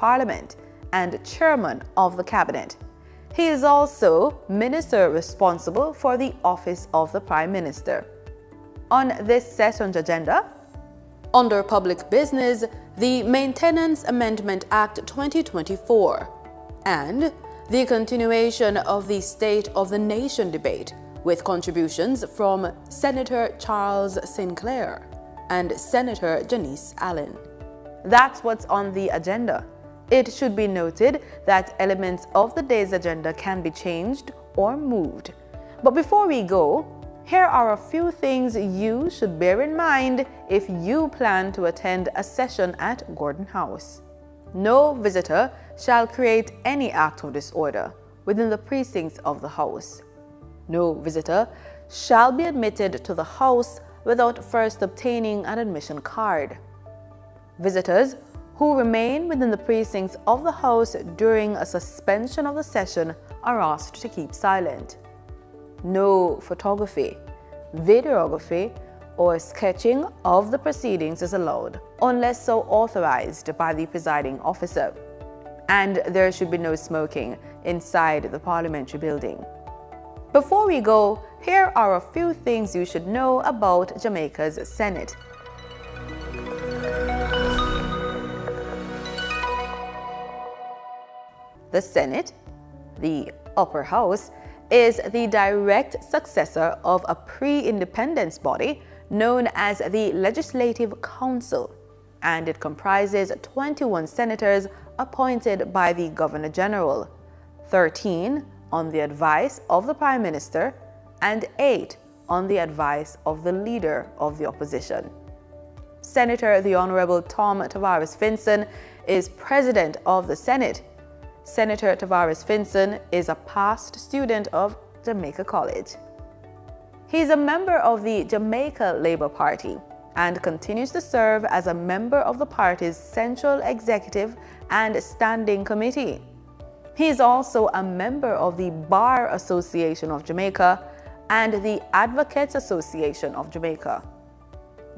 Parliament and Chairman of the Cabinet. He is also Minister responsible for the Office of the Prime Minister. On this session's agenda, under Public Business, the Maintenance Amendment Act 2024 and the continuation of the State of the Nation debate with contributions from Senator Charles Sinclair and Senator Janice Allen. That's what's on the agenda. It should be noted that elements of the day's agenda can be changed or moved. But before we go, here are a few things you should bear in mind if you plan to attend a session at Gordon House. No visitor shall create any act of disorder within the precincts of the House. No visitor shall be admitted to the House without first obtaining an admission card. Visitors who remain within the precincts of the House during a suspension of the session are asked to keep silent. No photography, videography, or sketching of the proceedings is allowed unless so authorized by the presiding officer. And there should be no smoking inside the parliamentary building. Before we go, here are a few things you should know about Jamaica's Senate. The Senate, the upper house, is the direct successor of a pre-independence body known as the Legislative Council, and it comprises 21 senators appointed by the Governor General, 13 on the advice of the Prime Minister, and 8 on the advice of the Leader of the Opposition. Senator the Honorable Tom Tavares Finson is President of the Senate. Senator Tavares Finson is a past student of Jamaica College. He is a member of the Jamaica Labour Party and continues to serve as a member of the party's Central Executive and Standing Committee. He is also a member of the Bar Association of Jamaica and the Advocates Association of Jamaica.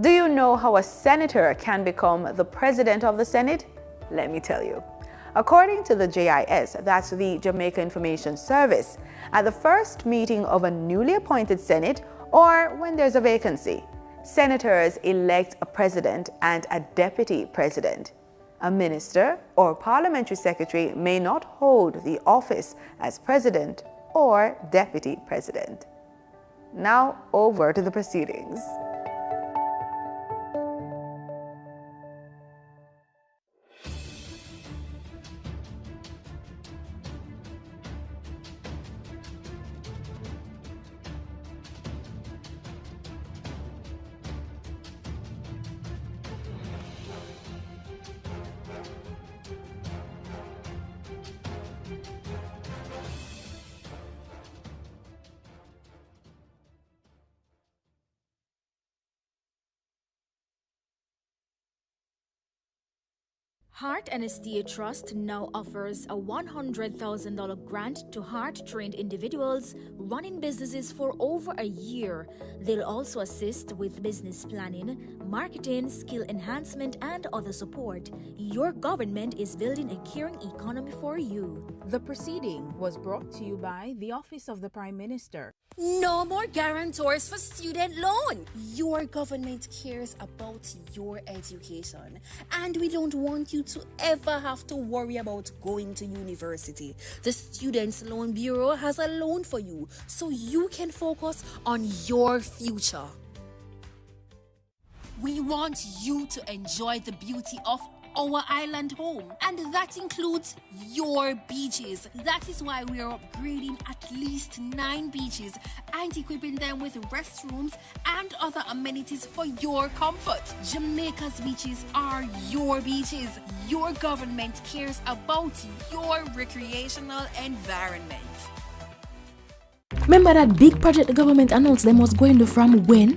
Do you know how a senator can become the president of the Senate? Let me tell you. According to the JIS, that's the Jamaica Information Service, at the first meeting of a newly appointed Senate or when there's a vacancy, senators elect a president and a deputy president. A minister or parliamentary secretary may not hold the office as president or deputy president. Now over to the proceedings. Heart and Estate Trust now offers a $100,000 grant to heart-trained individuals running businesses for over a year. They'll also assist with business planning, marketing, skill enhancement, and other support. Your government is building a caring economy for you. The proceeding was brought to you by the Office of the Prime Minister. No more guarantors for student loan. Your government cares about your education, and we don't want you to ever have to worry about going to university. The Students' Loan Bureau has a loan for you so you can focus on your future. We want you to enjoy the beauty of our island home, and that includes your beaches. That is why we are upgrading at least 9 beaches and equipping them with restrooms and other amenities for your comfort. Jamaica's beaches are your beaches. Your government cares about your recreational environment. Remember that big project the government announced them was going to from when?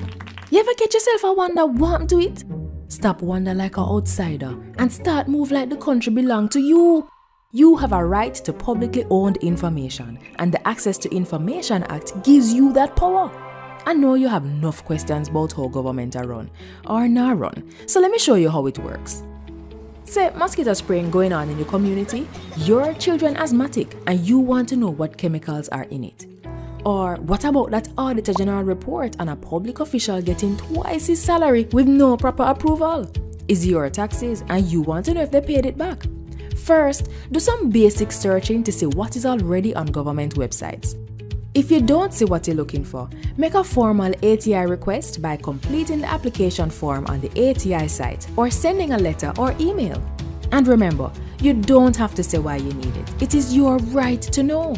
You ever get yourself a wonder what happened to it? Stop wonder like an outsider and start move like the country belong to you. You have a right to publicly owned information, and the Access to Information Act gives you that power. I know you have enough questions about how government are run or not run, so let me show you how it works. Say mosquito spraying going on in your community, your children asthmatic and you want to know what chemicals are in it. Or what about that Auditor General report on a public official getting twice his salary with no proper approval? Is your taxes and you want to know if they paid it back? First, do some basic searching to see what is already on government websites. If you don't see what you're looking for, make a formal ATI request by completing the application form on the ATI site or sending a letter or email. And remember, you don't have to say why you need it. It is your right to know.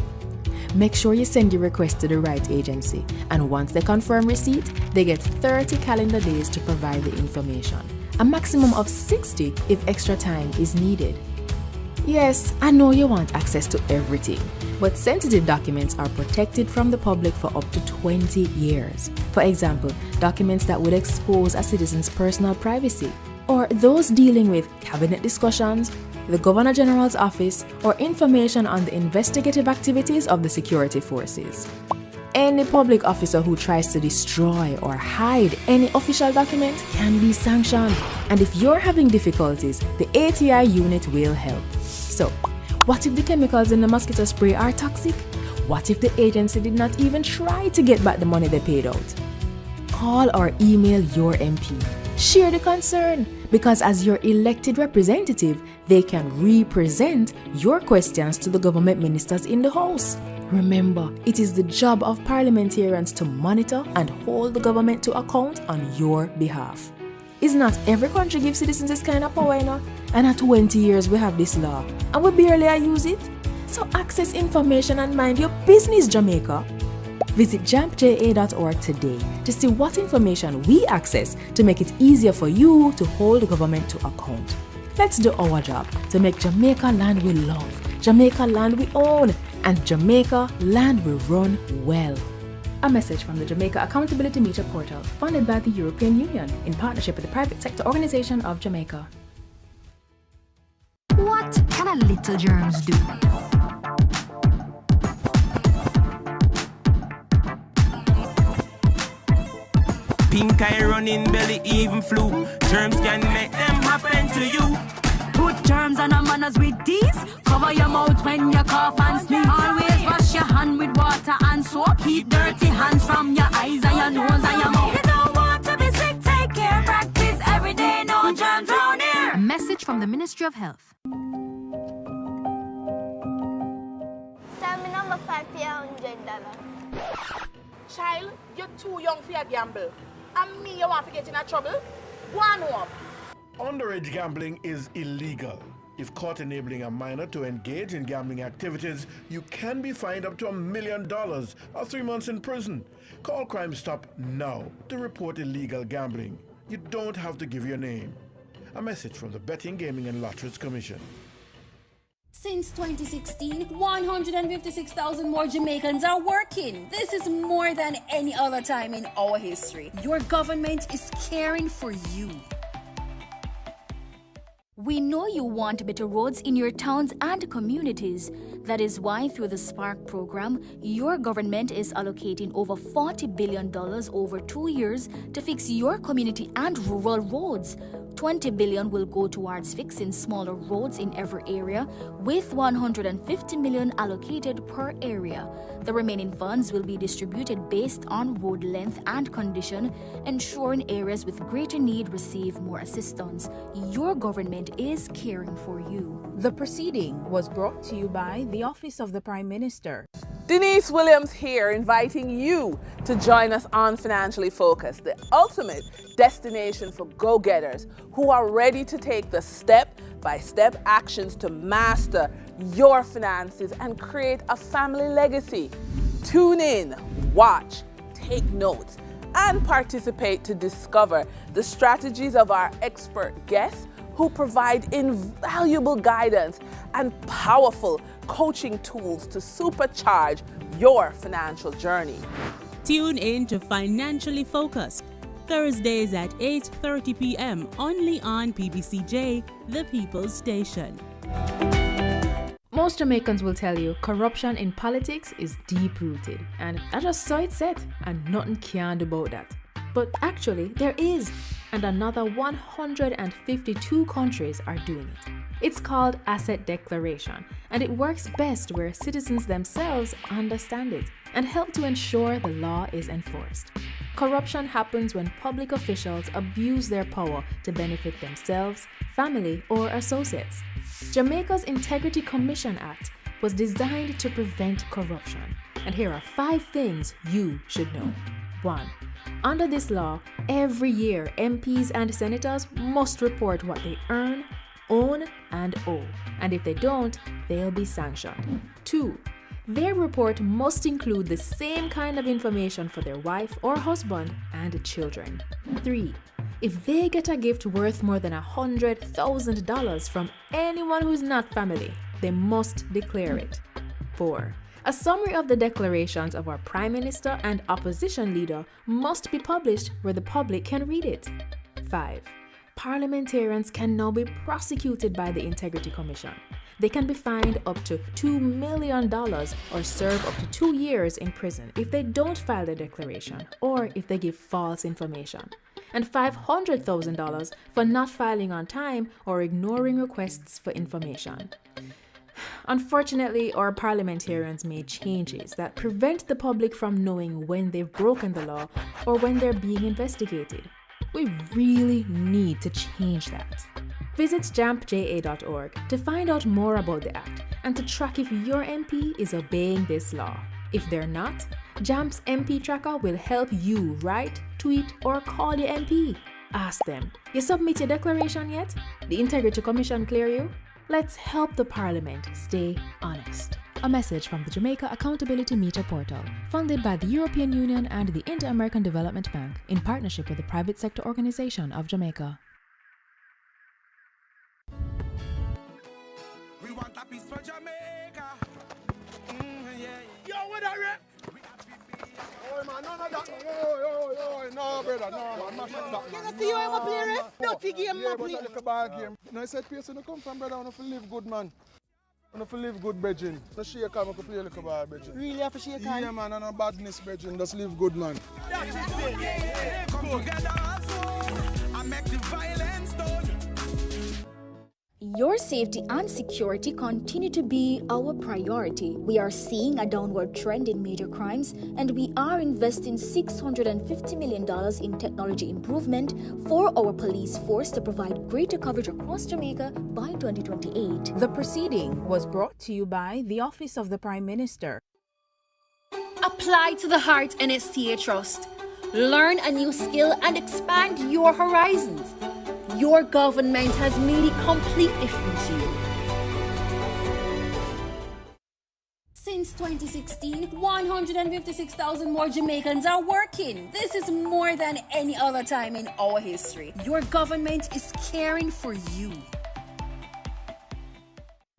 Make sure you send your request to the right agency, and once they confirm receipt, they get 30 calendar days to provide the information. A maximum of 60 if extra time is needed. Yes, I know you want access to everything, but sensitive documents are protected from the public for up to 20 years. For example, documents that would expose a citizen's personal privacy, or those dealing with cabinet discussions, the Governor General's office, or information on the investigative activities of the security forces. Any public officer who tries to destroy or hide any official document can be sanctioned. And if you're having difficulties, the ATI unit will help. So, what if the chemicals in the mosquito spray are toxic? What if the agency did not even try to get back the money they paid out? Call or email your MP. Share the concern, because as your elected representative, they can represent your questions to the government ministers in the House. Remember, it is the job of parliamentarians to monitor and hold the government to account on your behalf. Is not every country give citizens this kind of power, you know? And at 20 years we have this law, and we barely use it. So access information and mind your business, Jamaica. Visit jampja.org today to see what information we access to make it easier for you to hold the government to account. Let's do our job to make Jamaica land we love, Jamaica land we own, and Jamaica land we run well. A message from the Jamaica Accountability Meter Portal, funded by the European Union in partnership with the Private Sector Organization of Jamaica. What can a little germs do? Pink eye running belly, even flu. Germs can make them happen to you. Put germs and manners with these. Cover your mouth when you cough and sneeze. Always wash your hand with water and soap. Keep dirty hands from your eyes and your nose and your mouth. You don't want to be sick, take care. Practice every day, no germs round here. A message from the Ministry of Health. Send me number 5 for $100. Child, you're too young for your gamble. And me, you want to get in a trouble? Go on home. Underage gambling is illegal. If caught enabling a minor to engage in gambling activities, you can be fined up to $1 million or 3 months in prison. Call Crime Stop now to report illegal gambling. You don't have to give your name. A message from the Betting, Gaming and Lotteries Commission. Since 2016, 156,000 more Jamaicans are working. This is more than any other time in our history. Your government is caring for you. We know you want better roads in your towns and communities. That is why through the Spark program, your government is allocating over $40 billion over 2 years to fix your community and rural roads. $20 billion will go towards fixing smaller roads in every area, with $150 million allocated per area. The remaining funds will be distributed based on road length and condition, ensuring areas with greater need receive more assistance. Your government is caring for you. The proceeding was brought to you by the Office of the Prime Minister. Denise Williams here, inviting you to join us on Financially Focused, the ultimate destination for go-getters who are ready to take the step-by-step actions to master your finances and create a family legacy. Tune in, watch, take notes, and participate to discover the strategies of our expert guests who provide invaluable guidance and powerful coaching tools to supercharge your financial journey. Tune in to Financially Focused, Thursdays at 8:30 p.m. only on PBCJ, the People's Station. Most Jamaicans will tell you corruption in politics is deep-rooted, and I just saw it said, and nothing can do about that. But actually, there is. and another 152 countries are doing it. It's called asset declaration, and it works best where citizens themselves understand it and help to ensure the law is enforced. Corruption happens when public officials abuse their power to benefit themselves, family, or associates. Jamaica's Integrity Commission Act was designed to prevent corruption, and here are 5 things you should know. 1. Under this law, every year MPs and senators must report what they earn, own, and owe, and if they don't, they'll be sanctioned. 2. Their report must include the same kind of information for their wife or husband and children. 3. If they get a gift worth more than $100,000 from anyone who's not family, they must declare it. 4. A summary of the declarations of our Prime Minister and opposition leader must be published where the public can read it. 5. Parliamentarians can now be prosecuted by the Integrity Commission. They can be fined up to $2 million or serve up to 2 years in prison if they don't file their declaration or if they give false information, and $500,000 for not filing on time or ignoring requests for information. Unfortunately, our parliamentarians made changes that prevent the public from knowing when they've broken the law or when they're being investigated. We really need to change that. Visit jampja.org to find out more about the Act and to track if your MP is obeying this law. If they're not, JAMP's MP Tracker will help you write, tweet, or call your MP. Ask them, you submit your declaration yet? The Integrity Commission clear you? Let's help the Parliament stay honest. A message from the Jamaica Accountability Meter Portal, funded by the European Union and the Inter-American Development Bank in partnership with the Private Sector Organization of Jamaica. We want a piece for Jamaica. Yo, what are you? Oh, man, none of that. Oh, no, brother, no, man. You see you ever play ref? Dirty game, man. Yeah, but a bad game. No, I said, person you come from, brother, I want to live good, man. I want to live good, brethren. No shake hand, I can play a little bad, brethren. Really have to shake hand? Yeah, man, and no badness, brethren. Just live good, man. Come together as one and make the violence done. Your safety and security continue to be our priority. We are seeing a downward trend in major crimes, and we are investing $650 million in technology improvement for our police force to provide greater coverage across Jamaica by 2028. The proceeding was brought to you by the Office of the Prime Minister. Apply to the Heart NSTA Trust. Learn a new skill and expand your horizons. Your government has made it completely free to you. Since 2016, 156,000 more Jamaicans are working. This is more than any other time in our history. Your government is caring for you.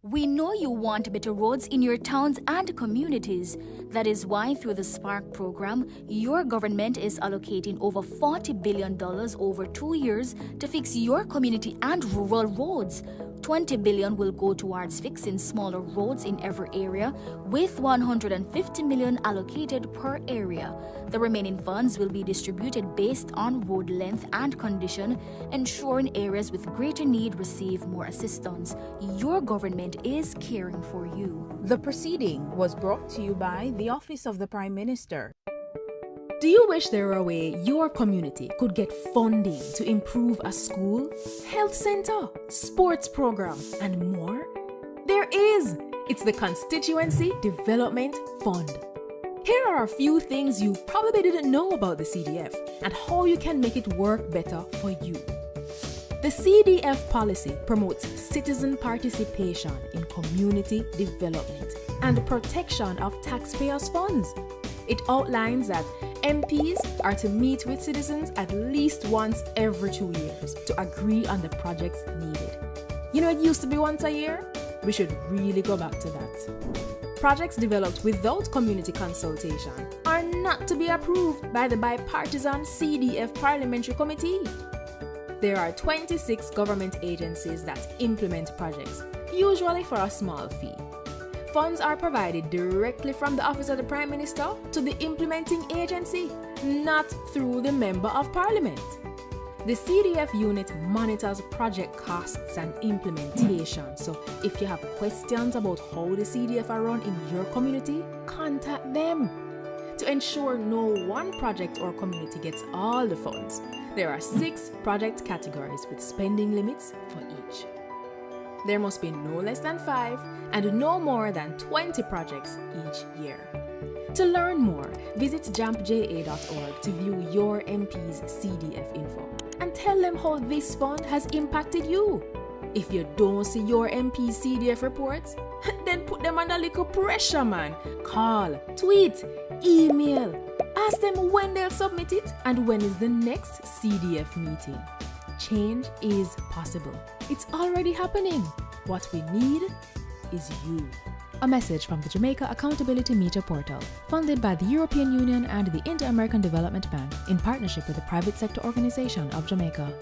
We know you want better roads in your towns and communities. That is why through the Spark program, your government is allocating over $40 billion over 2 years to fix your community and rural roads. $20 billion will go towards fixing smaller roads in every area, with $150 million allocated per area. The remaining funds will be distributed based on road length and condition, ensuring areas with greater need receive more assistance. Your government is caring for you. The proceeding was brought to you by the Office of the Prime Minister. Do you wish there were a way your community could get funding to improve a school, health center, sports program, and more? There is! It's the Constituency Development Fund. Here are a few things you probably didn't know about the CDF and how you can make it work better for you. The CDF policy promotes citizen participation in community development and the protection of taxpayers' funds. It outlines that MPs are to meet with citizens at least once every 2 years to agree on the projects needed. You know, it used to be once a year? We should really go back to that. Projects developed without community consultation are not to be approved by the bipartisan CDF Parliamentary Committee. There are 26 government agencies that implement projects, usually for a small fee. Funds are provided directly from the Office of the Prime Minister to the implementing agency, not through the Member of Parliament. The CDF unit monitors project costs and implementation. So if you have questions about how the CDF are run in your community, contact them. To ensure no one project or community gets all the funds, there are 6 project categories with spending limits for each. There must be no less than 5 and no more than 20 projects each year. To learn more, visit jampja.org to view your MP's CDF info and tell them how this fund has impacted you. If you don't see your MP's CDF reports, then put them under little pressure, man. Call, tweet, email. Ask them when they'll submit it and when is the next CDF meeting. Change is possible. It's already happening. What we need is you. A message from the Jamaica Accountability Meter Portal, funded by the European Union and the Inter-American Development Bank in partnership with the Private Sector Organization of Jamaica.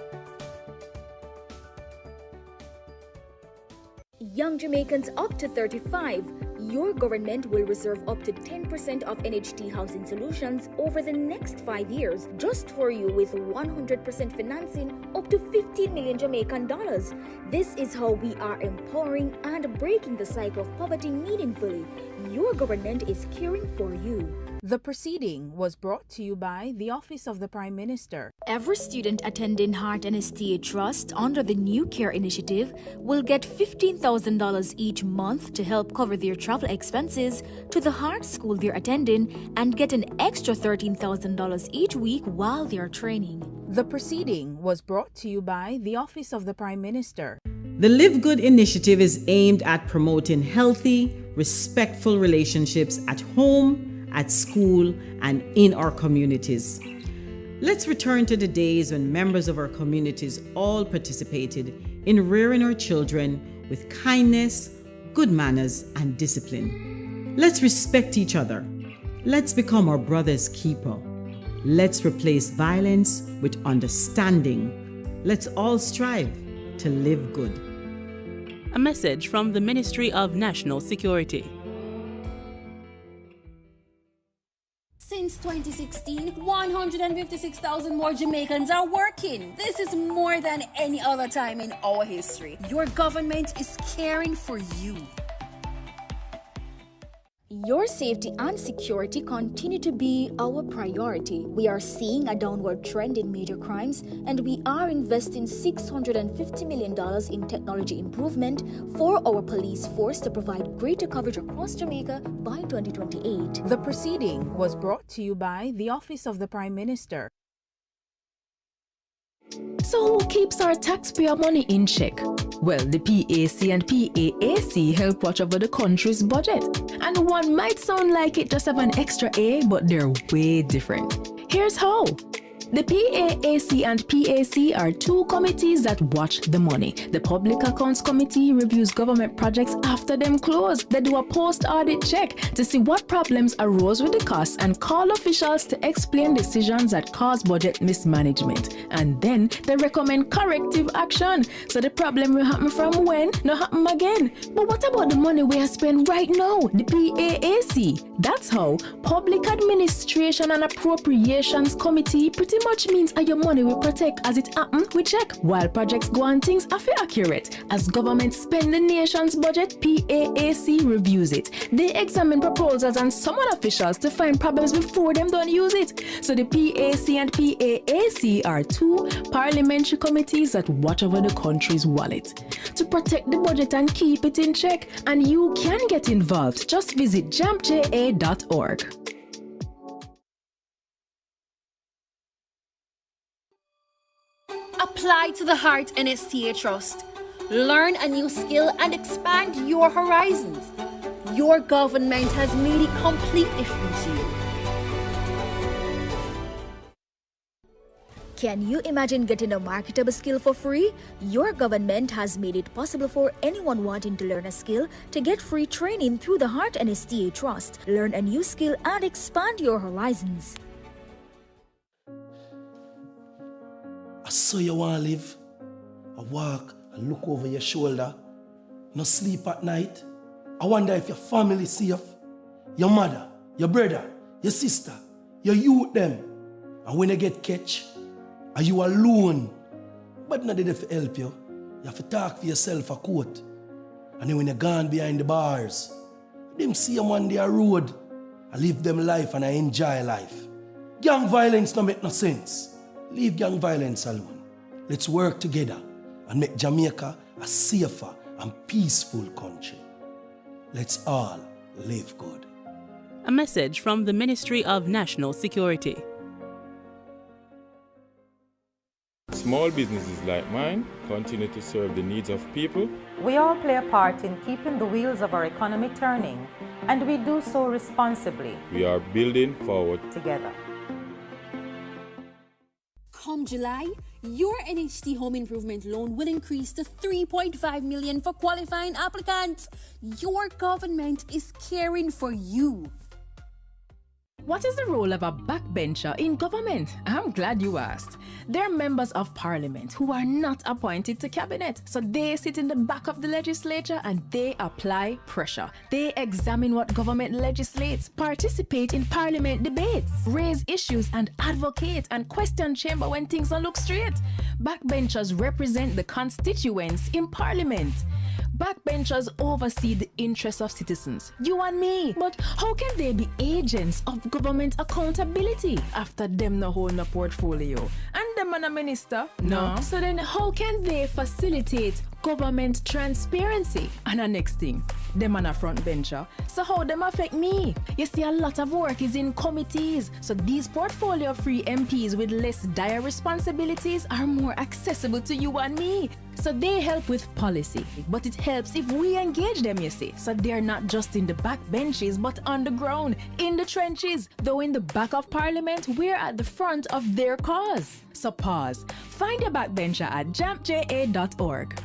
Young Jamaicans up to 35, your government will reserve up to 10% of NHT housing solutions over the next 5 years, just for you with 100% financing up to 15 million Jamaican dollars. This is how we are empowering and breaking the cycle of poverty meaningfully. Your government is caring for you. The proceeding was brought to you by the Office of the Prime Minister. Every student attending Heart and STA Trust under the New Care Initiative will get $15,000 each month to help cover their travel expenses to the Heart School they're attending and get an extra $13,000 each week while they're training. The proceeding was brought to you by the Office of the Prime Minister. The Live Good initiative is aimed at promoting healthy, respectful relationships at home, at school, and in our communities. Let's return to the days when members of our communities all participated in rearing our children with kindness, good manners, and discipline. Let's respect each other. Let's become our brother's keeper. Let's replace violence with understanding. Let's all strive to live good. A message from the Ministry of National Security. Since 2016, 156,000 more Jamaicans are working. This is more than any other time in our history. Your government is caring for you. Your safety and security continue to be our priority. We are seeing a downward trend in major crimes, and we are investing $650 million in technology improvement for our police force to provide greater coverage across Jamaica by 2028. The proceeding was brought to you by the Office of the Prime Minister. So who keeps our taxpayer money in check? Well, the PAC and PAAC help watch over the country's budget. And one might sound like it just have an extra A, but they're way different. Here's how. The PAAC and PAC are 2 committees that watch the money. The Public Accounts Committee reviews government projects after them close. They do a post-audit check to see what problems arose with the costs and call officials to explain decisions that cause budget mismanagement. And then they recommend corrective action. So the problem will happen from when, not happen again. But what about the money we are spending right now? The PAAC. That's how Public Administration and Appropriations Committee pretty much means how your money will protect as it happen, we check. While projects go on, things are accurate. As government spend the nation's budget, PAAC reviews it. They examine proposals and summon officials to find problems before them don't use it. So the PAC and PAAC are 2 parliamentary committees that watch over the country's wallet to protect the budget and keep it in check. And you can get involved. Just visit jampja.org. Apply to the Heart and STA Trust. Learn a new skill and expand your horizons. Your government has made it completely free to you. Can you imagine getting a marketable skill for free? Your government has made it possible for anyone wanting to learn a skill to get free training through the Heart and STA Trust. Learn a new skill and expand your horizons. So you want to live, I walk and look over your shoulder, no sleep at night. I wonder if your family is safe, your mother, your brother, your sister, your youth them. And when they get catch, Are you alone? But not there to help you. You have to talk for yourself a court. And then when you're gone behind the bars, them see them on their road. I live them life and I enjoy life. Gang violence don't make no sense. Leave gang violence alone. Let's work together and make Jamaica a safer and peaceful country. Let's all live good. A message from the Ministry of National Security. Small businesses like mine continue to serve the needs of people. We all play a part in keeping the wheels of our economy turning, and we do so responsibly. We are building forward together. Come July, your NHT home improvement loan will increase to $3.5 million for qualifying applicants. Your government is caring for you. What is the role of a backbencher in government? I'm glad you asked. They're members of parliament who are not appointed to cabinet. So they sit in the back of the legislature and they apply pressure. They examine what government legislates, participate in parliament debates, raise issues and advocate and question chamber when things don't look straight. Backbenchers represent the constituents in parliament. Backbenchers oversee the interests of citizens, you and me. But how can they be agents of government accountability after them no hold no portfolio? And them and a minister? No. So then how can they facilitate government transparency? And the next thing, them and a front bencher. So how them affect me? You see, a lot of work is in committees. So these portfolio-free MPs with less dire responsibilities are more accessible to you and me. So they help with policy, but it helps if we engage them, you see. So they're not just in the back benches, but on the ground, in the trenches. Though in the back of parliament, we're at the front of their cause. So pause. Find your backbencher at jampja.org.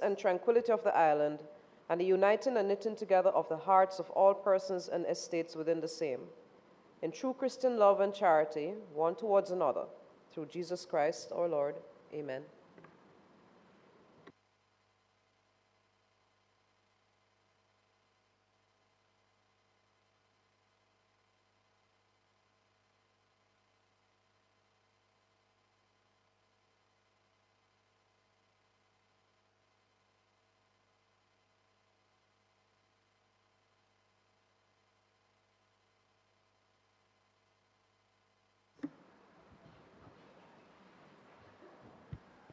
And tranquility of the island, and the uniting and knitting together of the hearts of all persons and estates within the same, in true Christian love and charity, one towards another, through Jesus Christ our Lord. Amen.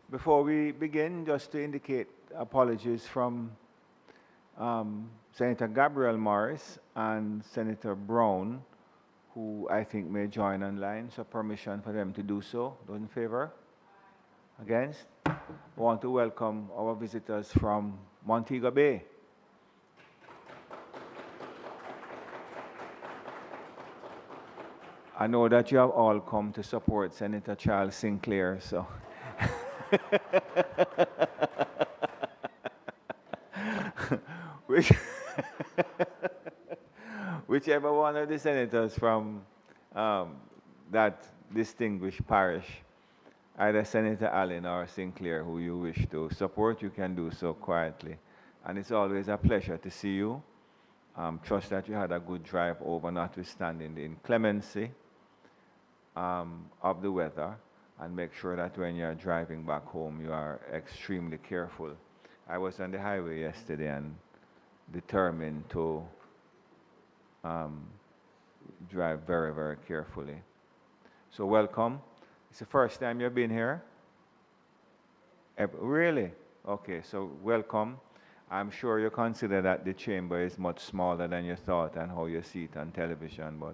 Before we begin, just to indicate apologies from Senator Gabriel Morris and Senator Brown, who I think may join online, so permission for them to do so. Those in favor? Against? I want to welcome our visitors from Montego Bay. I know that you have all come to support Senator Charles Sinclair, so. Whichever one of the senators from that distinguished parish, either Senator Allen or Sinclair, who you wish to support, you can do so quietly. And it's always a pleasure to see you. Trust that you had a good drive over, notwithstanding the inclemency of the weather. And make sure that when you're driving back home, you are extremely careful. I was on the highway yesterday and determined to drive very, very carefully. So welcome. It's the first time you've been here? Really? Okay, so welcome. I'm sure you consider that the chamber is much smaller than you thought and how you see it on television, but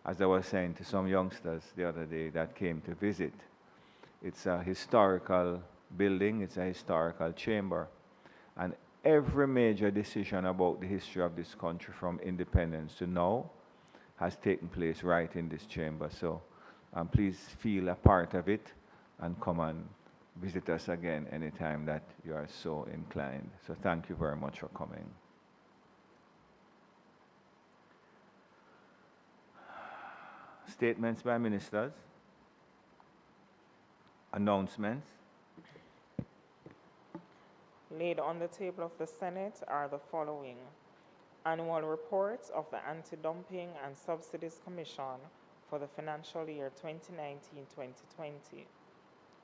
as I was saying to some youngsters the other day that came to visit, it's a historical building, it's a historical chamber, and every major decision about the history of this country from independence to now has taken place right in this chamber. So please feel a part of it and come and visit us again anytime that you are so inclined. So thank you very much for coming. Statements by ministers. Announcements. Laid on the table of the Senate are the following: annual reports of the Anti-Dumping and Subsidies Commission for the financial year 2019-2020,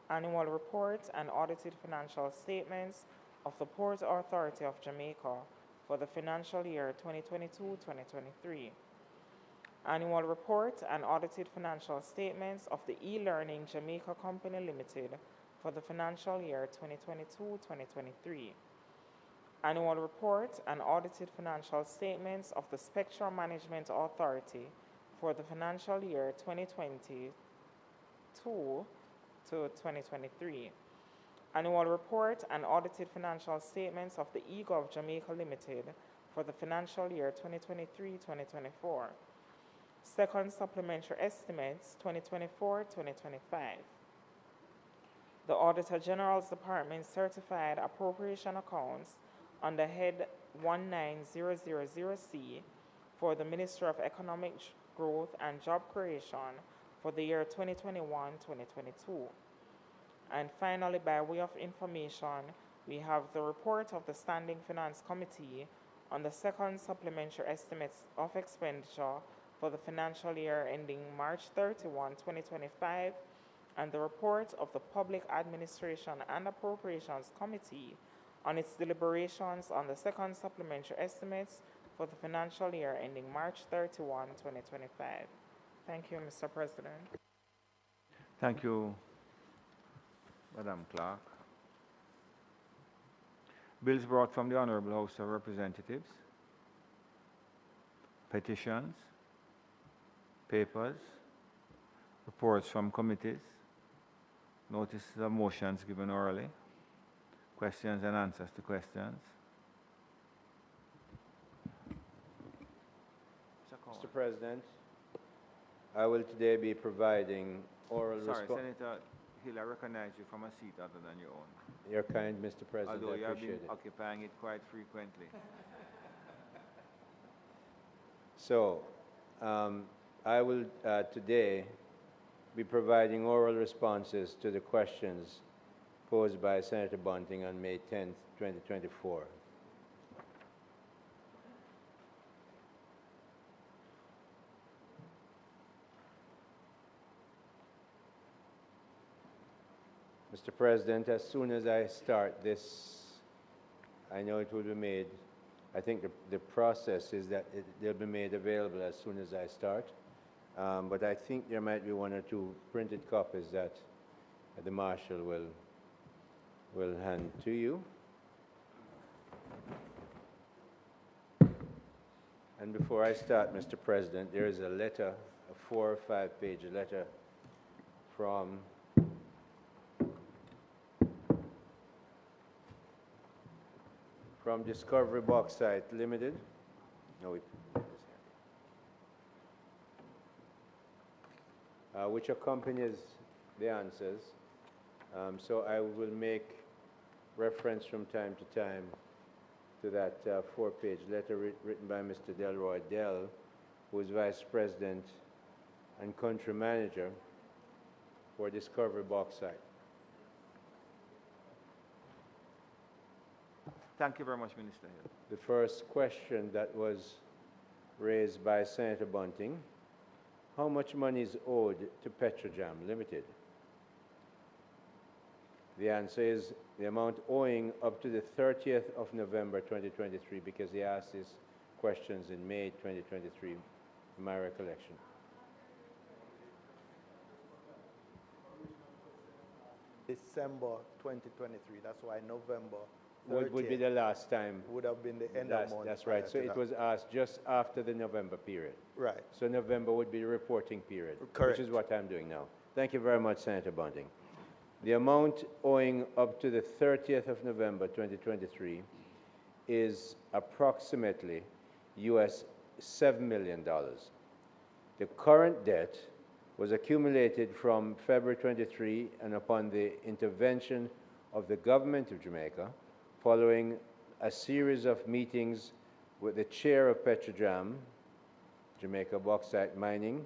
annual report and audited financial statements of the Port Authority of Jamaica for the financial year 2022-2023, annual report and audited financial statements of the e-Learning Jamaica Company Limited for the financial year 2022-2023, annual report and audited financial statements of the Spectrum Management Authority for the financial year 2022 to 2023, annual report and audited financial statements of the eGov Jamaica Limited for the financial year 2023-2024, second supplementary estimates 2024-2025. The Auditor General's Department certified appropriation accounts under head 1900C for the Ministry of Economic Growth and Job Creation for the year 2021-2022. And finally, by way of information, we have the report of the Standing Finance Committee on the second supplementary estimates of expenditure for the financial year ending March 31, 2025, and the report of the Public Administration and Appropriations Committee on its deliberations on the second supplementary estimates for the financial year ending March 31, 2025. Thank you, Mr. President. Thank you, Madam Clerk. Bills brought from the Honorable House of Representatives. Petitions. Papers. Reports from committees. Notices of motions given orally. Questions and answers to questions. Mr. President, I will today be providing oral response. Sorry, Senator Hill, I recognize you from a seat other than your own. You're kind, Mr. President. Although I you have appreciate been it. occupying it quite frequently. So, I will today be providing oral responses to the questions posed by Senator Bunting on May 10th, 2024. Mr. President, as soon as I start this, I know it will be made, I think the process is that they'll be made available as soon as I start. But I think there might be one or two printed copies that the Marshal will hand to you. And before I start, Mr. President, there is a letter, a 4 or 5 page letter from Discovery Bauxite Limited. No, which accompanies the answers. So I will make reference from time to time to that 4-page letter written by Mr. Delroy Dell, who is Vice President and Country Manager for Discovery Bauxite. Thank you very much, Minister Hill. The first question that was raised by Senator Bunting: how much money is owed to Petrojam Limited? The answer is the amount owing up to the 30th of November 2023, because he asked his questions in May 2023, in my recollection. December 2023, that's why November 30th would be the last time. Would have been the end of month. That's right. So it was asked just after the November period. Right. So November would be the reporting period. Correct. Which is what I'm doing now. Thank you very much, Senator Bunting. The amount owing up to the 30th of November 2023 is approximately US $7 million. The current debt was accumulated from February 23 and upon the intervention of the government of Jamaica following a series of meetings with the chair of Petrojam, Jamaica Bauxite Mining,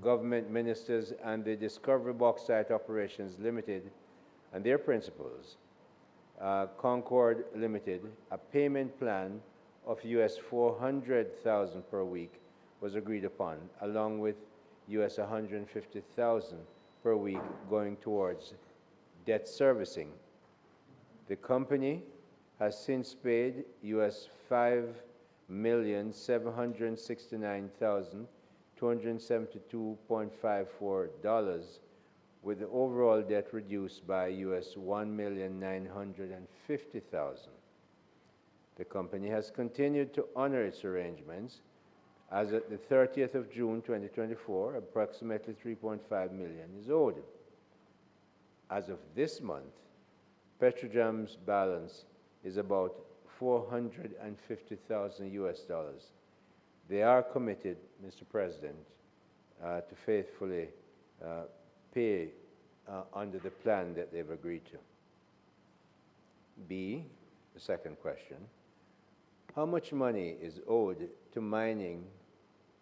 government ministers and the Discovery Bauxite Operations Limited and their principals, Concord Limited, a payment plan of US $400,000 per week was agreed upon, along with US $150,000 per week going towards debt servicing. The company has since paid US $5,769,272.54, with the overall debt reduced by US $1,950,000. The company has continued to honor its arrangements. As of the 30th of June 2024, approximately $3.5 million is owed. As of this month, Petrojam's balance is about $450,000 US. They are committed, Mr. President, to faithfully pay under the plan that they've agreed to. B, the second question, how much money is owed to mining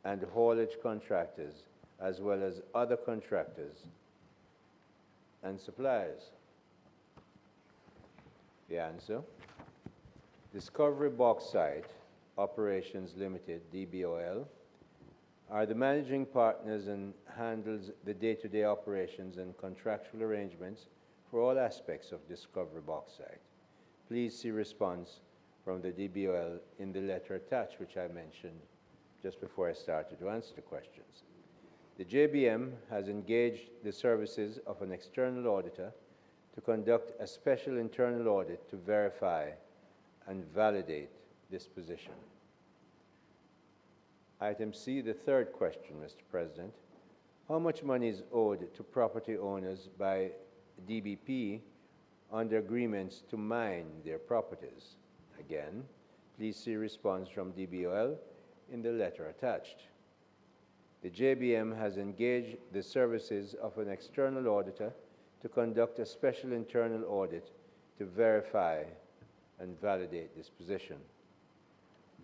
and haulage contractors as well as other contractors and suppliers? The answer, Discovery Bauxite Operations Limited, DBOL, are the managing partners and handles the day-to-day operations and contractual arrangements for all aspects of Discovery Bauxite. Please see response from the DBOL in the letter attached, which I mentioned just before I started to answer the questions. The JBM has engaged the services of an external auditor to conduct a special internal audit to verify and validate this position. Item C, the third question, Mr. President. How much money is owed to property owners by DBP under agreements to mine their properties? Again, please see response from DBOL in the letter attached. The JBM has engaged the services of an external auditor to conduct a special internal audit to verify and validate this position.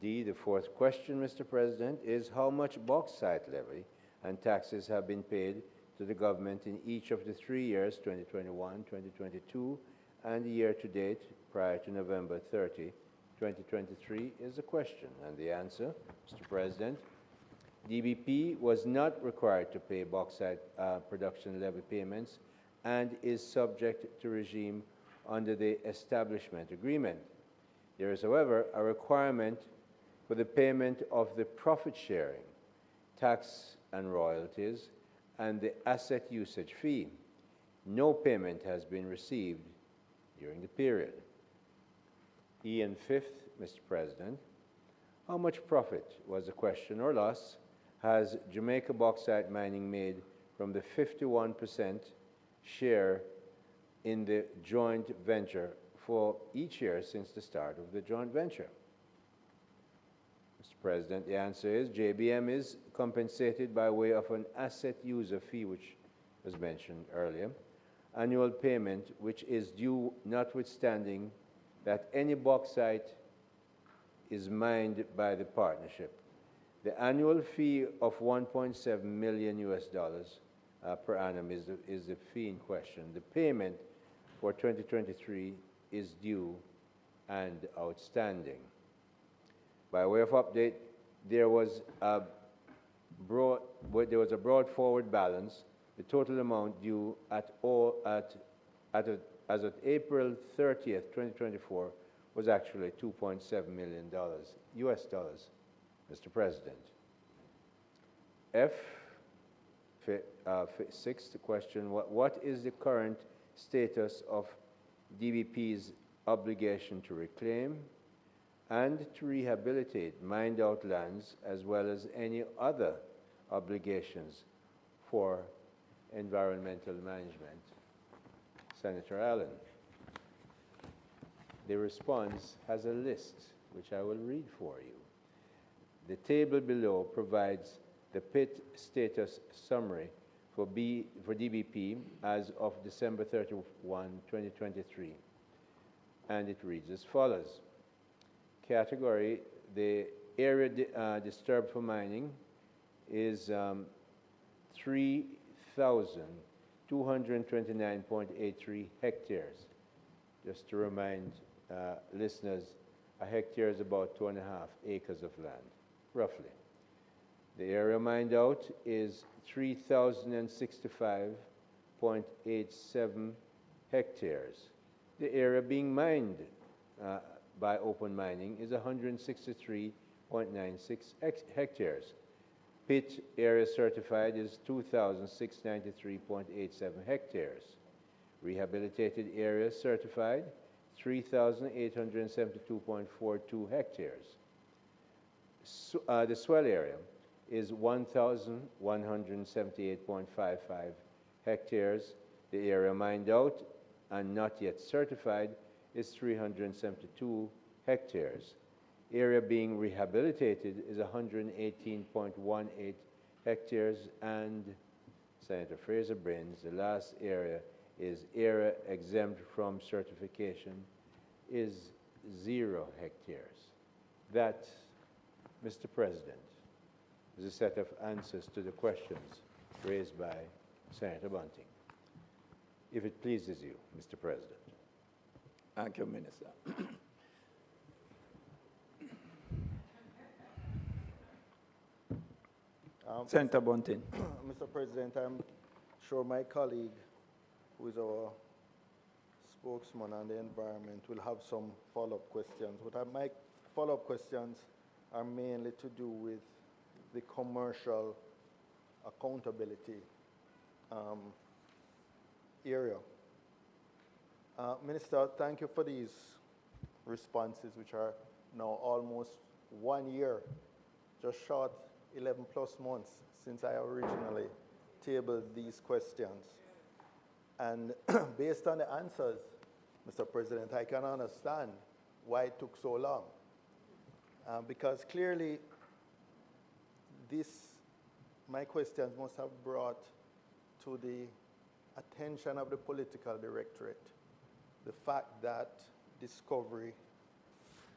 D, the fourth question, Mr. President, is how much bauxite levy and taxes have been paid to the government in each of the 3 years, 2021, 2022, and the year to date prior to November 30, 2023 is the question. And the answer, Mr. President, DBP was not required to pay bauxite production levy payments and is subject to regime under the establishment agreement. There is, however, a requirement for the payment of the profit sharing, tax and royalties, and the asset usage fee. No payment has been received during the period. E and fifth, Mr. President, how much profit was the question or loss has Jamaica Bauxite Mining made from the 51% share in the joint venture for each year since the start of the joint venture? Mr. President, the answer is JBM is compensated by way of an asset user fee, which was mentioned earlier, annual payment which is due notwithstanding that any bauxite is mined by the partnership. The annual fee of $1.7 million per annum is the fee in question. The payment for 2023 is due and outstanding. By way of update, there was a brought forward balance. The total amount due as of April 30th, 2024, was actually $2.7 million US dollars, Mr. President. Sixth question, what is the current status of DBP's obligation to reclaim and to rehabilitate mined out lands, as well as any other obligations for environmental management? Senator Allen. The response has a list, which I will read for you. The table below provides the pit status summary for DBP as of December 31, 2023. And it reads as follows. Category, the area disturbed for mining is 3,229.83 hectares. Just to remind listeners, a hectare is about 2.5 acres of land, roughly. The area mined out is 3,065.87 hectares. The area being mined by open mining is 163.96 hectares. Pit area certified is 2,693.87 hectares. Rehabilitated area certified, 3,872.42 hectares. The swell area is 1,178.55 hectares. The area mined out and not yet certified is 372 hectares. Area being rehabilitated is 118.18 hectares, and Senator Fraser-Brinz, the last area is area exempt from certification, is 0 hectares. That, Mr. President, is a set of answers to the questions raised by Senator Bunting. If it pleases you, Mr. President. Thank you, Minister. Senator Bunting. Mr. President, I'm sure my colleague, who is our spokesman on the environment, will have some follow-up questions. But my follow-up questions are mainly to do with the commercial accountability area. Minister, thank you for these responses, which are now almost 1 year, just short 11 plus months since I originally tabled these questions. And based on the answers, Mr. President, I can understand why it took so long. Because clearly, my questions must have brought to the attention of the political directorate the fact that Discovery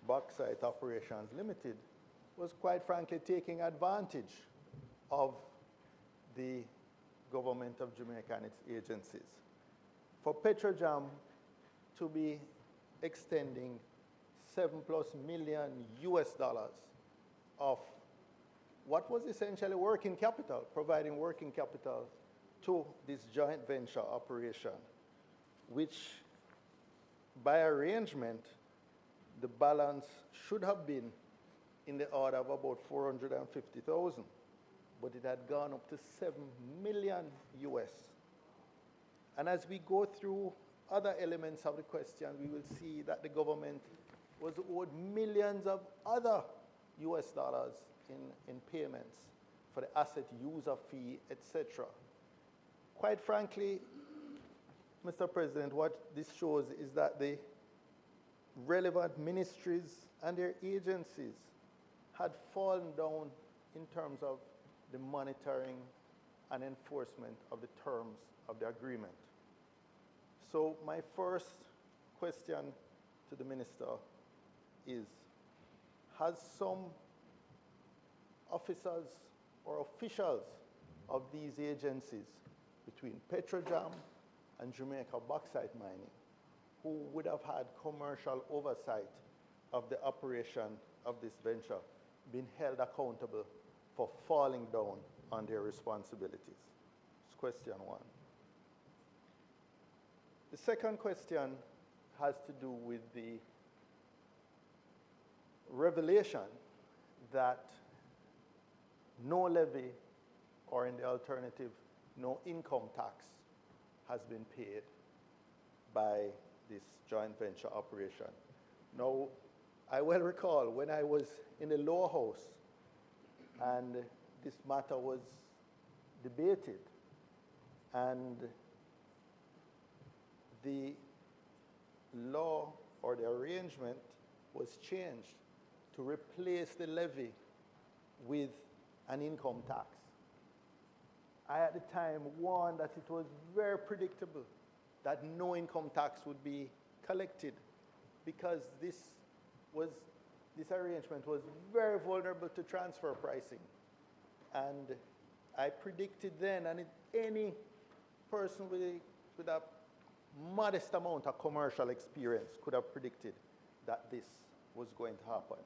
Bauxite Operations Limited was quite frankly taking advantage of the government of Jamaica and its agencies. For Petrojam to be extending $7+ million of what was essentially working capital, providing working capital to this joint venture operation, which by arrangement, the balance should have been in the order of about 450,000, but it had gone up to $7 million. And as we go through other elements of the question, we will see that the government was owed millions of other US dollars in payments for the asset user fee, etc. Quite frankly, Mr. President, what this shows is that the relevant ministries and their agencies had fallen down in terms of the monitoring and enforcement of the terms of the agreement. So my first question to the minister is, has some officers or officials of these agencies between Petrojam and Jamaica Bauxite Mining, who would have had commercial oversight of the operation of this venture, been held accountable for falling down on their responsibilities? That's question one. The second question has to do with the revelation that no levy, or in the alternative, no income tax has been paid by this joint venture operation. Now, I well recall when I was in the lower house and this matter was debated, and the law or the arrangement was changed to replace the levy with an income tax. I at the time warned that it was very predictable that no income tax would be collected because this arrangement was very vulnerable to transfer pricing. And I predicted then, and any person with a modest amount of commercial experience could have predicted that this was going to happen.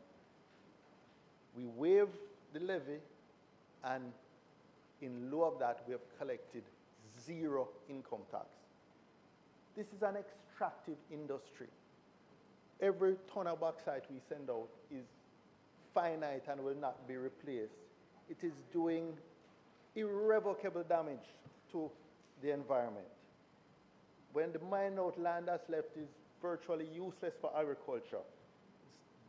We waived the levy, and in lieu of that, we have collected zero income tax. This is an extractive industry. Every ton of bauxite we send out is finite and will not be replaced. It is doing irrevocable damage to the environment. When the mined out land that's left is virtually useless for agriculture,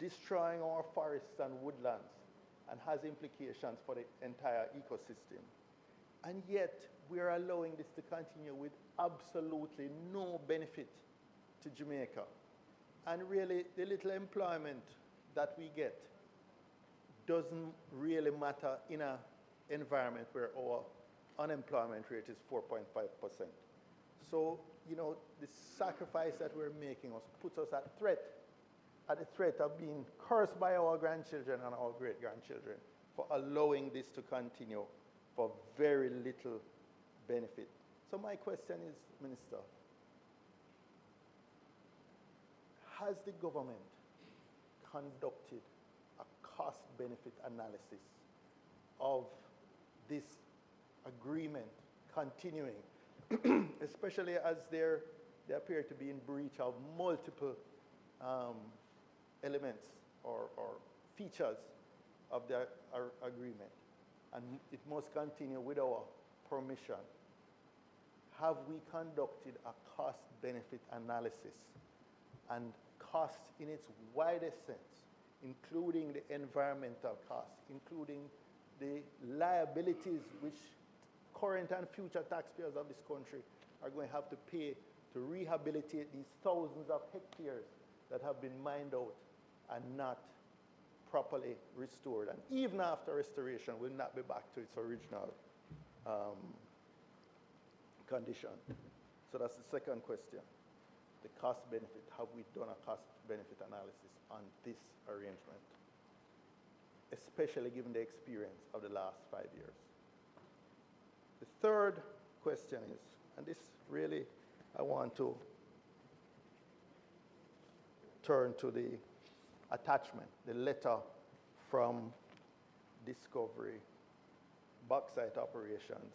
it's destroying our forests and woodlands and has implications for the entire ecosystem. And yet, we are allowing this to continue with absolutely no benefit to Jamaica. And really, the little employment that we get doesn't really matter in an environment where our unemployment rate is 4.5%. So, the sacrifice that we're making puts us at the threat of being cursed by our grandchildren and our great-grandchildren for allowing this to continue for very little benefit. So my question is, Minister, has the government conducted a cost-benefit analysis of this agreement continuing, especially as they appear to be in breach of multiple elements or features of the agreement, and it must continue with our permission? Have we conducted a cost-benefit analysis, and cost in its widest sense, including the environmental costs, including the liabilities which current and future taxpayers of this country are going to have to pay to rehabilitate these thousands of hectares that have been mined out and not properly restored, and even after restoration will not be back to its original condition. So that's the second question. The cost benefit. Have we done a cost benefit analysis on this arrangement, especially given the experience of the last 5 years? The third question is, and this really I want to turn to the attachment, the letter from Discovery Bauxite Operations,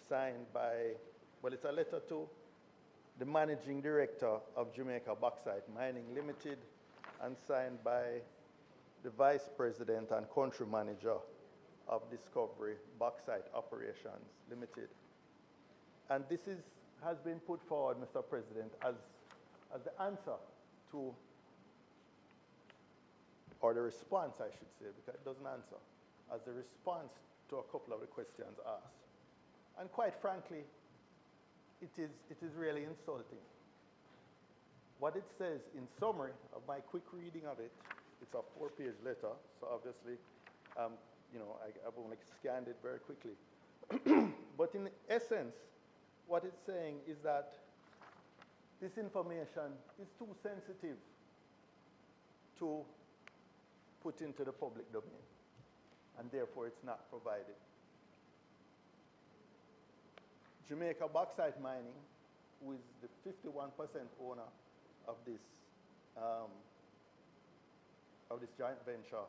signed by, well, it's a letter to the Managing Director of Jamaica Bauxite Mining Limited and signed by the Vice President and Country Manager of Discovery Bauxite Operations Limited. And this has been put forward, Mr. President, as the answer to, or the response, I should say, because it doesn't answer, as the response to a couple of the questions asked. And quite frankly, it is really insulting. What it says in summary of my quick reading of it, it's a 4-page letter, so obviously, I've only scanned it very quickly. But in essence, what it's saying is that this information is too sensitive to put into the public domain, and therefore it's not provided. Jamaica Bauxite Mining, who is the 51% owner of this joint venture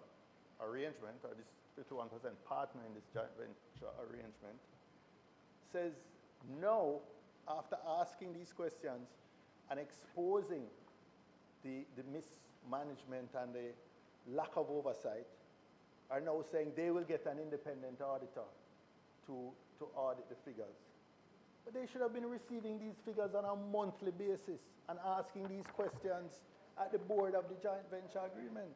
arrangement, or this 51% partner in this joint venture arrangement, says no after asking these questions and exposing the mismanagement and the lack of oversight, are now saying they will get an independent auditor to audit the figures. But they should have been receiving these figures on a monthly basis and asking these questions at the board of the joint venture agreement.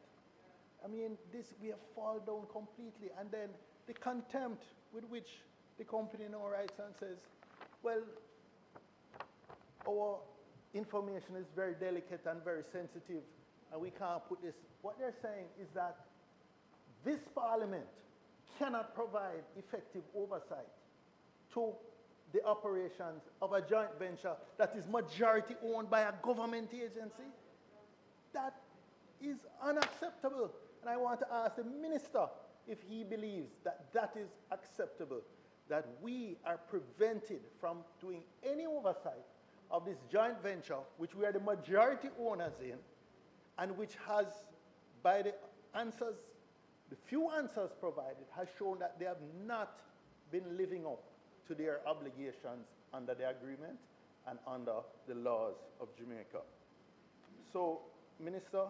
I mean, we have fallen down completely. And then the contempt with which the company now writes and says, well, our information is very delicate and very sensitive, and we can't put this. What they're saying is that this parliament cannot provide effective oversight to the operations of a joint venture that is majority owned by a government agency. That is unacceptable. And I want to ask the minister if he believes that that is acceptable, that we are prevented from doing any oversight of this joint venture, which we are the majority owners in, and which has, by the answers, the few answers provided, has shown that they have not been living up to their obligations under the agreement and under the laws of Jamaica. So, Minister,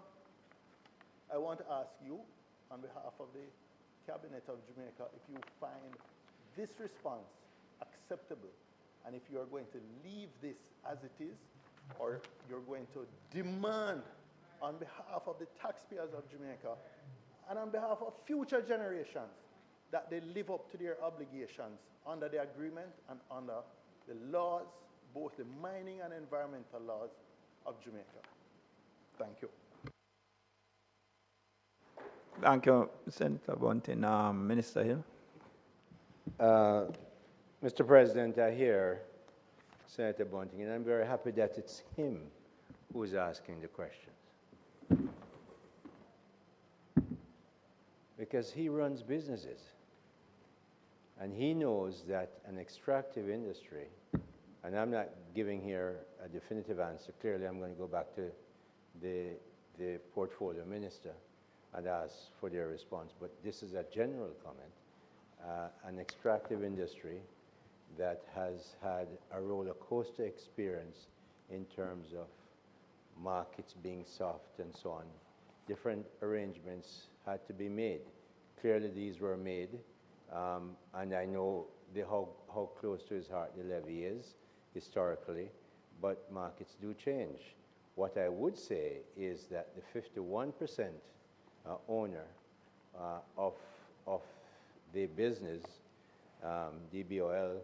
I want to ask you, on behalf of the Cabinet of Jamaica, if you find this response acceptable, and if you are going to leave this as it is, or you're going to demand on behalf of the taxpayers of Jamaica and on behalf of future generations that they live up to their obligations under the agreement and under the laws, both the mining and environmental laws of Jamaica. Thank you. Thank you, Senator Bunting. Minister Hill. Mr. President, I hear Senator Bunting, and I'm very happy that it's him who's asking the questions. Because he runs businesses. And he knows that an extractive industry, and I'm not giving here a definitive answer. Clearly, I'm going to go back to the portfolio minister and ask for their response. But this is a general comment. An extractive industry that has had a roller coaster experience in terms of markets being soft and so on. Different arrangements had to be made. Clearly, these were made. And I know how close to his heart the levy is historically, but markets do change. What I would say is that the 51% owner of the business, DBOL,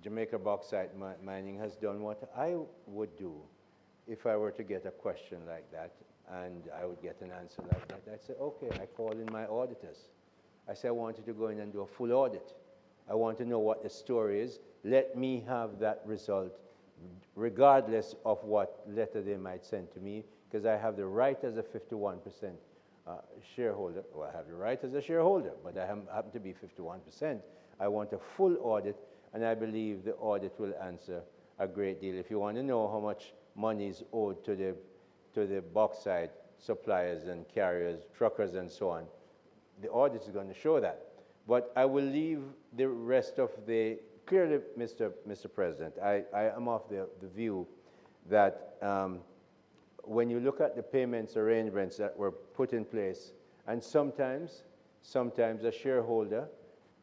Jamaica Bauxite Mining, has done what I would do if I were to get a question like that, and I would get an answer like that. I'd say, okay, I call in my auditors. I say, I want you to go in and do a full audit. I want to know what the story is. Let me have that result, regardless of what letter they might send to me, because I have the right as a 51% shareholder. Well, I have the right as a shareholder, but I happen to be 51%. I want a full audit, and I believe the audit will answer a great deal. If you want to know how much money is owed to the bauxite suppliers and carriers, truckers and so on, the audit is going to show that. But I will leave the rest of the, clearly, Mr. President, I am of the view that when you look at the payments arrangements that were put in place, and sometimes a shareholder,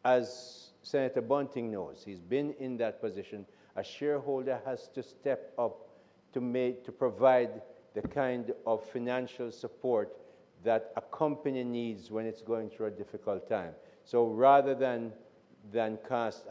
as Senator Bunting knows, he's been in that position, a shareholder has to step up to provide the kind of financial support that a company needs when it's going through a difficult time. So rather than cast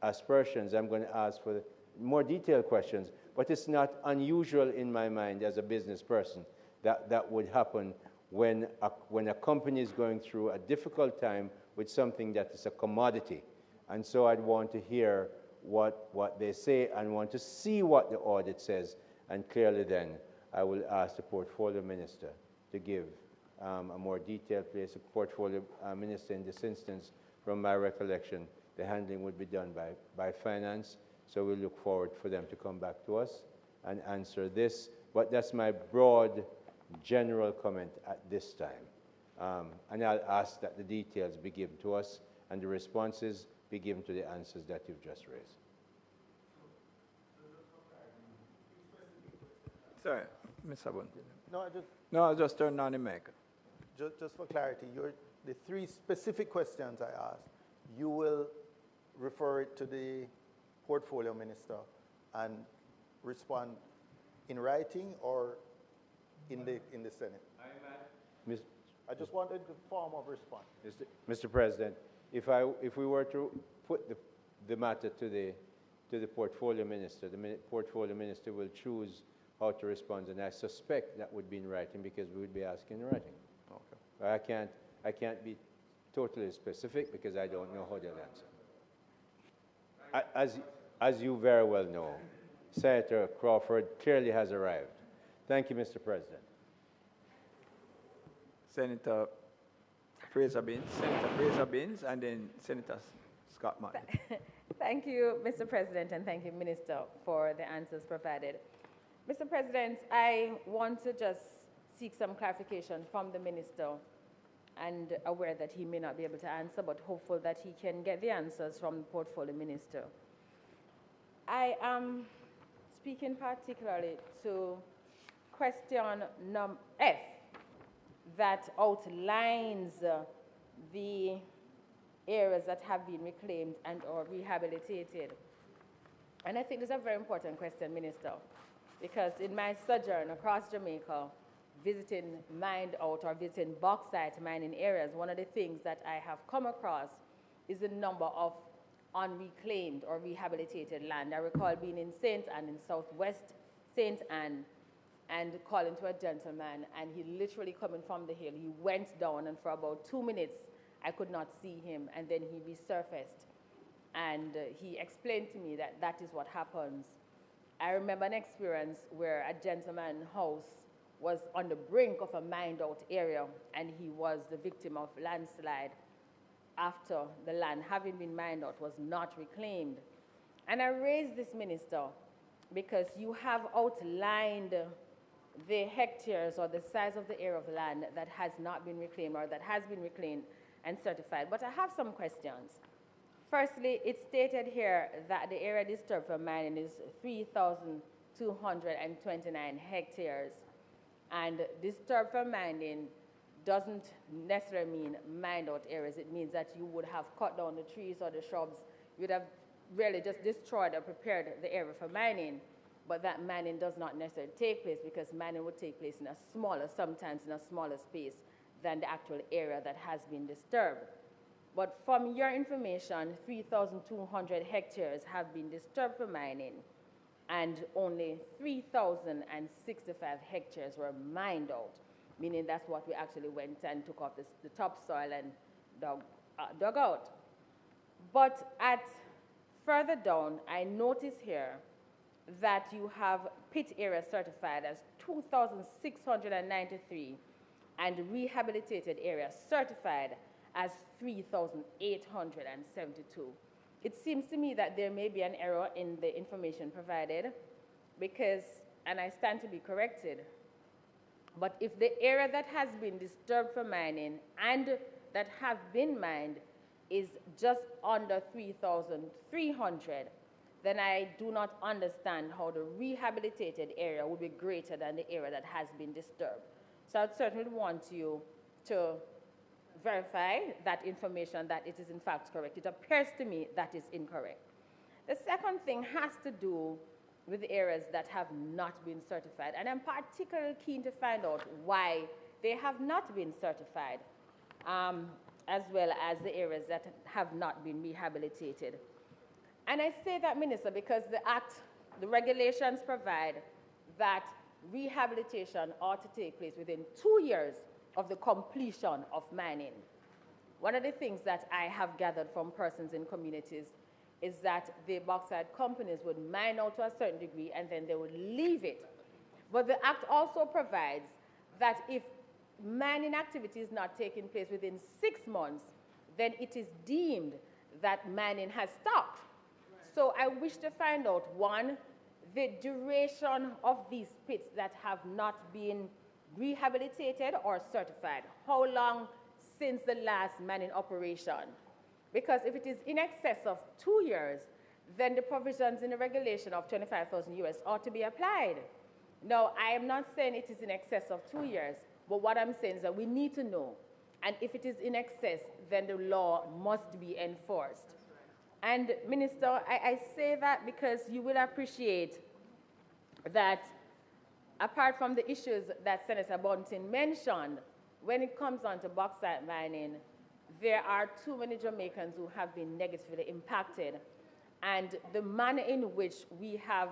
aspersions, I'm going to ask for more detailed questions, but it's not unusual in my mind as a business person that would happen when a company is going through a difficult time with something that is a commodity. And so I'd want to hear what they say and want to see what the audit says, and clearly then I will ask the portfolio minister to give a more detailed place. The portfolio minister in this instance, from my recollection, the handling would be done by finance. So we look forward for them to come back to us and answer this. But that's my broad general comment at this time. And I'll ask that the details be given to us and the responses be given to the answers that you've just raised. Sorry, Mr. Bunting. No, I just turned on the mic. Just for clarity, the three specific questions I asked, you will refer it to the portfolio minister and respond in writing or in the Senate? I just wanted the form of response. Mr. President, if we were to put the matter to to the portfolio minister. The portfolio minister will choose how to respond, and I suspect that would be in writing because we would be asking in writing. Okay. I can't be totally specific because I don't know how they'll answer. As you very well know, Senator Crawford clearly has arrived. Thank you, Mr. President. Senator Fraser Binns, and then Senator Scott Martin. Thank you, Mr. President, and thank you, Minister, for the answers provided. Mr. President, I want to just seek some clarification from the Minister, and aware that he may not be able to answer, but hopeful that he can get the answers from the Portfolio Minister. I am speaking particularly to question F, that outlines the areas that have been reclaimed and or rehabilitated. And I think this is a very important question, Minister, because in my sojourn across Jamaica, visiting mined out or visiting bauxite mining areas, one of the things that I have come across is the number of unreclaimed or rehabilitated land. I recall being in St. Anne, in southwest St. Anne, and calling to a gentleman, and he literally coming from the hill, he went down, and for about 2 minutes, I could not see him, and then he resurfaced. And he explained to me that that is what happens. I remember an experience where a gentleman's house was on the brink of a mined out area, and he was the victim of landslide after the land, having been mined out, was not reclaimed. And I raise this, Minister, because you have outlined the hectares or the size of the area of land that has not been reclaimed or that has been reclaimed and certified. But I have some questions. Firstly, it's stated here that the area disturbed for mining is 3,229 hectares. And disturbed for mining doesn't necessarily mean mined out areas. It means that you would have cut down the trees or the shrubs. You would have really just destroyed or prepared the area for mining. But that mining does not necessarily take place, because mining would take place in a smaller, sometimes in a smaller space than the actual area that has been disturbed. But from your information, 3,200 hectares have been disturbed for mining, and only 3,065 hectares were mined out, meaning that's what we actually went and took off the topsoil and dug out. But further down, I notice here that you have pit area certified as 2,693 and rehabilitated area certified as 3,872. It seems to me that there may be an error in the information provided, because, and I stand to be corrected, but if the area that has been disturbed for mining and that have been mined is just under 3,300, then I do not understand how the rehabilitated area would be greater than the area that has been disturbed. So I'd certainly want you to verify that information, that it is in fact correct. It appears to me that is incorrect. The second thing has to do with the areas that have not been certified, and I'm particularly keen to find out why they have not been certified, as well as the areas that have not been rehabilitated. And I say that, Minister, because the regulations provide that rehabilitation ought to take place within 2 years of the completion of mining. One of the things that I have gathered from persons in communities is that the bauxite companies would mine out to a certain degree and then they would leave it. But the Act also provides that if mining activity is not taking place within 6 months, then it is deemed that mining has stopped. So I wish to find out, one, the duration of these pits that have not been rehabilitated or certified. How long since the last mining operation? Because if it is in excess of 2 years, then the provisions in the regulation of $25,000 ought to be applied. Now, I am not saying it is in excess of 2 years, but what I'm saying is that we need to know. And if it is in excess, then the law must be enforced. And Minister, I say that because you will appreciate that apart from the issues that Senator Bunting mentioned, when it comes on to bauxite mining, there are too many Jamaicans who have been negatively impacted. and the manner in which we have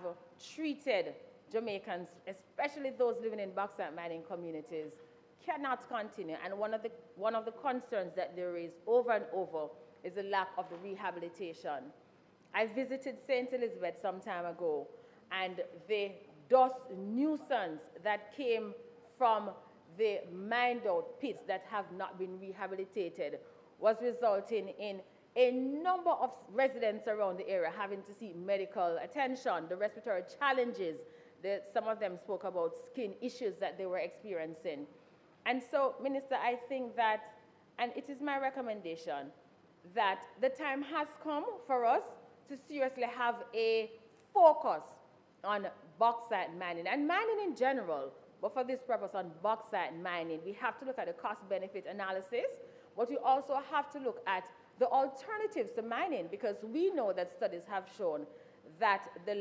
treated Jamaicans, especially those living in bauxite mining communities, cannot continue. And one of the concerns that there is over and over is the lack of the rehabilitation. I visited St. Elizabeth some time ago, and the dust nuisance that came from the mined out pits that have not been rehabilitated was resulting in a number of residents around the area having to seek medical attention, the respiratory challenges, some of them spoke about skin issues that they were experiencing. And so, Minister, I think that, and it is my recommendation, that the time has come for us to seriously have a focus on bauxite mining and mining in general, but for this purpose on bauxite mining. We have to look at the cost-benefit analysis, but we also have to look at the alternatives to mining, because we know that studies have shown that the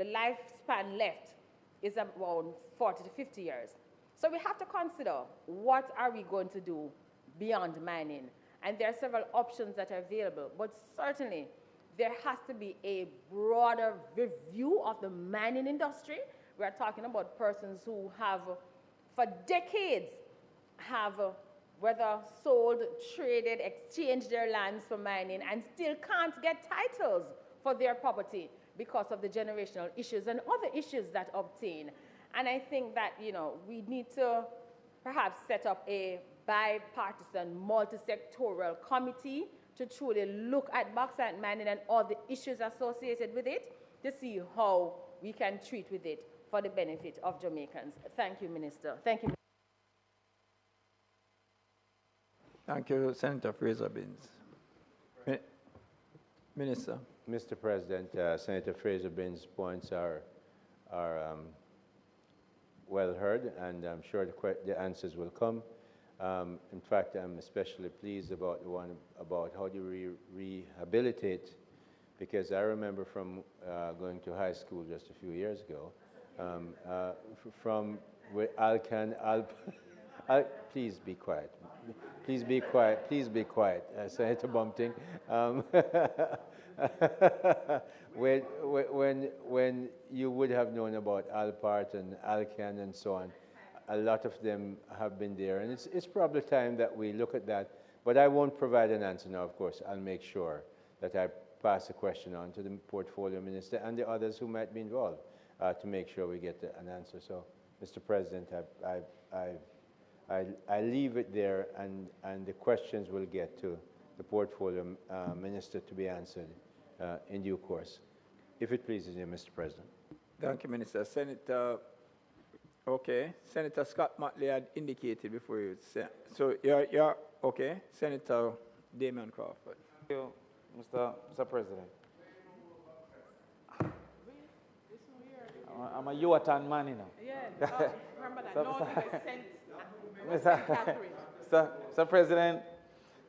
lifespan left is around 40 to 50 years. So we have to consider, what are we going to do beyond mining? And there are several options that are available, but certainly there has to be a broader review of the mining industry. We are talking about persons who have, for decades, have whether sold, traded, exchanged their lands for mining and still can't get titles for their property because of the generational issues and other issues that obtain. And I think that, you know, we need to perhaps set up a bipartisan, multi-sectoral committee to truly look at bauxite mining and all the issues associated with it to see how we can treat with it for the benefit of Jamaicans. Thank you, Minister. Thank you. Thank you, Senator Fraser-Binns. Minister. Mr. President, Senator Fraser-Binns' points are well heard, and I'm sure the answers will come. In fact, I'm especially pleased about the one about how do we rehabilitate, because I remember from going to high school just a few years ago, from where please be quiet. Please be quiet. Please be quiet, Senator Bumpting. When you would have known about Alpart and Alcan and so on, a lot of them have been there, and it's probably time that we look at that. But I won't provide an answer now, of course. I'll make sure that I pass the question on to the Portfolio Minister and the others who might be involved to make sure we get an answer. So, Mr. President, I leave it there, and the questions will get to the Portfolio Minister to be answered in due course, if it pleases you, Mr. President. Thank you, Minister. Senator Scott Motley had indicated before you. So you're okay. Senator Damian Crawford. Thank you, Mr. President. I'm a Yuatan man, you know. Yeah, remember that. Mr. President,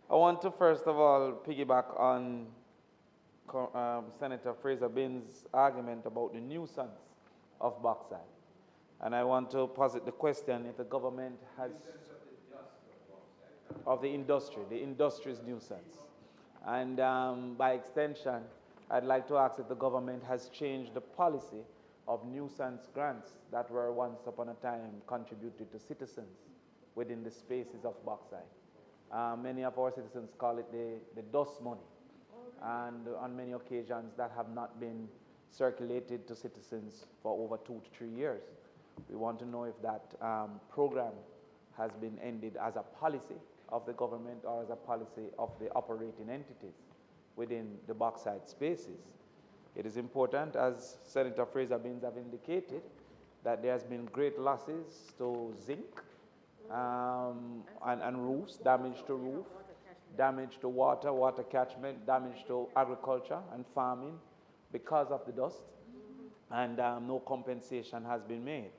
I want to first of all piggyback on Senator Fraser-Binns' argument about the nuisance of bauxite. And I want to posit the question if the government has, of the industry's nuisance. And by extension, I'd like to ask if the government has changed the policy of nuisance grants that were once upon a time contributed to citizens within the spaces of bauxite. Many of our citizens call it the dust money. And on many occasions, that have not been circulated to citizens for over 2 to 3 years. We want to know if that program has been ended as a policy of the government or as a policy of the operating entities within the bauxite spaces. It is important, as Senator Fraser-Binns have indicated, that there has been great losses to zinc and roofs, damage to roof, damage to water catchment, damage to agriculture and farming because of the dust, and no compensation has been made.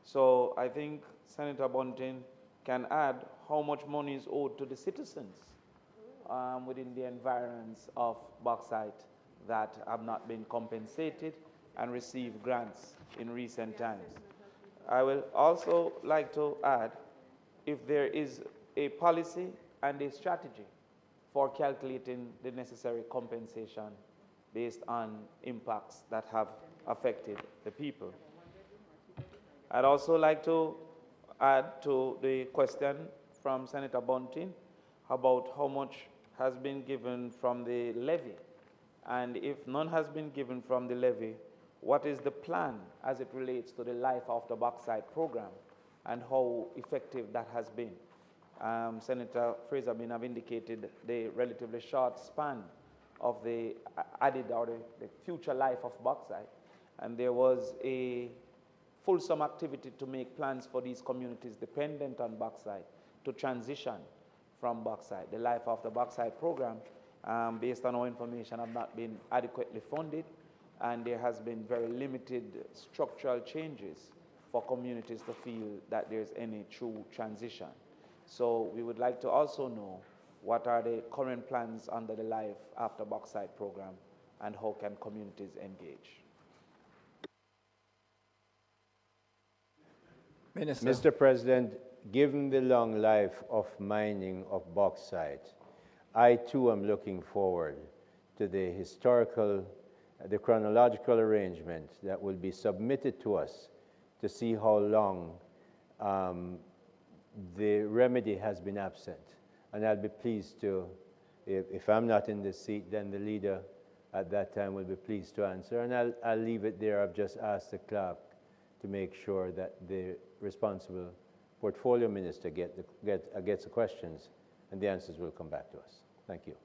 So I think Senator Bunting can add how much money is owed to the citizens within the environs of bauxite that have not been compensated and received grants in recent times. I will also like to add if there is a policy and a strategy for calculating the necessary compensation based on impacts that have affected the people. I'd also like to add to the question from Senator Bunting about how much has been given from the levy. And if none has been given from the levy, what is the plan as it relates to the Life After Bauxite program and how effective that has been? Senator Fraser-Bin have indicated the relatively short span of the added or the future life of bauxite. And there was a fulsome activity to make plans for these communities dependent on bauxite to transition from bauxite. The Life After Bauxite program, based on our information, have not been adequately funded, and there has been very limited structural changes for communities to feel that there's any true transition. So we would like to also know what are the current plans under the Life After Bauxite program and how can communities engage. Minister. Mr. President, given the long life of mining of bauxite, I too am looking forward to the the chronological arrangement that will be submitted to us to see how long the remedy has been absent. And I'll be pleased to, if I'm not in this seat, then the leader at that time will be pleased to answer. And I'll leave it there. I've just asked the clerk to make sure that the responsible portfolio minister gets the questions, and the answers will come back to us. Thank you.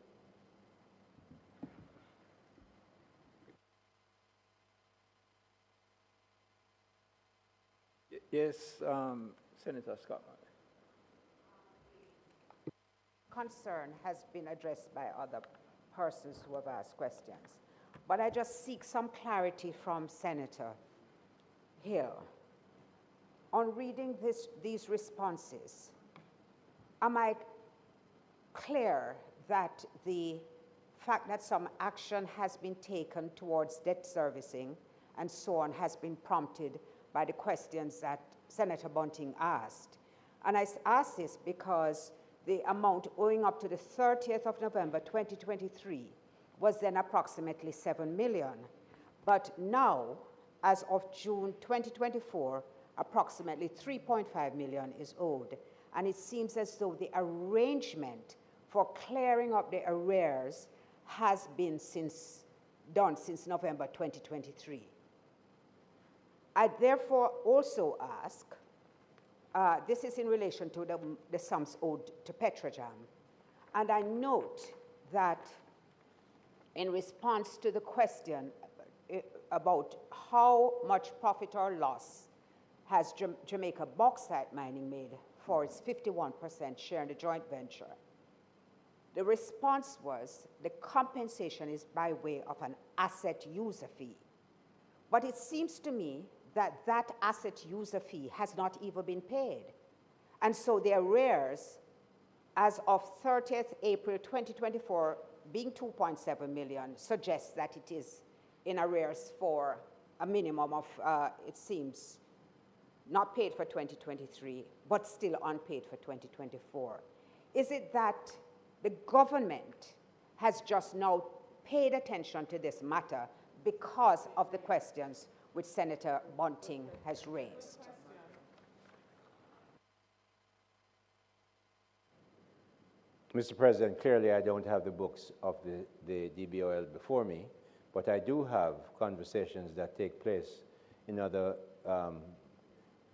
Yes, Senator Scott. Concern has been addressed by other persons who have asked questions, but I just seek some clarity from Senator Hill. On reading these responses, am I clear that the fact that some action has been taken towards debt servicing and so on has been prompted by the questions that Senator Bunting asked? And I ask this because the amount owing up to the 30th of November 2023 was then approximately 7 million. But now, as of June 2024, approximately 3.5 million is owed. And it seems as though the arrangement for clearing up the arrears has been done since November 2023. I therefore also ask, this is in relation to the sums owed to Petrojam, and I note that in response to the question about how much profit or loss has Jamaica Bauxite Mining made for its 51% share in the joint venture, the response was the compensation is by way of an asset user fee. But it seems to me that that asset user fee has not even been paid. And so the arrears as of 30th April 2024 being 2.7 million suggests that it is in arrears for a minimum of, it seems, not paid for 2023, but still unpaid for 2024. Is it that the government has just now paid attention to this matter because of the questions which Senator Bunting has raised? Mr. President, clearly I don't have the books of the DBOL before me, but I do have conversations that take place in other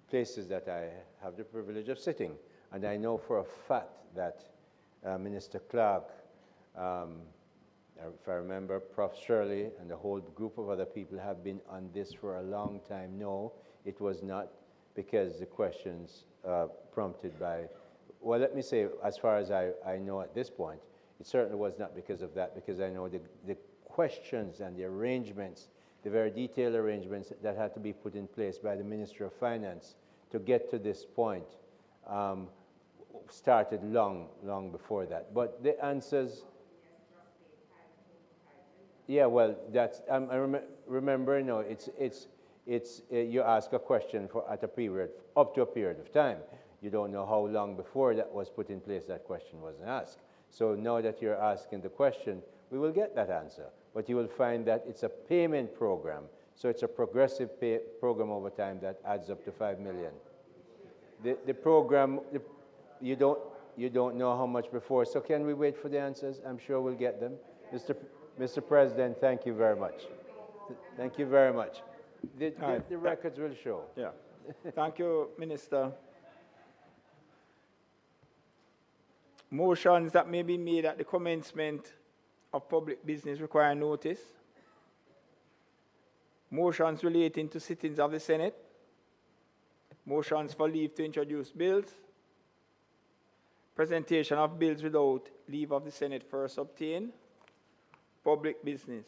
places that I have the privilege of sitting. And I know for a fact that Minister Clark, if I remember, Prof. Shirley and the whole group of other people have been on this for a long time. No, it was not because the questions prompted by, well, let me say, as far as I know at this point, it certainly was not because of that, because I know the questions and the arrangements, the very detailed arrangements that had to be put in place by the Minister of Finance to get to this point started long before that. But the answers, yeah, well, that's, I remember, no, you ask a question at a period, up to a period of time. You don't know how long before that was put in place that question wasn't asked. So now that you're asking the question, we will get that answer. But you will find that it's a payment program, so it's a progressive program over time that adds up to 5 million. The program, you don't know how much before, so can we wait for the answers? I'm sure we'll get them. Mr. President, thank you very much. Thank you very much. The records will show. Yeah. Thank you, Minister. Motions that may be made at the commencement of public business require notice. Motions relating to sittings of the Senate. Motions for leave to introduce bills. Presentation of bills without leave of the Senate first obtained. Public business.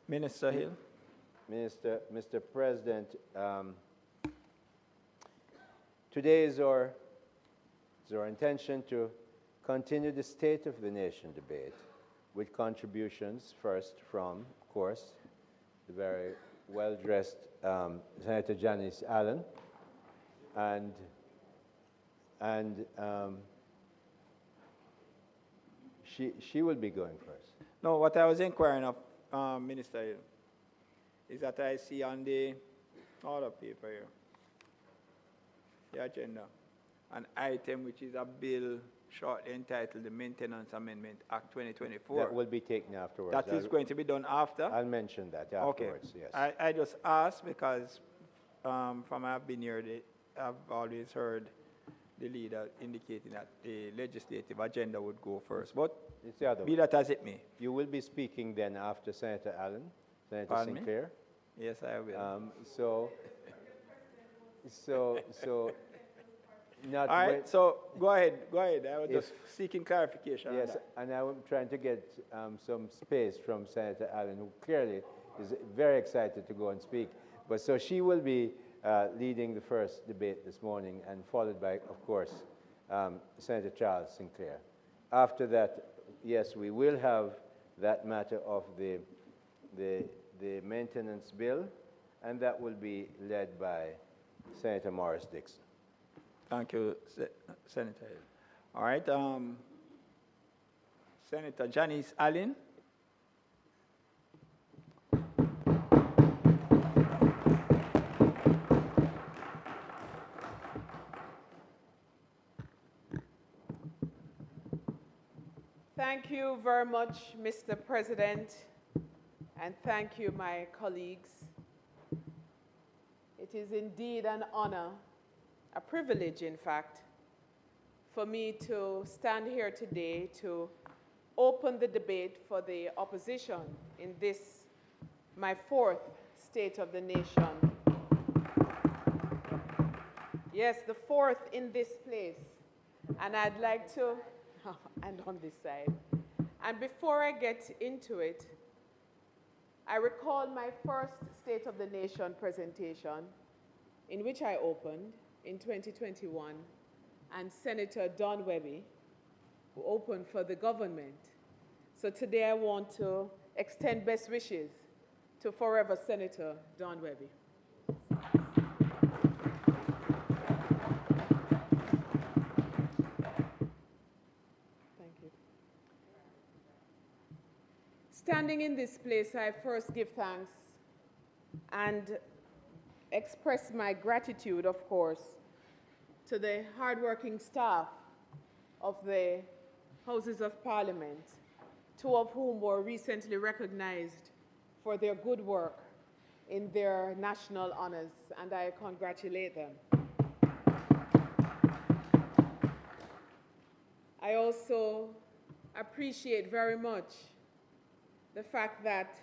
Minister Hill. Mr. President, today is our intention to continue the State of the Nation debate with contributions first from, of course, the very well-dressed Senator Janice Allen, and she will be going first. No, what I was inquiring of, Minister Hill, is that I see on the order paper here, the agenda, an item which is a bill shortly entitled the Maintenance Amendment Act 2024. That will be taken afterwards. That is going to be done after? I'll mention that afterwards, okay. Yes. I just asked because from I've been here, I've always heard the leader indicating that the legislative agenda would go first. But it's the other be way. that as it may. You will be speaking then after Senator Allen, Senator Pardon Sinclair. Me? Yes, I will. Not all right, when, so go ahead. I was just seeking clarification. Yes, on that. and I'm trying to get some space from Senator Allen, who clearly is very excited to go and speak. But so she will be leading the first debate this morning, and followed by, of course, Senator Charles Sinclair. After that, yes, we will have that matter of the maintenance bill, and that will be led by Senator Morris Dixon. Thank you, Senator. All right, Senator Janice Allen. Thank you very much, Mr. President, and thank you, my colleagues. It is indeed an honor, a privilege, in fact, for me to stand here today to open the debate for the opposition in this, my fourth State of the Nation. Yes, the fourth in this place. And I'd like to, and on this side. And before I get into it, I recall my first State of the Nation presentation, in which I opened in 2021, and Senator Don Webby, who opened for the government. So today I want to extend best wishes to forever Senator Don Webby. Thank you. Standing in this place, I first give thanks and express my gratitude, of course, to the hardworking staff of the Houses of Parliament, two of whom were recently recognized for their good work in their national honors, and I congratulate them. I also appreciate very much the fact that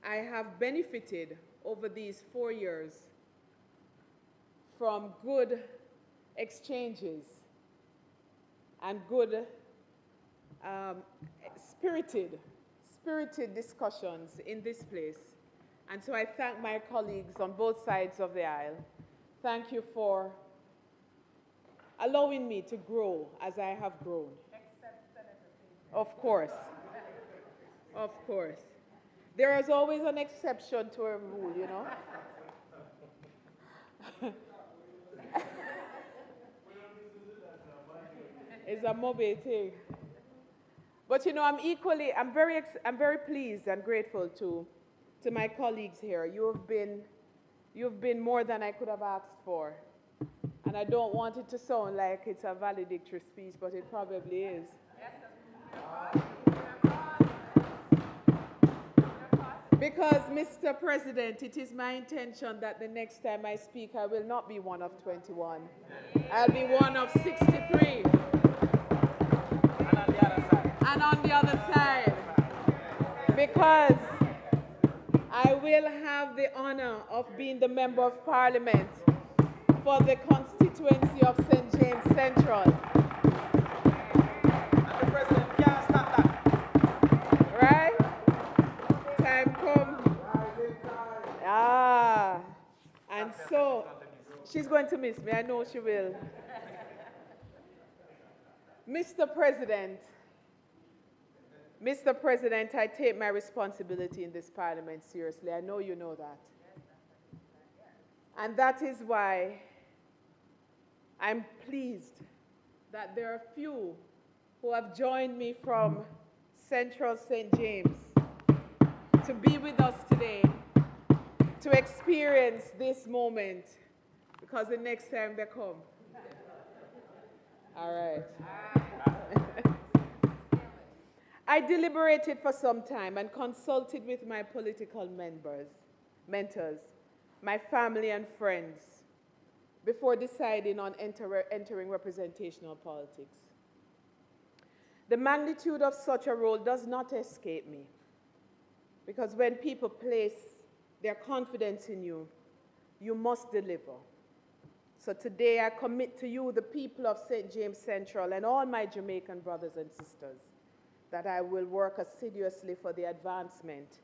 I have benefited over these 4 years from good exchanges and good spirited discussions in this place. And so I thank my colleagues on both sides of the aisle. Thank you for allowing me to grow as I have grown. Of course. Of course. There is always an exception to a rule, you know. It's a mobile thing. But you know, I'm very pleased and grateful to my colleagues here. You've been more than I could have asked for. And I don't want it to sound like it's a valedictory speech, but it probably is. Because, Mr. President, it is my intention that the next time I speak, I will not be one of 21. I'll be one of 63. And on the other side. Because I will have the honor of being the Member of Parliament for the constituency of St. James Central. And the President can't stop that. Right? Time come. And so, she's going to miss me. I know she will. Mr. President, I take my responsibility in this Parliament seriously. I know you know that. And that is why I'm pleased that there are few who have joined me from Central St. James to be with us today, to experience this moment, because the next time they come. All right. I deliberated for some time and consulted with my political mentors, my family and friends, before deciding on entering representational politics. The magnitude of such a role does not escape me, because when people place their confidence in you, you must deliver. So today I commit to you, the people of St. James Central, and all my Jamaican brothers and sisters, that I will work assiduously for the advancement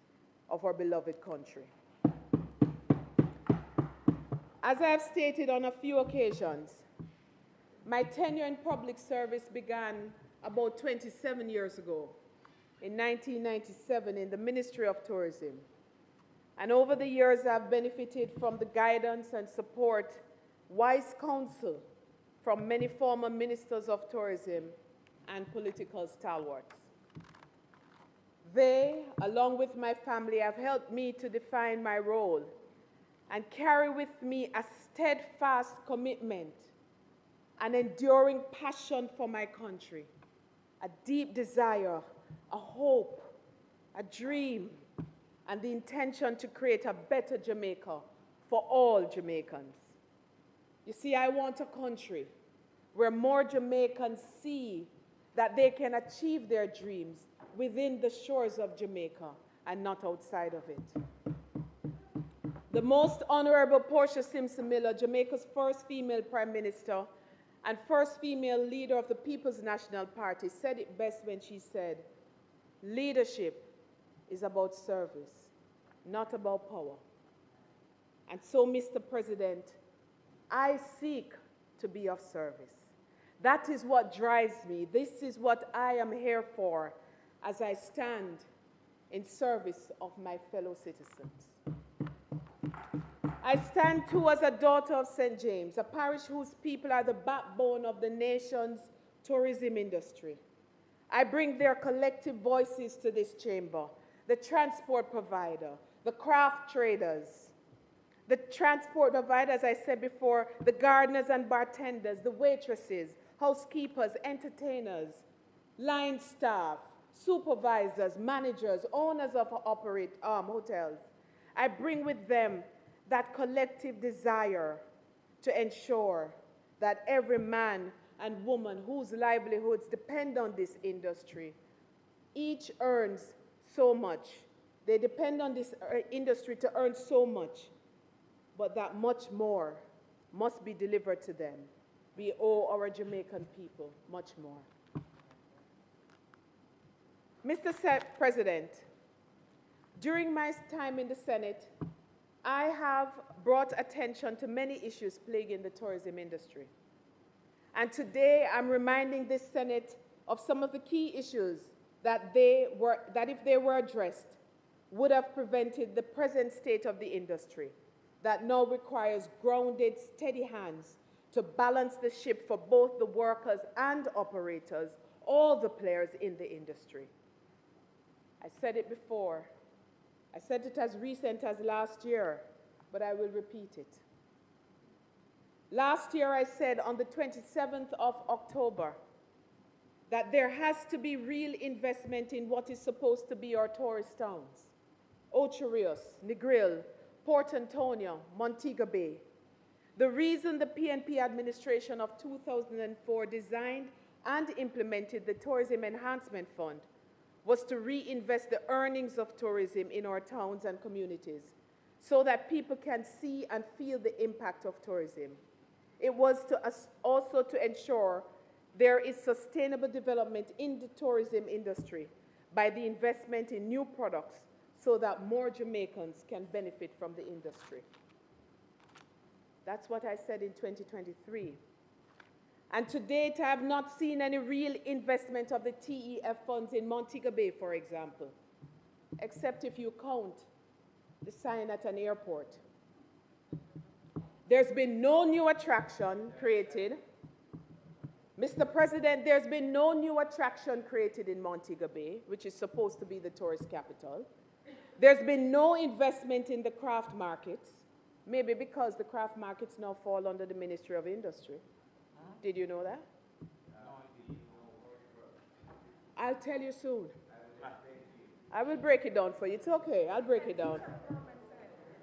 of our beloved country. As I have stated on a few occasions, my tenure in public service began about 27 years ago, in 1997, in the Ministry of Tourism. And over the years, I've benefited from the guidance and support, wise counsel from many former ministers of tourism and political stalwarts. They, along with my family, have helped me to define my role and carry with me a steadfast commitment, an enduring passion for my country, a deep desire, a hope, a dream, and the intention to create a better Jamaica for all Jamaicans. You see, I want a country where more Jamaicans see that they can achieve their dreams within the shores of Jamaica and not outside of it. The Most Honorable Portia Simpson Miller, Jamaica's first female Prime Minister and first female leader of the People's National Party, said it best when she said, "Leadership is about service, not about power." And so, Mr. President, I seek to be of service. That is what drives me. This is what I am here for as I stand in service of my fellow citizens. I stand too as a daughter of St. James, a parish whose people are the backbone of the nation's tourism industry. I bring their collective voices to this chamber, the transport provider, the craft traders, the transport providers, I said before, the gardeners and bartenders, the waitresses, housekeepers, entertainers, line staff, supervisors, managers, owners of hotels. I bring with them that collective desire to ensure that every man and woman whose livelihoods depend on this industry, each earns so much. They depend on this industry to earn so much, but that much more must be delivered to them. We owe our Jamaican people much more. Mr. President, during my time in the Senate, I have brought attention to many issues plaguing the tourism industry. And today I'm reminding this Senate of some of the key issues that if they were addressed, would have prevented the present state of the industry that now requires grounded, steady hands to balance the ship for both the workers and operators, all the players in the industry. I said it before. I said it as recent as last year, but I will repeat it. Last year I said on the 27th of October that there has to be real investment in what is supposed to be our tourist towns. Ocho Rios, Negril, Port Antonio, Montego Bay. The reason the PNP administration of 2004 designed and implemented the Tourism Enhancement Fund was to reinvest the earnings of tourism in our towns and communities so that people can see and feel the impact of tourism. It was also to ensure there is sustainable development in the tourism industry by the investment in new products so that more Jamaicans can benefit from the industry. That's what I said in 2023. And to date, I have not seen any real investment of the TEF funds in Montego Bay, for example, except if you count the sign at an airport. There's been no new attraction created. Mr. President, there's been no new attraction created in Montego Bay, which is supposed to be the tourist capital. There's been no investment in the craft markets, maybe because the craft markets now fall under the Ministry of Industry. Did you know that? I'll tell you soon. I will break it down for you. It's okay. I'll break it down.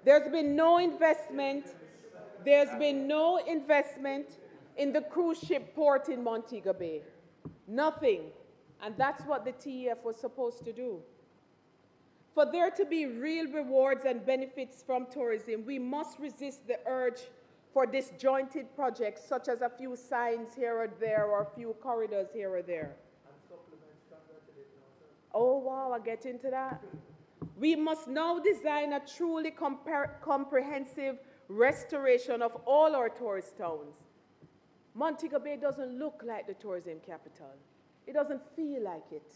There's been no investment. There's been no investment in the cruise ship port in Montego Bay. Nothing. And that's what the TEF was supposed to do. For there to be real rewards and benefits from tourism, we must resist the urge for disjointed projects such as a few signs here or there or a few corridors here or there. Oh, wow, I'll get into that. We must now design a truly comprehensive restoration of all our tourist towns. Montego Bay doesn't look like the tourism capital. It doesn't feel like it.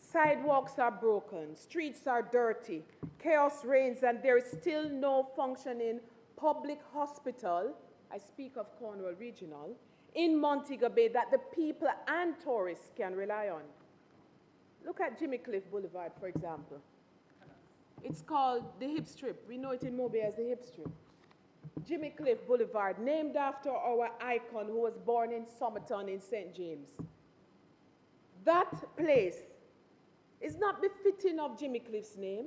Sidewalks are broken, streets are dirty, chaos reigns, and there is still no functioning public hospital, I speak of Cornwall Regional, in Montego Bay that the people and tourists can rely on. Look at Jimmy Cliff Boulevard, for example. It's called the Hip Strip. We know it in Mobile as the Hip Strip. Jimmy Cliff Boulevard, named after our icon who was born in Somerton in St. James. That place is not befitting of Jimmy Cliff's name.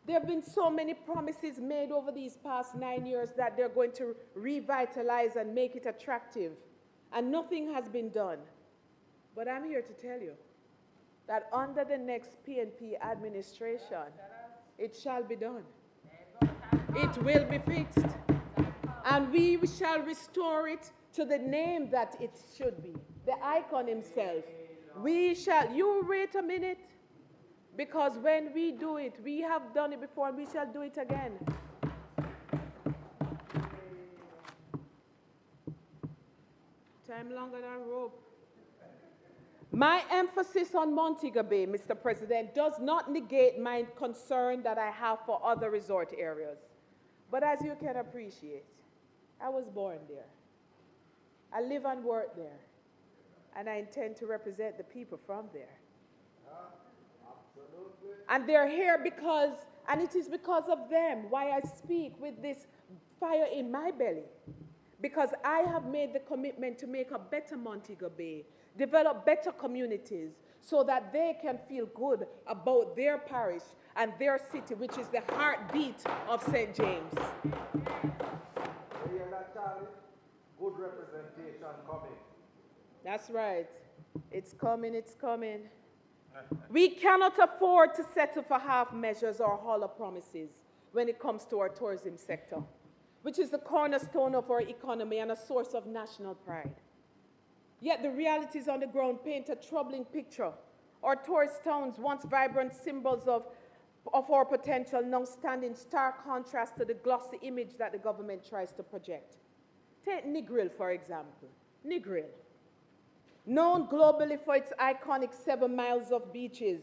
There have been so many promises made over these past 9 years that they're going to revitalize and make it attractive, and nothing has been done. But I'm here to tell you that under the next PNP administration, it shall be done. It will be fixed. And we shall restore it to the name that it should be, the icon himself. We shall, you wait a minute, because when we do it, we have done it before and we shall do it again. Time longer than rope. My emphasis on Montego Bay, Mr. President, does not negate my concern that I have for other resort areas. But as you can appreciate, I was born there. I live and work there. And I intend to represent the people from there. And they're here because, and it is because of them why I speak with this fire in my belly. Because I have made the commitment to make a better Montego Bay, develop better communities so that they can feel good about their parish and their city, which is the heartbeat of St. James. Good representation coming. That's right. It's coming, it's coming. We cannot afford to settle for half measures or hollow promises when it comes to our tourism sector, which is the cornerstone of our economy and a source of national pride. Yet the realities on the ground paint a troubling picture. Our tourist towns, once vibrant symbols of our potential, now stand in stark contrast to the glossy image that the government tries to project. Take Negril, for example. Negril, known globally for its iconic 7 miles of beaches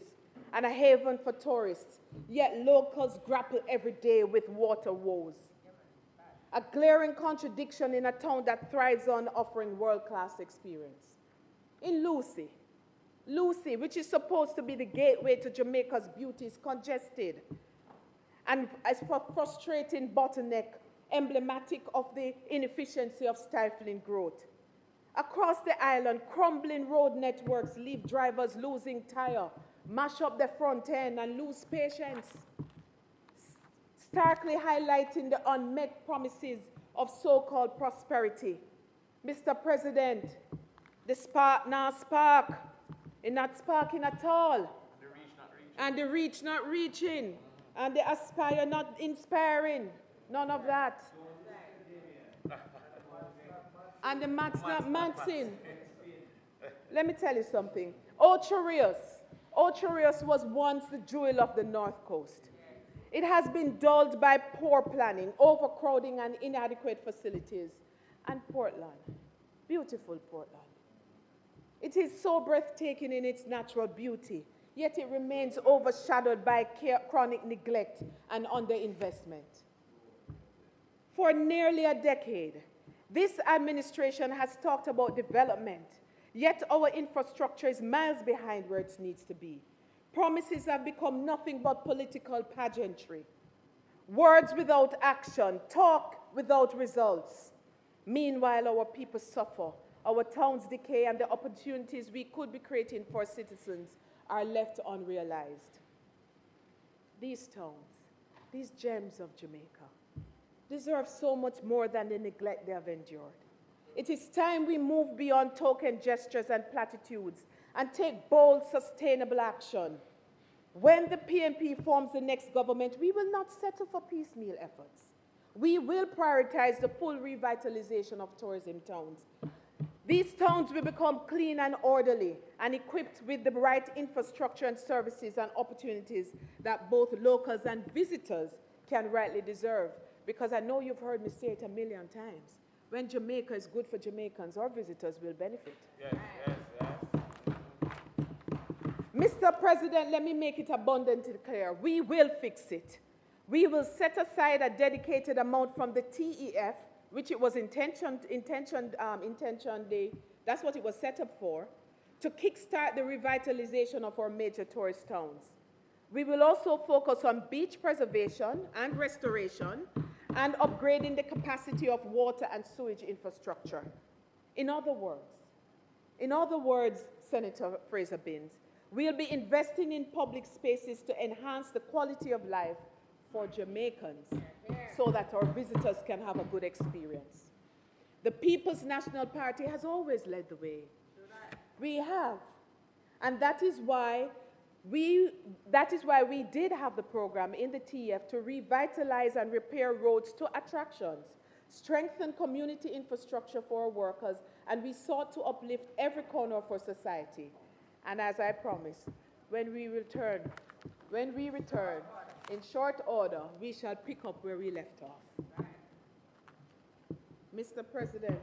and a haven for tourists, yet locals grapple every day with water woes. A glaring contradiction in a town that thrives on offering world-class experience. In Lucy, which is supposed to be the gateway to Jamaica's beauty, is congested and as for frustrating bottleneck, emblematic of the inefficiency of stifling growth. Across the island, crumbling road networks leave drivers losing tire, mash up their front end, and lose patience, starkly highlighting the unmet promises of so-called prosperity. Mr. President, the spark now spark, it's not sparking at all, and the reach not reaching, and the aspire not inspiring, none of that. And the mat's not maxing. Let me tell you something. Ocho Rios was once the jewel of the North Coast. It has been dulled by poor planning, overcrowding, and inadequate facilities. And Portland, beautiful Portland. It is so breathtaking in its natural beauty, yet it remains overshadowed by chronic neglect and underinvestment. For nearly a decade, this administration has talked about development, yet our infrastructure is miles behind where it needs to be. Promises have become nothing but political pageantry. Words without action, talk without results. Meanwhile, our people suffer, our towns decay, and the opportunities we could be creating for citizens are left unrealized. These towns, these gems of Jamaica, deserve so much more than the neglect they have endured. It is time we move beyond token gestures and platitudes and take bold, sustainable action. When the PNP forms the next government, we will not settle for piecemeal efforts. We will prioritize the full revitalization of tourism towns. These towns will become clean and orderly and equipped with the right infrastructure and services and opportunities that both locals and visitors can rightly deserve. Because I know you've heard me say it a million times. When Jamaica is good for Jamaicans, our visitors will benefit. Yes, yes, yes. Mr. President, let me make it abundantly clear. We will fix it. We will set aside a dedicated amount from the TEF, which it was intentionally, that's what it was set up for, to kickstart the revitalization of our major tourist towns. We will also focus on beach preservation and restoration and upgrading the capacity of water and sewage infrastructure. In other words, Senator Fraser-Binns, we'll be investing in public spaces to enhance the quality of life for Jamaicans so that our visitors can have a good experience. The People's National Party has always led the way. We have. And that is why we did have the program in the TF to revitalize and repair roads to attractions, strengthen community infrastructure for our workers, and we sought to uplift every corner of our society. And as I promised, when we return, in short order, we shall pick up where we left off. Mr. President,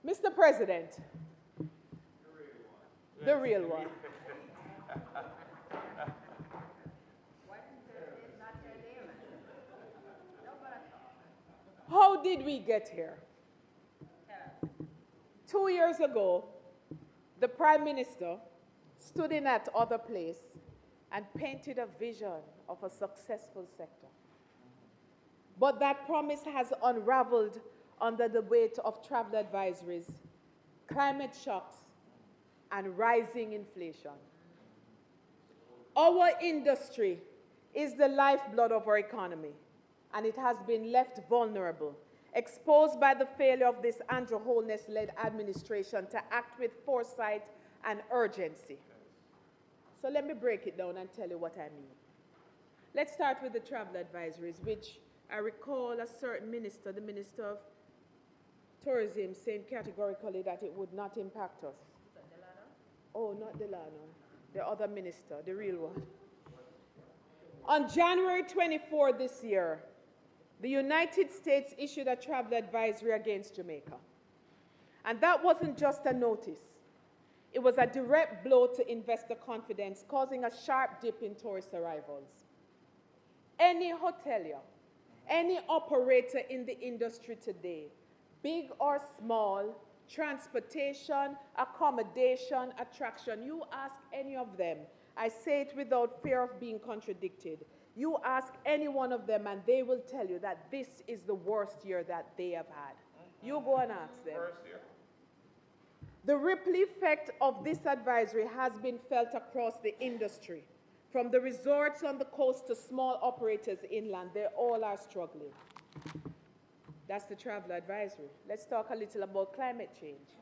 Mr. President, the real one. How did we get here? 2 years ago, the Prime Minister stood in that other place and painted a vision of a successful sector. But that promise has unraveled under the weight of travel advisories, climate shocks, and rising inflation. Our industry is the lifeblood of our economy, and it has been left vulnerable, exposed by the failure of this Andrew Holness-led administration to act with foresight and urgency. So let me break it down and tell you what I mean. Let's start with the travel advisories, which I recall a certain minister, the Minister of Tourism, saying categorically that it would not impact us. Oh, not Delano, the other minister, the real one. On January 24 this year, the United States issued a travel advisory against Jamaica. And that wasn't just a notice. It was a direct blow to investor confidence, causing a sharp dip in tourist arrivals. Any hotelier, any operator in the industry today, big or small, transportation, accommodation, attraction, you ask any of them, I say it without fear of being contradicted, you ask any one of them and they will tell you that this is the worst year that they have had. You go and ask them. The ripple effect of this advisory has been felt across the industry. From the resorts on the coast to small operators inland, they all are struggling. That's the travel advisory. Let's talk a little about climate change.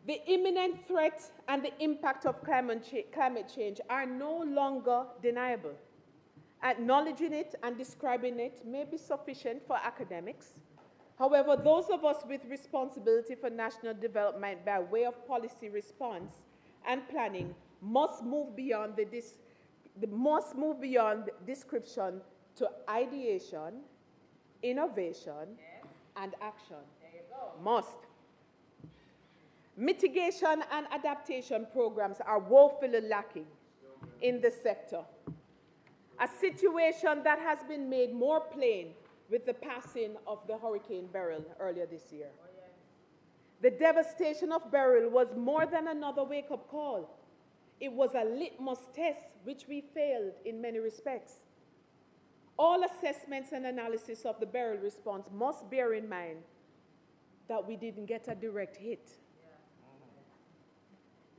The imminent threat and the impact of climate change are no longer deniable. Acknowledging it and describing it may be sufficient for academics. However, those of us with responsibility for national development by way of policy response and planning must move beyond description to ideation, innovation, and action. There you go. Must. Mitigation and adaptation programs are woefully lacking in the sector. A situation that has been made more plain with the passing of the Hurricane Beryl earlier this year. Oh, yes. The devastation of Beryl was more than another wake-up call. It was a litmus test which we failed in many respects. All assessments and analysis of the Beryl response must bear in mind that we didn't get a direct hit.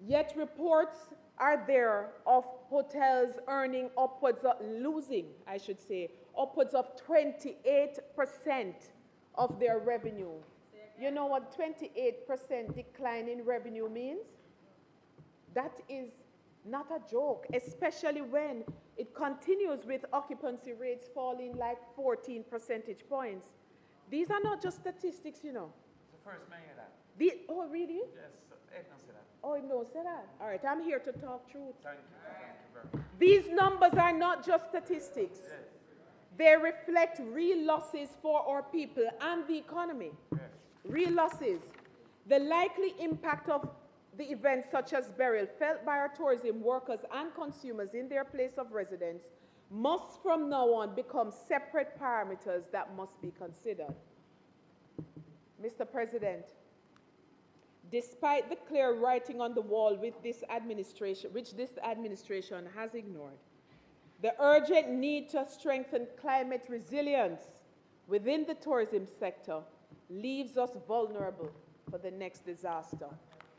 Yet reports are there of hotels earning upwards of, losing, I should say, upwards of 28% of their revenue. You know what 28% decline in revenue means? That is not a joke, especially when it continues with occupancy rates falling like 14 percentage points. These are not just statistics, you know. It's the first man hear that. Oh, really? Yes, Ed don't say that. Oh, he don't say that. All right, I'm here to talk truth. Thank you very much. These numbers are not just statistics. Yes. They reflect real losses for our people and the economy. Yes. Real losses. The likely impact of the events such as Beryl felt by our tourism workers and consumers in their place of residence must from now on become separate parameters that must be considered. Mr. President, despite the clear writing on the wall which this administration has ignored, the urgent need to strengthen climate resilience within the tourism sector leaves us vulnerable for the next disaster.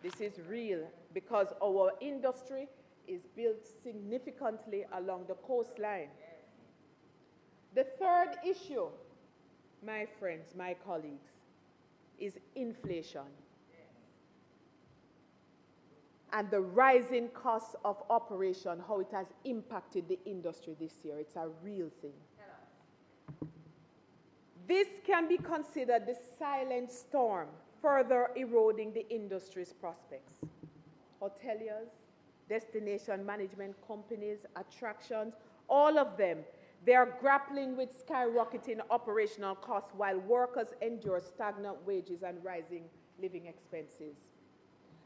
This is real because our industry is built significantly along the coastline. The third issue, my friends, my colleagues, is inflation. And the rising cost of operation, how it has impacted the industry this year. It's a real thing. This can be considered the silent storm further eroding the industry's prospects. Hoteliers, destination management companies, attractions, all of them, they are grappling with skyrocketing operational costs while workers endure stagnant wages and rising living expenses.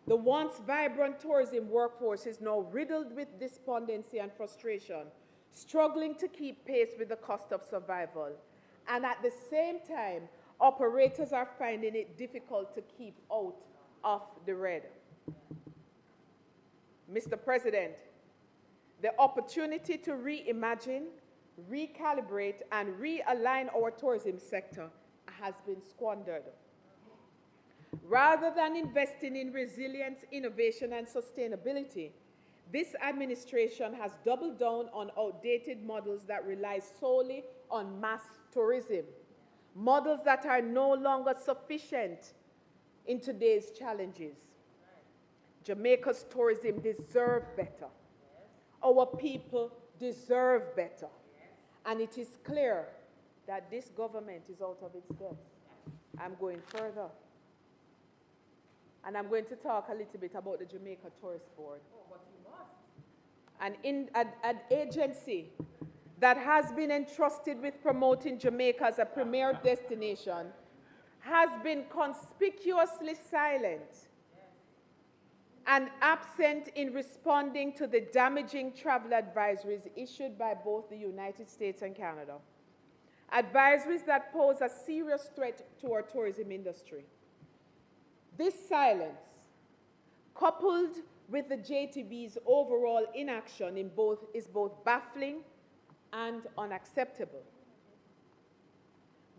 The once vibrant tourism workforce is now riddled with despondency and frustration, struggling to keep pace with the cost of survival. And at the same time, operators are finding it difficult to keep out of the red. Mr. President, the opportunity to reimagine, recalibrate, and realign our tourism sector has been squandered. Rather than investing in resilience, innovation, and sustainability, this administration has doubled down on outdated models that rely solely on mass tourism, models that are no longer sufficient in today's challenges. Jamaica's tourism deserves better. Our people deserve better. And it is clear that this government is out of its depth. I'm going further. And I'm going to talk a little bit about the Jamaica Tourist Board. Oh, but you must. An agency that has been entrusted with promoting Jamaica as a premier destination has been conspicuously silent and absent in responding to the damaging travel advisories issued by both the United States and Canada. Advisories that pose a serious threat to our tourism industry. This silence, coupled with the JTB's overall inaction is both baffling and unacceptable.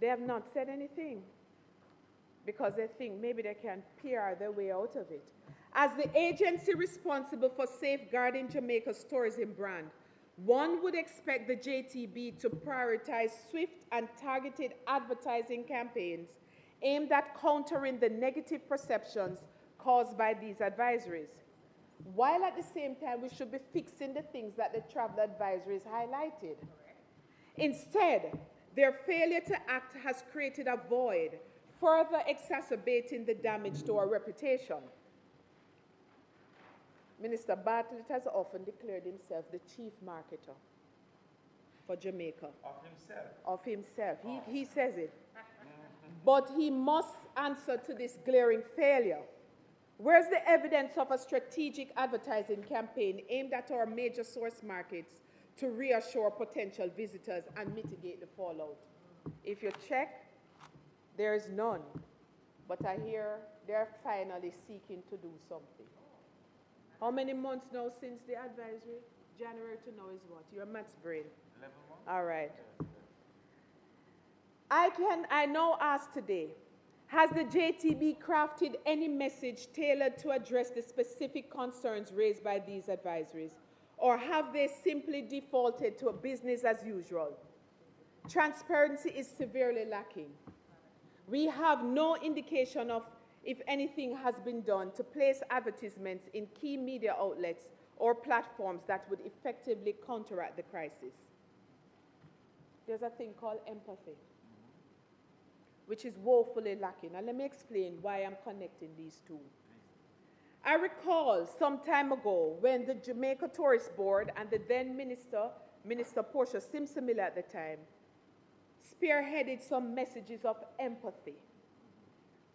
They have not said anything because they think maybe they can PR their way out of it. As the agency responsible for safeguarding Jamaica's tourism brand, one would expect the JTB to prioritize swift and targeted advertising campaigns aimed at countering the negative perceptions caused by these advisories, while at the same time we should be fixing the things that the travel advisories highlighted. Instead, their failure to act has created a void, further exacerbating the damage to our reputation. Minister Bartlett has often declared himself the chief marketer for Jamaica. Of himself? Of himself. He says it. But he must answer to this glaring failure. Where's the evidence of a strategic advertising campaign aimed at our major source markets to reassure potential visitors and mitigate the fallout? If you check, there is none. But I hear they're finally seeking to do something. How many months now since the advisory? January to now is what? Your maths brain. 11 months. All right. I now ask today, has the JTB crafted any message tailored to address the specific concerns raised by these advisories? Or have they simply defaulted to a business as usual? Transparency is severely lacking. We have no indication of if anything has been done to place advertisements in key media outlets or platforms that would effectively counteract the crisis. There's a thing called empathy, which is woefully lacking. And let me explain why I'm connecting these two. I recall some time ago when the Jamaica Tourist Board and the then Minister Portia Simpson-Miller at the time, spearheaded some messages of empathy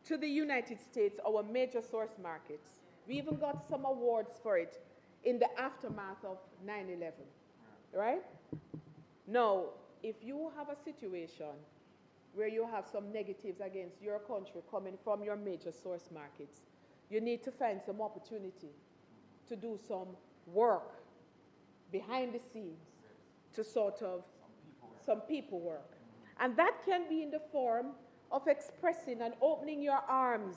to the United States, our major source markets. We even got some awards for it in the aftermath of 9/11, right? Now, if you have a situation where you have some negatives against your country coming from your major source markets, you need to find some opportunity to do some work behind the scenes to sort of some people work. And that can be in the form of expressing and opening your arms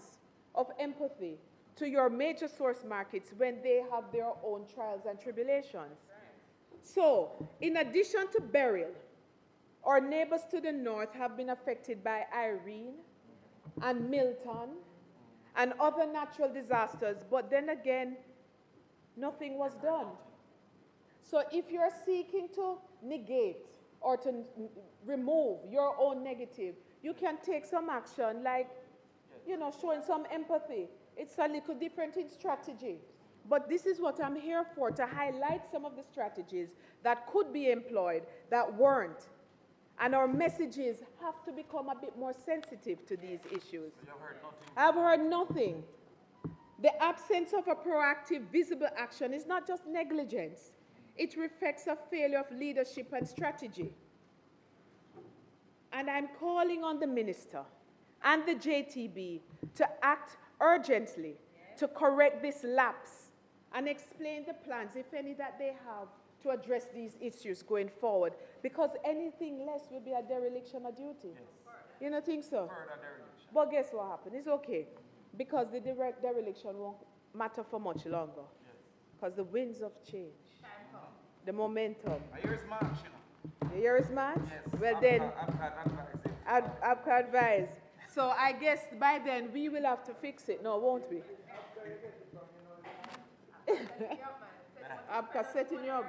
of empathy to your major source markets when they have their own trials and tribulations. So, in addition to Beryl, our neighbors to the north have been affected by Irene and Milton and other natural disasters, but then again, nothing was done. So if you're seeking to negate or to remove your own negative, you can take some action like, showing some empathy. It's a little different in strategy. But this is what I'm here for, to highlight some of the strategies that could be employed that weren't. And our messages have to become a bit more sensitive to these issues. So you've heard nothing? I've heard nothing. The absence of a proactive, visible action is not just negligence. It reflects a failure of leadership and strategy. And I'm calling on the minister and the JTB to act urgently to correct this lapse and explain the plans, if any, that they have to address these issues going forward, because anything less will be a dereliction of duty. Yes. You don't think so? Further dereliction. But guess what happened? It's okay, because the dereliction won't matter for much longer, because the winds of change, the momentum. A year's March, The year is March? Yes. Well then, ABCA advise. So I guess by then we will have to fix it, no, won't we? ABCA setting you up.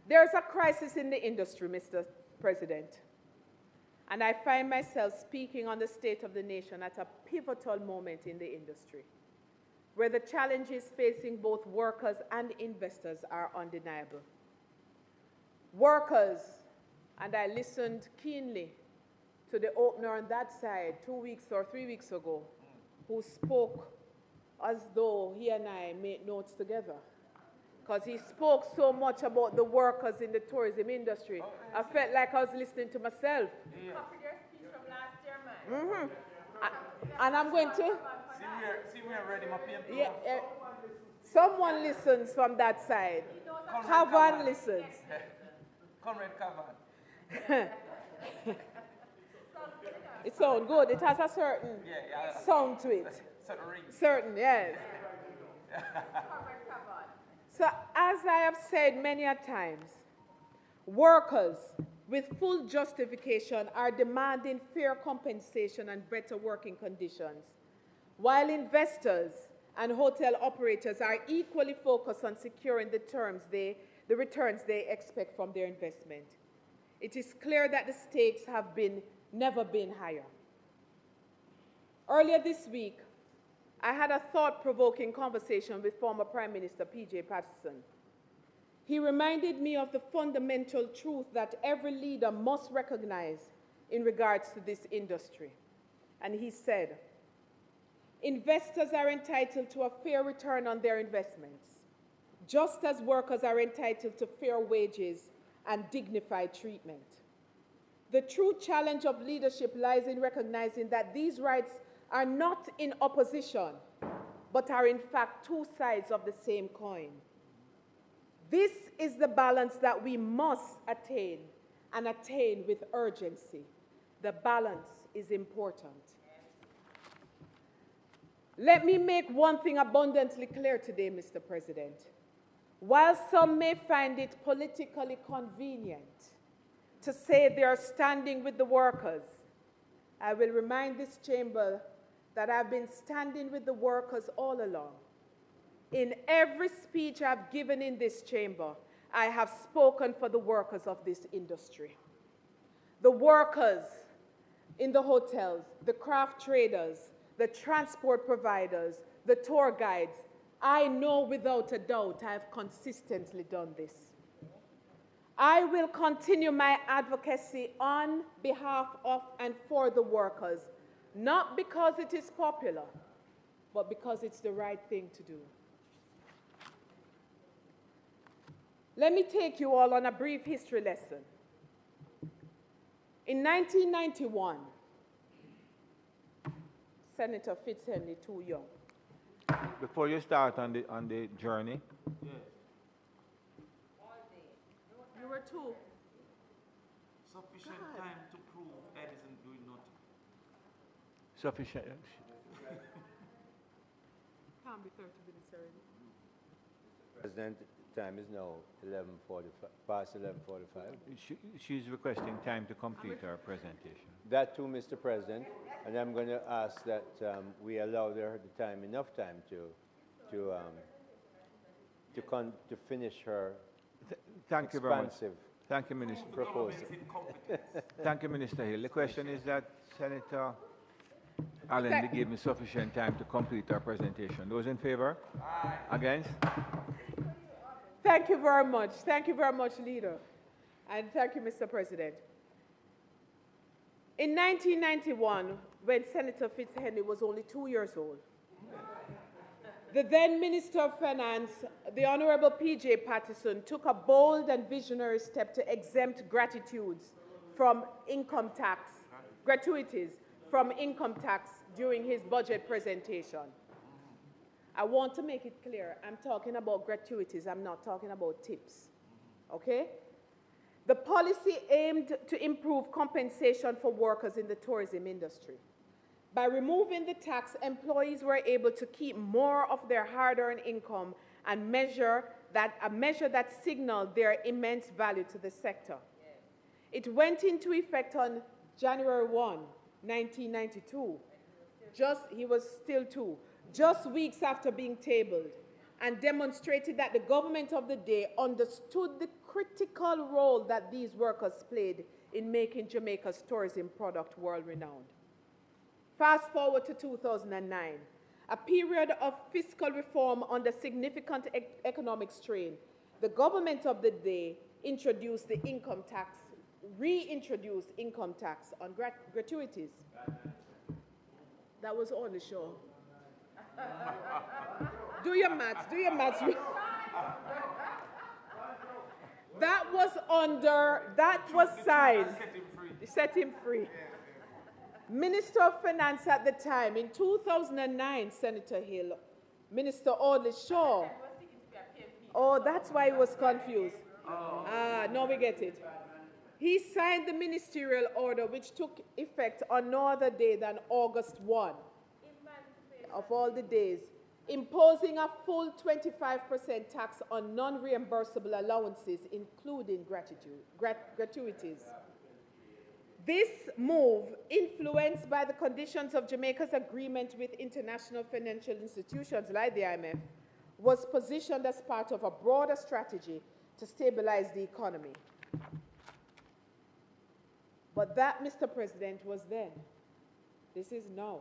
There's a crisis in the industry, Mr. President. And I find myself speaking on the state of the nation at a pivotal moment in the industry. where the challenges facing both workers and investors are undeniable. Workers, and I listened keenly to the opener on that side 2 weeks or 3 weeks ago, who spoke as though he and I made notes together. Because he spoke so much about the workers in the tourism industry. I felt like I was listening to myself. And I'm going to... someone listens from that side. Kavan listens. Conrad Kavan. It sounds good. It has a certain sound to it. Certain, yes. So as I have said many a times, workers with full justification are demanding fair compensation and better working conditions, while investors and hotel operators are equally focused on securing the returns they expect from their investment. It is clear that the stakes have never been higher. Earlier this week, I had a thought-provoking conversation with former Prime Minister P.J. Patterson. He reminded me of the fundamental truth that every leader must recognize in regards to this industry. And he said, investors are entitled to a fair return on their investments, just as workers are entitled to fair wages and dignified treatment. The true challenge of leadership lies in recognizing that these rights are not in opposition, but are in fact two sides of the same coin. This is the balance that we must attain, and attain with urgency. The balance is important. Let me make one thing abundantly clear today, Mr. President. While some may find it politically convenient to say they are standing with the workers, I will remind this chamber that I've been standing with the workers all along. In every speech I've given in this chamber, I have spoken for the workers of this industry. The workers in the hotels, the craft traders, the transport providers, the tour guides. I know without a doubt I have consistently done this. I will continue my advocacy on behalf of and for the workers, not because it is popular, but because it's the right thing to do. Let me take you all on a brief history lesson. In 1991, Senator Fitzhenry, too young. Before you start on the journey. You were too. Sufficient time to prove Ed isn't doing nothing. Sufficient. Can't be 30 minutes already. President, time is now 11:45, past 11:45. She's requesting time to complete her presentation. That too, Mr. President, and I'm going to ask that we allow her enough time to finish her Thank you very much. expansive Thank you, Minister. proposal. Thank you, Minister Hill. The question is that Senator Allen gave me sufficient time to complete our presentation. Those in favor? Aye. Against? Thank you very much. Thank you very much, Leader. And thank you, Mr. President. In 1991, when Senator Fitzhenry was only 2 years old, the then Minister of Finance, the Honorable P.J. Patterson, took a bold and visionary step to exempt gratuities from income tax during his budget presentation. I want to make it clear, I'm talking about gratuities, I'm not talking about tips, okay? The policy aimed to improve compensation for workers in the tourism industry. By removing the tax, employees were able to keep more of their hard-earned income and a measure that signaled their immense value to the sector. It went into effect on January 1, 1992. He was still 2. Just weeks after being tabled, and demonstrated that the government of the day understood the critical role that these workers played in making Jamaica's tourism product world-renowned. Fast forward to 2009. a period of fiscal reform under significant economic strain, the government of the day introduced the income tax, reintroduced income tax on gratuities. That was on the show. Do your maths, do your maths. That was signed. Set him free. Minister of Finance at the time, in 2009, Senator Hill, Minister Audley Shaw. Oh, that's why he was confused. Now we get it. He signed the ministerial order which took effect on no other day than August 1 of all the days, imposing a full 25% tax on non-reimbursable allowances, including gratuities. This move, influenced by the conditions of Jamaica's agreement with international financial institutions like the IMF, was positioned as part of a broader strategy to stabilize the economy. But that, Mr. President, was then. This is now.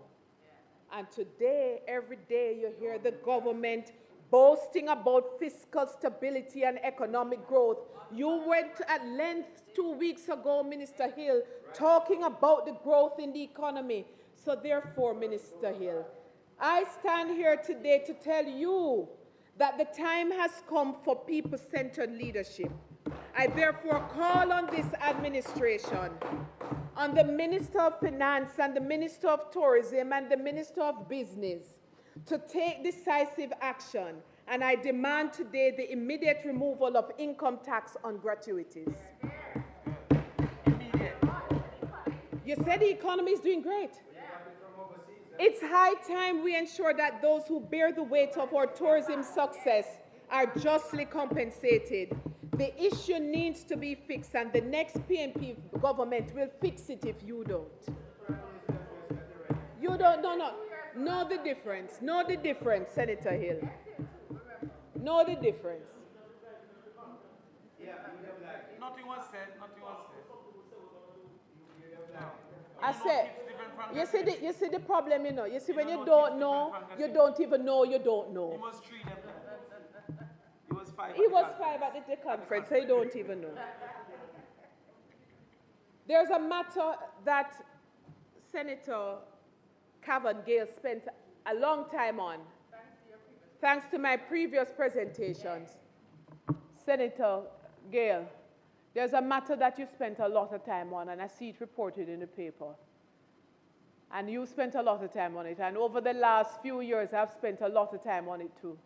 And today, every day, you hear the government boasting about fiscal stability and economic growth. You went at length 2 weeks ago, Minister Hill, talking about the growth in the economy. So therefore, Minister Hill, I stand here today to tell you that the time has come for people-centered leadership. I therefore call on this administration, on the Minister of Finance and the Minister of Tourism and the Minister of Business to take decisive action, and I demand today the immediate removal of income tax on gratuities. You said the economy is doing great. It's high time we ensure that those who bear the weight of our tourism success are justly compensated. The issue needs to be fixed, and the next PNP government will fix it if you don't. You don't, no. Know the difference. Know the difference, Senator Hill. Know the difference. Nothing was said. I said, you see the problem, you know. You see, when you don't know, you don't even know you don't know. You must treat them. He was five at the conference, so you don't even know. There's a matter that Senator Cavan Gale spent a long time on, thanks to my previous presentations. Senator Gale, there's a matter that you spent a lot of time on, and I see it reported in the paper. And you spent a lot of time on it, and over the last few years, I've spent a lot of time on it too.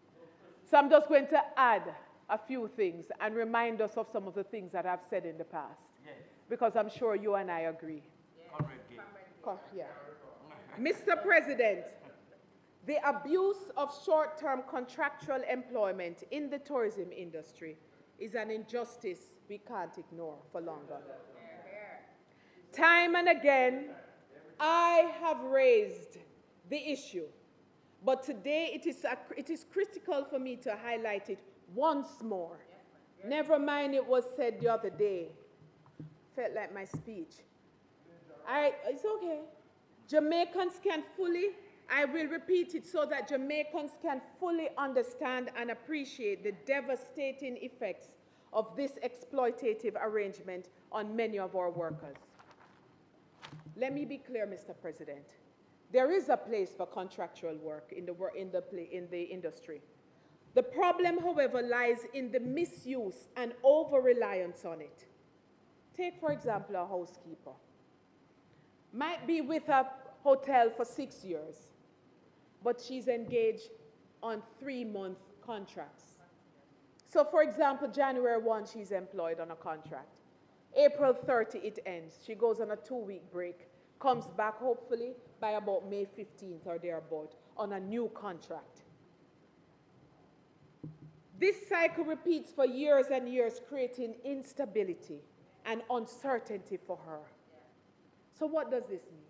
So I'm just going to add a few things and remind us of some of the things that I've said in the past. Yes. Because I'm sure you and I agree. Yeah. Mr. President, the abuse of short-term contractual employment in the tourism industry is an injustice we can't ignore for longer. Time and again, I have raised the issue. But today, it is critical for me to highlight it once more. Never mind it was said the other day. Felt like my speech. It's okay. Jamaicans can fully, I will repeat it so that Jamaicans can fully understand and appreciate the devastating effects of this exploitative arrangement on many of our workers. Let me be clear, Mr. President. There is a place for contractual work in the industry. The problem, however, lies in the misuse and over-reliance on it. Take, for example, a housekeeper. Might be with a hotel for 6 years, but she's engaged on 3-month contracts. So, for example, January 1, she's employed on a contract. April 30, it ends. She goes on a 2-week break, comes back, hopefully, by about May 15th or thereabout, on a new contract. This cycle repeats for years and years, creating instability and uncertainty for her. So what does this mean?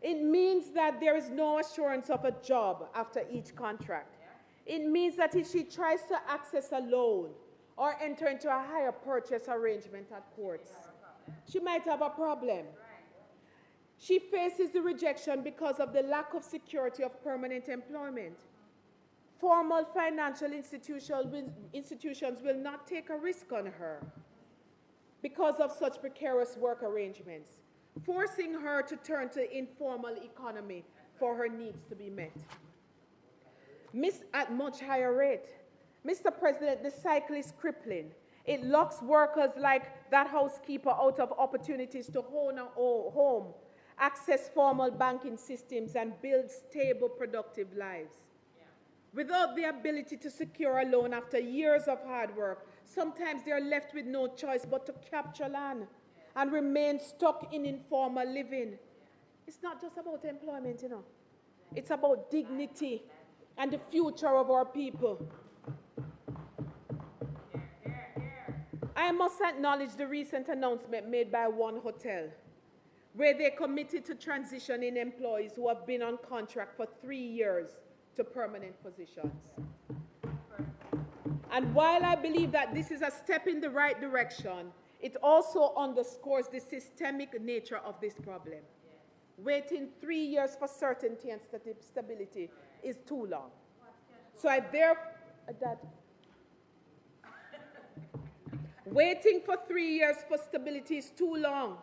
It means that there is no assurance of a job after each contract. It means that if she tries to access a loan or enter into a hire purchase arrangement at courts, she might have a problem. She faces the rejection because of the lack of security of permanent employment. Formal financial institutions will not take a risk on her because of such precarious work arrangements, forcing her to turn to informal economy for her needs to be met. At much higher rate. Mr. President, the cycle is crippling. It locks workers like that housekeeper out of opportunities to own a home, access formal banking systems, and build stable, productive lives. Without the ability to secure a loan after years of hard work, sometimes they are left with no choice but to capture land and remain stuck in informal living. It's not just about employment, you know. It's about dignity and the future of our people. I must acknowledge the recent announcement made by one hotel, where they committed to transitioning employees who have been on contract for 3 years to permanent positions. And while I believe that this is a step in the right direction, it also underscores the systemic nature of this problem. Waiting 3 years for certainty and stability is too long. So waiting for 3 years for stability is too long,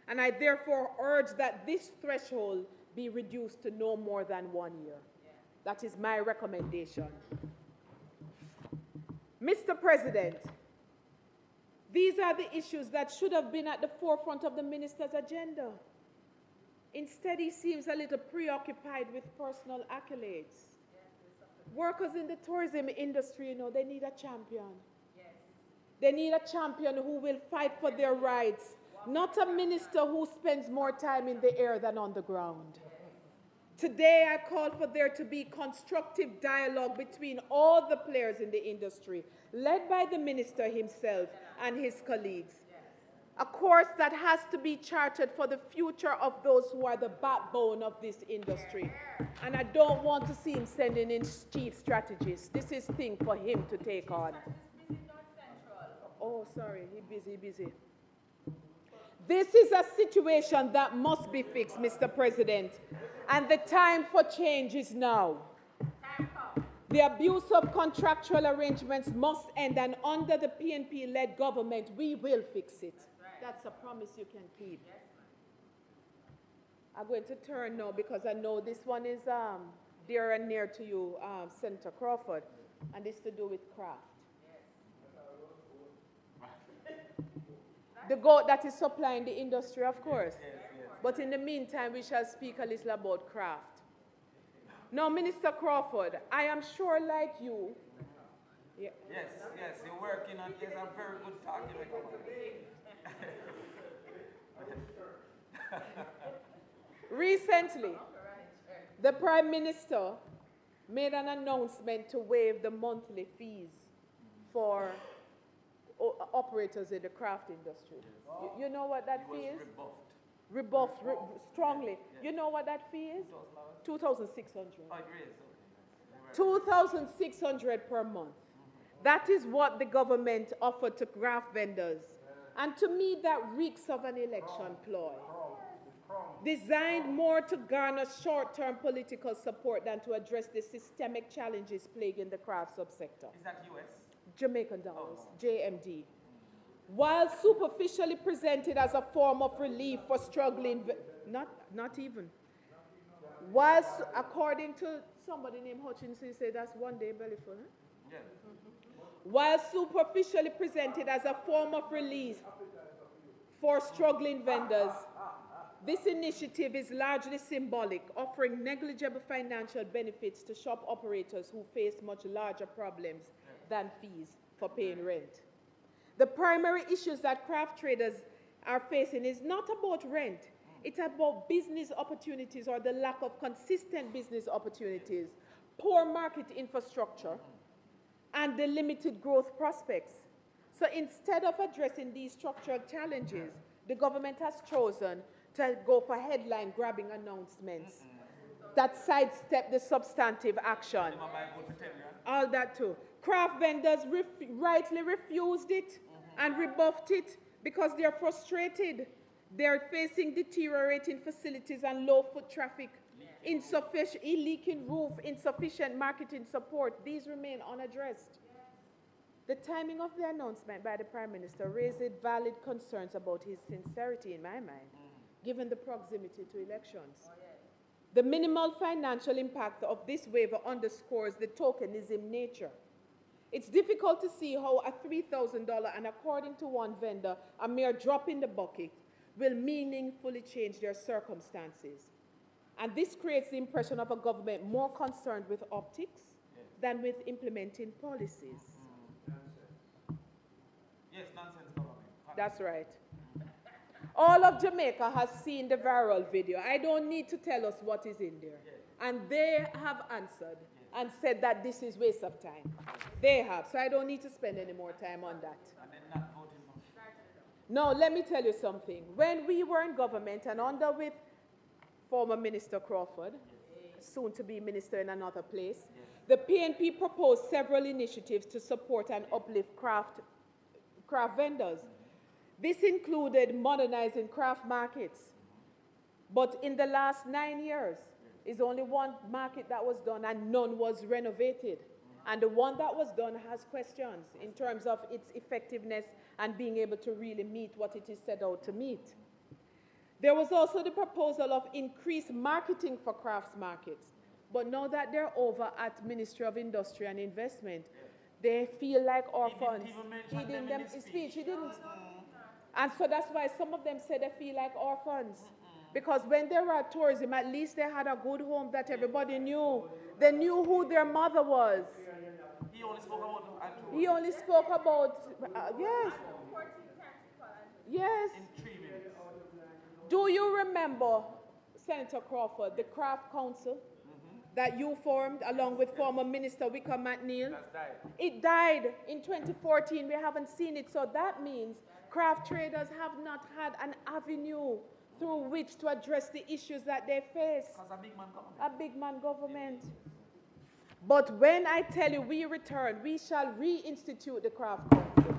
and I therefore urge that this threshold be reduced to no more than 1 year. That is my recommendation. Mr. President, these are the issues that should have been at the forefront of the minister's agenda. Instead, he seems a little preoccupied with personal accolades. Workers in the tourism industry, you know, they need a champion. They need a champion who will fight for their rights, not a minister who spends more time in the air than on the ground. Today, I call for there to be constructive dialogue between all the players in the industry, led by the minister himself and his colleagues. A course that has to be charted for the future of those who are the backbone of this industry. And I don't want to see him sending in chief strategists. This is a thing for him to take on. Oh, sorry, he's busy. This is a situation that must be fixed, Mr. President, and the time for change is now. The abuse of contractual arrangements must end, and under the PNP-led government, we will fix it. That's a promise you can keep. I'm going to turn now because I know this one is dear and near to you, Senator Crawford, and it's to do with craft. The goat that is supplying the industry, of course. But in the meantime, we shall speak a little about craft. Now, Minister Crawford, I am sure like you. Yes, you're working on this. I'm very good talking with you. Recently, the Prime Minister made an announcement to waive the monthly fees for operators in the craft industry. You know what that fee is? Rebuffed strongly. You know what that fee is? 2,600. 2,600 per month. That is what the government offered to craft vendors. And to me, that reeks of an election ploy, designed more to garner short-term political support than to address the systemic challenges plaguing the craft subsector. Is that US? Jamaican dollars, JMD. While superficially presented as a form of relief for struggling, not even. Whilst, according to somebody named Hutchinson, say that's one day bellyful, huh? Yeah. While superficially presented as a form of relief for struggling vendors, this initiative is largely symbolic, offering negligible financial benefits to shop operators who face much larger problems than fees for paying rent. The primary issues that craft traders are facing is not about rent. It's about business opportunities or the lack of consistent business opportunities, poor market infrastructure, and the limited growth prospects. So instead of addressing these structural challenges, the government has chosen to go for headline-grabbing announcements that sidestep the substantive action. All that too. Craft vendors rightly refused it and rebuffed it because they're frustrated. They're facing deteriorating facilities and low foot traffic, insufficient leaking roof, insufficient marketing support. These remain unaddressed. The timing of the announcement by the Prime Minister raised valid concerns about his sincerity in my mind, given the proximity to elections. The minimal financial impact of this waiver underscores the tokenism nature. It's difficult to see how a $3,000, and according to one vendor, a mere drop in the bucket, will meaningfully change their circumstances. And this creates the impression of a government more concerned with optics than with implementing policies. Yes, nonsense government. That's right. All of Jamaica has seen the viral video. I don't need to tell us what is in there. And they have answered and said that this is waste of time. They have, so I don't need to spend any more time on that. And then not voting. Now, let me tell you something. When we were in government and under with former Minister Crawford, soon to be minister in another place, the PNP proposed several initiatives to support and uplift craft vendors. This included modernizing craft markets. But in the last 9 years, is only one market that was done and none was renovated. And the one that was done has questions in terms of its effectiveness and being able to really meet what it is set out to meet. There was also the proposal of increased marketing for crafts markets. But now that they're over at Ministry of Industry and Investment, they feel like orphans. He didn't them his speech. He didn't. And so that's why some of them say they feel like orphans. Because when they were at tourism, at least they had a good home that everybody knew. They knew who their mother was. He only spoke about He only spoke about, yes. Yes. In 3 minutes. Do you remember, Senator Crawford, the Craft Council that you formed along with former Minister Wickham McNeil? It died in 2014. We haven't seen it. So that means craft traders have not had an avenue through which to address the issues that they face. Because a big man government. A big man government. But when I tell you we return, we shall reinstitute the Craft Council.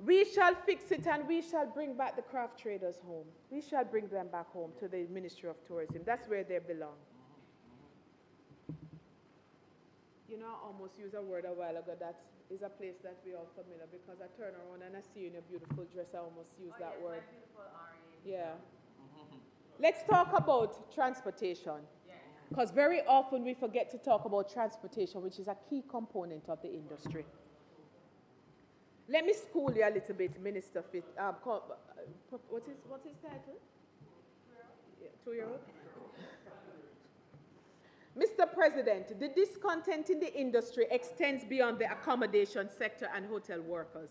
We shall fix it and we shall bring back the craft traders home. We shall bring them back home to the Ministry of Tourism. That's where they belong. You know, I almost used a word a while ago that is a place that we are familiar, because I turn around and I see you in a beautiful dress. I almost used that word. Yeah. Let's talk about transportation, because very often we forget to talk about transportation, which is a key component of the industry. Let me school you a little bit, Minister Fit. What's his title? 2-year-old? Mr. President, the discontent in the industry extends beyond the accommodation sector and hotel workers.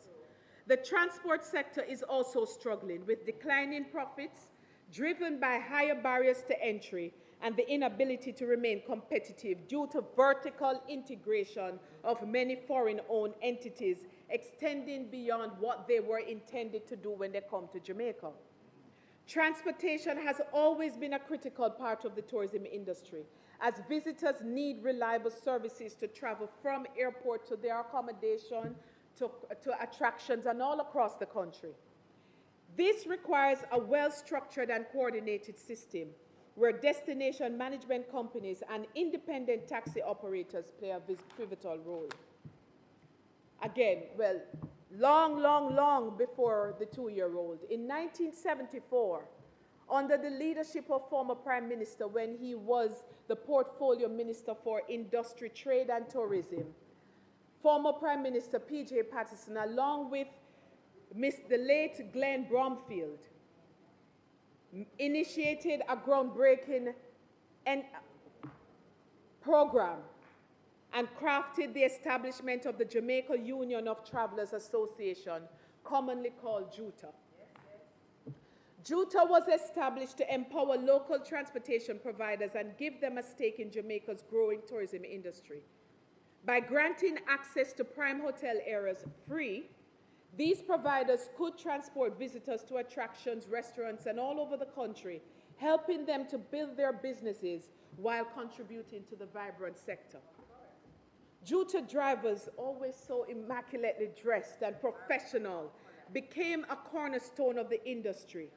The transport sector is also struggling with declining profits driven by higher barriers to entry and the inability to remain competitive due to vertical integration of many foreign-owned entities extending beyond what they were intended to do when they come to Jamaica. Transportation has always been a critical part of the tourism industry, as visitors need reliable services to travel from airport to their accommodation, to attractions, and all across the country. This requires a well-structured and coordinated system where destination management companies and independent taxi operators play a pivotal role. Again, well, long before the 2-year-old, in 1974, under the leadership of former Prime Minister when he was the Portfolio Minister for Industry, Trade and Tourism, former Prime Minister P.J. Patterson, along with the late Glenn Bromfield, initiated a groundbreaking program and crafted the establishment of the Jamaica Union of Travelers Association, commonly called JUTA. JUTA was established to empower local transportation providers and give them a stake in Jamaica's growing tourism industry. By granting access to prime hotel areas free, these providers could transport visitors to attractions, restaurants, and all over the country, helping them to build their businesses while contributing to the vibrant sector. Juta drivers, always so immaculately dressed and professional, became a cornerstone of the industry.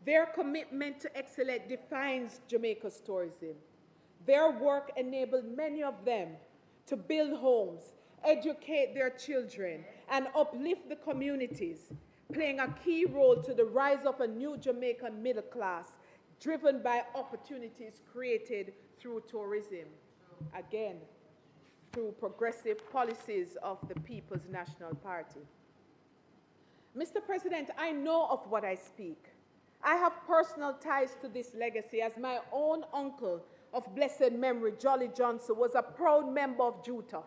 Their commitment to excellence defines Jamaica's tourism. Their work enabled many of them to build homes, educate their children, and uplift the communities, playing a key role to the rise of a new Jamaican middle class, driven by opportunities created through tourism. Again, through progressive policies of the People's National Party. Mr. President, I know of what I speak. I have personal ties to this legacy, as my own uncle of blessed memory, Jolly Johnson, was a proud member of Juta,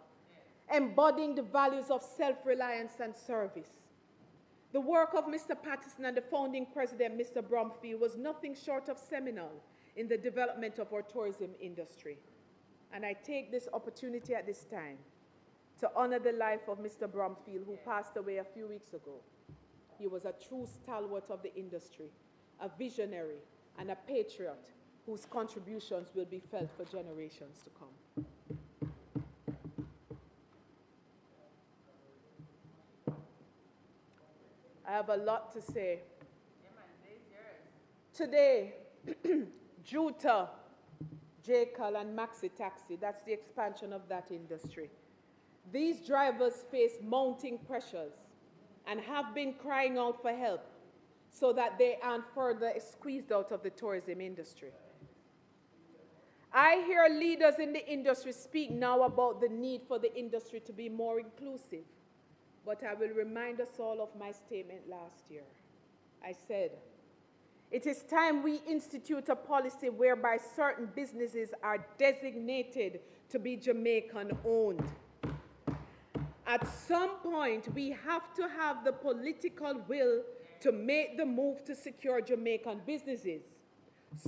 embodying the values of self-reliance and service. The work of Mr. Patterson and the founding president, Mr. Bromfield, was nothing short of seminal in the development of our tourism industry. And I take this opportunity at this time to honor the life of Mr. Bromfield, who passed away a few weeks ago. He was a true stalwart of the industry, a visionary and a patriot whose contributions will be felt for generations to come. I have a lot to say. Today, Juta, J-Cal, and Maxi Taxi, that's the expansion of that industry. These drivers face mounting pressures and have been crying out for help so that they aren't further squeezed out of the tourism industry. I hear leaders in the industry speak now about the need for the industry to be more inclusive, but I will remind us all of my statement last year. I said, it is time we institute a policy whereby certain businesses are designated to be Jamaican-owned. At some point, we have to have the political will to make the move to secure Jamaican businesses.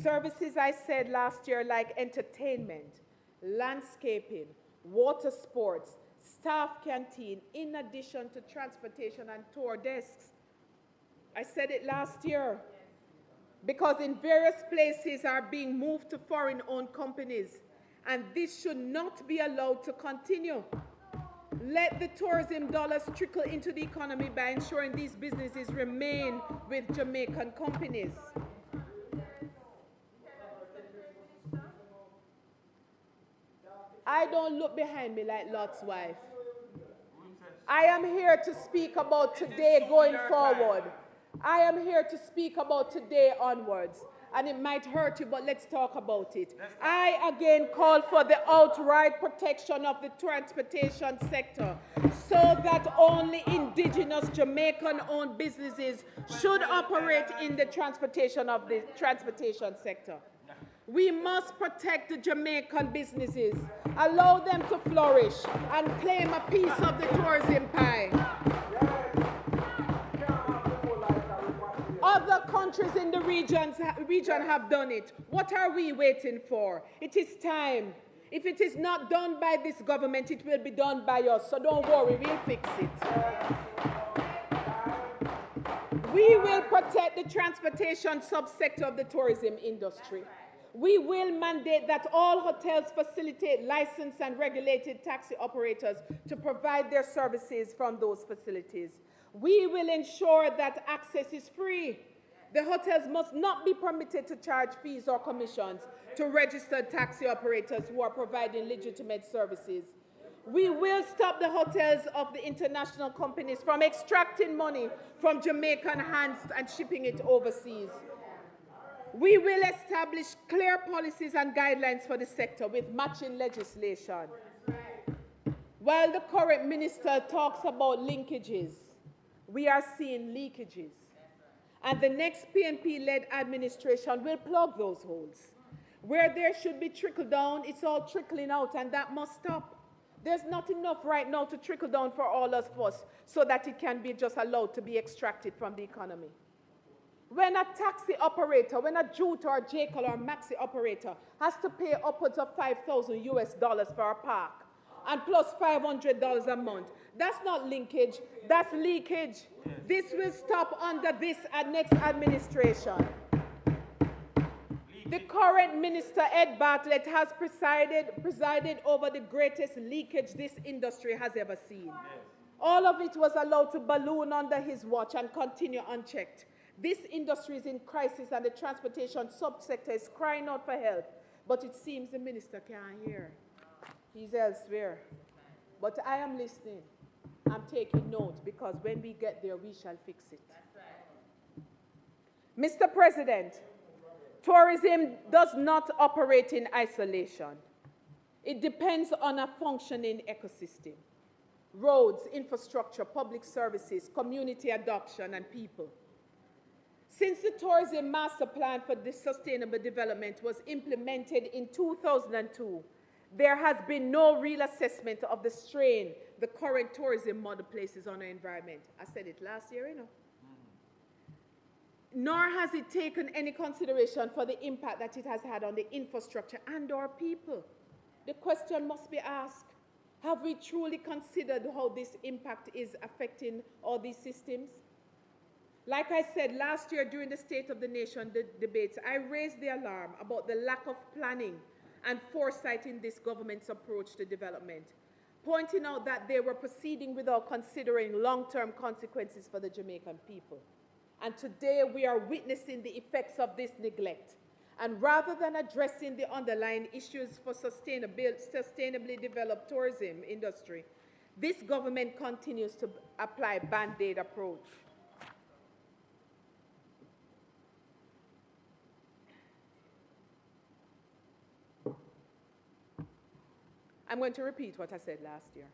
Services, I said last year, like entertainment, landscaping, water sports, staff canteen, in addition to transportation and tour desks. I said it last year, because in various places are being moved to foreign-owned companies, and this should not be allowed to continue. Let the tourism dollars trickle into the economy by ensuring these businesses remain with Jamaican companies. I don't look behind me like Lot's wife. I am here to speak about today going forward. I am here to speak about today onwards. And it might hurt you, but let's talk about it. I again call for the outright protection of the transportation sector so that only indigenous Jamaican-owned businesses should operate in the transportation sector. We must protect the Jamaican businesses, allow them to flourish, and claim a piece of the tourism pie. Other countries in the region have done it. What are we waiting for? It is time. If it is not done by this government, it will be done by us. So don't worry, we'll fix it. We will protect the transportation subsector of the tourism industry. We will mandate that all hotels facilitate licensed and regulated taxi operators to provide their services from those facilities. We will ensure that access is free. The hotels must not be permitted to charge fees or commissions to registered taxi operators who are providing legitimate services. We will stop the hotels of the international companies from extracting money from Jamaican hands and shipping it overseas. We will establish clear policies and guidelines for the sector with matching legislation. While the current minister talks about linkages, we are seeing leakages. And the next PNP-led administration will plug those holes. Where there should be trickle down, it's all trickling out, and that must stop. There's not enough right now to trickle down for all of us so that it can be just allowed to be extracted from the economy. When a taxi operator, when a Juta or J-Cal or Maxi operator has to pay upwards of $5,000 US for a park and plus $500 a month, that's not linkage, that's leakage. This will stop under this next administration. The current minister, Ed Bartlett, has presided over the greatest leakage this industry has ever seen. All of it was allowed to balloon under his watch and continue unchecked. This industry is in crisis and the transportation subsector is crying out for help. But it seems the minister can't hear. He's elsewhere. But I am listening. I'm taking note because when we get there, we shall fix it. Mr. President, tourism does not operate in isolation. It depends on a functioning ecosystem. Roads, infrastructure, public services, community adoption, and people. Since the Tourism Master Plan for Sustainable Development was implemented in 2002, there has been no real assessment of the strain the current tourism model places on our environment. I said it last year, you know. Nor has it taken any consideration for the impact that it has had on the infrastructure and our people. The question must be asked, have we truly considered how this impact is affecting all these systems? Like I said, last year during the State of the Nation debates, I raised the alarm about the lack of planning and foresight in this government's approach to development, pointing out that they were proceeding without considering long-term consequences for the Jamaican people. And today we are witnessing the effects of this neglect. And rather than addressing the underlying issues for sustainably developed tourism industry, this government continues to apply Band-Aid approach. I'm going to repeat what I said last year.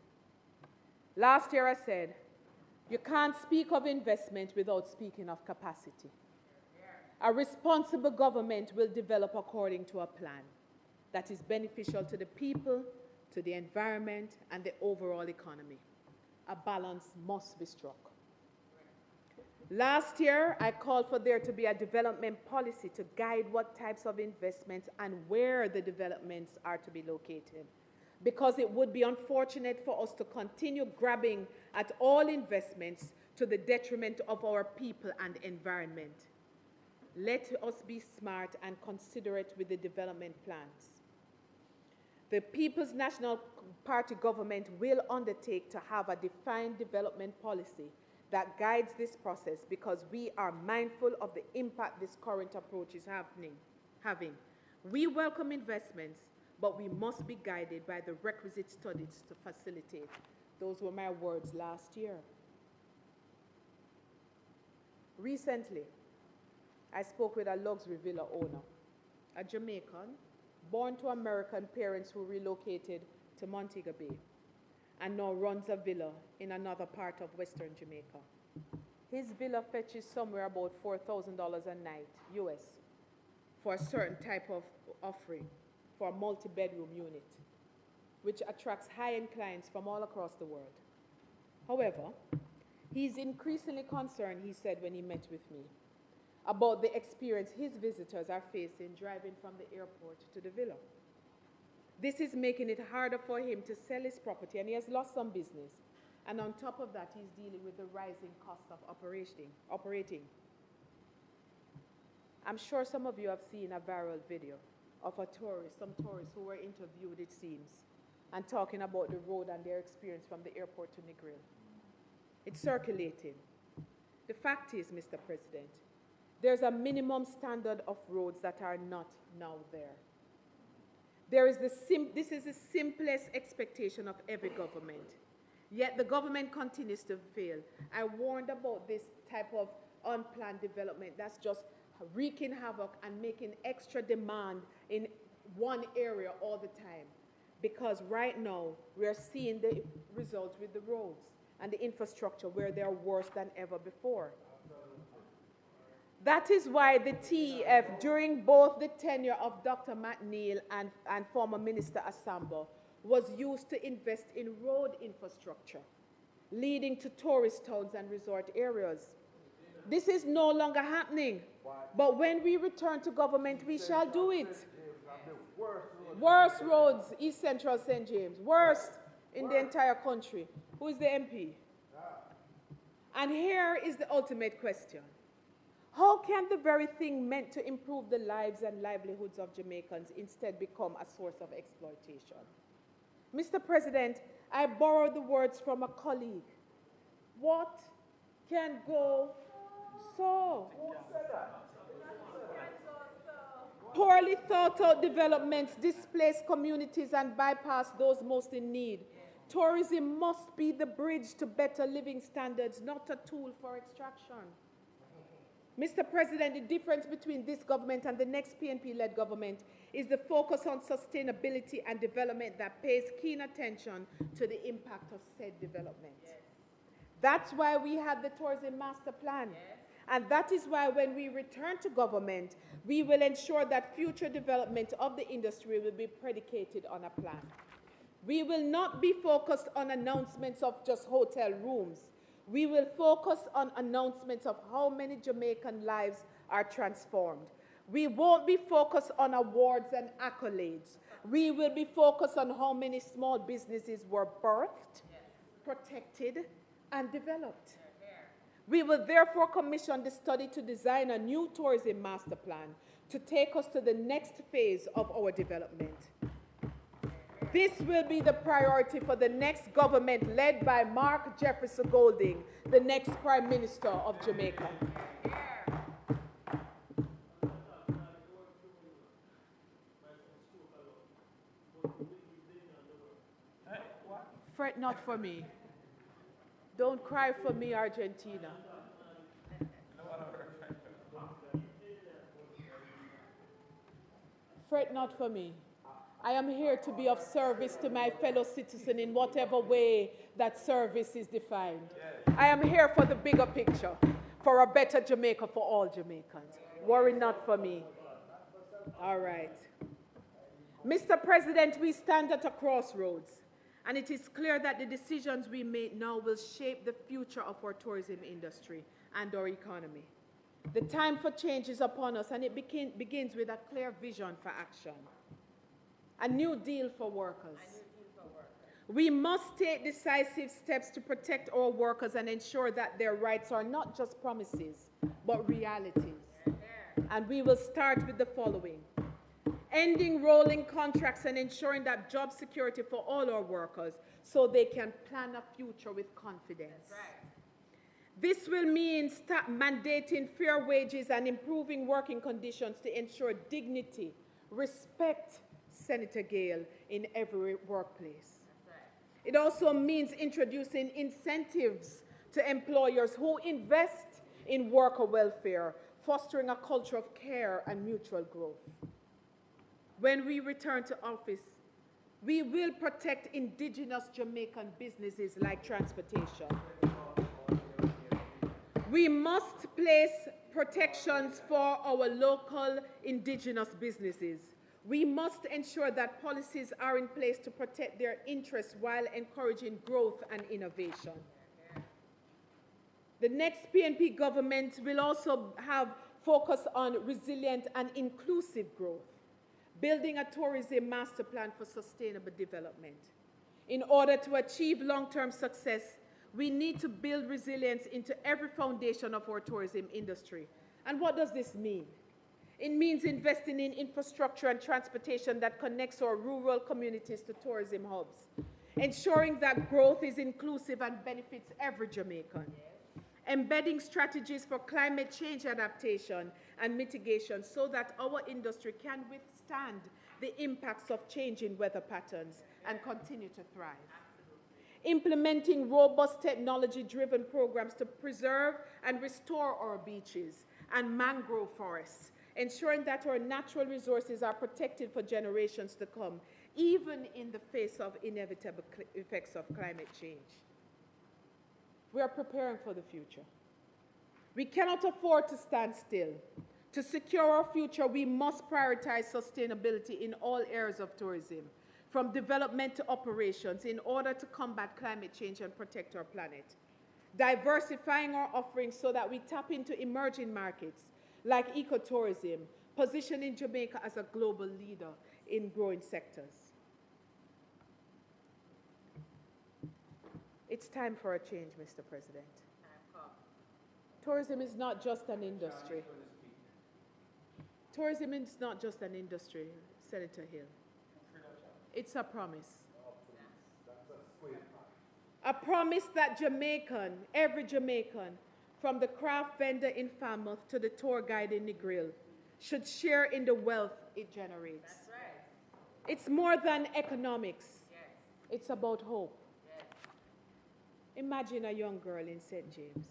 Last year I said, you can't speak of investment without speaking of capacity. A responsible government will develop according to a plan that is beneficial to the people, to the environment, and the overall economy. A balance must be struck. Last year, I called for there to be a development policy to guide what types of investments and where the developments are to be located, because it would be unfortunate for us to continue grabbing at all investments to the detriment of our people and environment. Let us be smart and considerate with the development plans. The People's National Party government will undertake to have a defined development policy that guides this process because we are mindful of the impact this current approach is having. We welcome investments, but we must be guided by the requisite studies to facilitate. Those were my words last year. Recently, I spoke with a luxury villa owner, a Jamaican, born to American parents who relocated to Montego Bay and now runs a villa in another part of Western Jamaica. His villa fetches somewhere about $4,000 a night, US, for a certain type of offering for a multi-bedroom unit, which attracts high-end clients from all across the world. However, he's increasingly concerned, he said when he met with me, about the experience his visitors are facing driving from the airport to the villa. This is making it harder for him to sell his property, and he has lost some business. And on top of that, he's dealing with the rising cost of operating. I'm sure some of you have seen a viral video of some tourists who were interviewed, it seems, and talking about the road and their experience from the airport to Negril. It's circulating. The fact is, Mr. President, there's a minimum standard of roads that are not now there. This is the simplest expectation of every government. Yet the government continues to fail. I warned about this type of unplanned development that's just wreaking havoc and making extra demand in one area all the time. Because right now, we are seeing the results with the roads and the infrastructure where they are worse than ever before. That is why the TEF, during both the tenure of Dr. McNeil and former Minister Assambo, was used to invest in road infrastructure, leading to tourist towns and resort areas. This is no longer happening, but when we return to government, we shall do it. Worst roads, East Central St. James, worst in the entire country. Who is the MP? And here is the ultimate question. How can the very thing meant to improve the lives and livelihoods of Jamaicans instead become a source of exploitation? Mr. President, I borrowed the words from a colleague. What can go so? Poorly thought out developments displace communities and bypass those most in need. Tourism must be the bridge to better living standards, not a tool for extraction. Mr. President, the difference between this government and the next PNP-led government is the focus on sustainability and development that pays keen attention to the impact of said development. Yes. That's why we have the Tourism Master Plan. Yes. And that is why when we return to government, we will ensure that future development of the industry will be predicated on a plan. We will not be focused on announcements of just hotel rooms. We will focus on announcements of how many Jamaican lives are transformed. We won't be focused on awards and accolades. We will be focused on how many small businesses were birthed, protected, and developed. We will therefore commission the study to design a new tourism master plan to take us to the next phase of our development. This will be the priority for the next government led by Mark Jefferson Golding, the next Prime Minister of Jamaica. Fret not for me. Don't cry for me, Argentina. Fret not for me. I am here to be of service to my fellow citizen in whatever way that service is defined. I am here for the bigger picture, for a better Jamaica for all Jamaicans. Worry not for me. All right. Mr. President, we stand at a crossroads, and it is clear that the decisions we make now will shape the future of our tourism industry and our economy. The time for change is upon us, and it begins with a clear vision for action. A new deal for workers. We must take decisive steps to protect our workers and ensure that their rights are not just promises, but realities. And we will start with the following. Ending rolling contracts and ensuring that job security for all our workers so they can plan a future with confidence. This will mean mandating fair wages and improving working conditions to ensure dignity, respect, Senator Gale, in every workplace. It also means introducing incentives to employers who invest in worker welfare, fostering a culture of care and mutual growth. When we return to office, we will protect indigenous Jamaican businesses like transportation. We must place protections for our local indigenous businesses. We must ensure that policies are in place to protect their interests while encouraging growth and innovation. The next PNP government will also have focus on resilient and inclusive growth, building a tourism master plan for sustainable development. In order to achieve long-term success, we need to build resilience into every foundation of our tourism industry. And what does this mean? It means investing in infrastructure and transportation that connects our rural communities to tourism hubs, ensuring that growth is inclusive and benefits every Jamaican, embedding strategies for climate change adaptation and mitigation so that our industry can withstand the impacts of changing weather patterns and continue to thrive. Implementing robust technology-driven programs to preserve and restore our beaches and mangrove forests, ensuring that our natural resources are protected for generations to come, even in the face of inevitable effects of climate change. We are preparing for the future. We cannot afford to stand still. To secure our future, we must prioritize sustainability in all areas of tourism, from development to operations, in order to combat climate change and protect our planet. Diversifying our offerings so that we tap into emerging markets like ecotourism, positioning Jamaica as a global leader in growing sectors. It's time for a change, Mr. President. Tourism is not just an industry. Tourism is not just an industry, Senator Hill. It's a promise. A promise that Jamaican, every Jamaican, from the craft vendor in Falmouth to the tour guide in Negril, should share in the wealth it generates. That's right. It's more than economics. Yes. It's about hope. Yes. Imagine a young girl in St. James,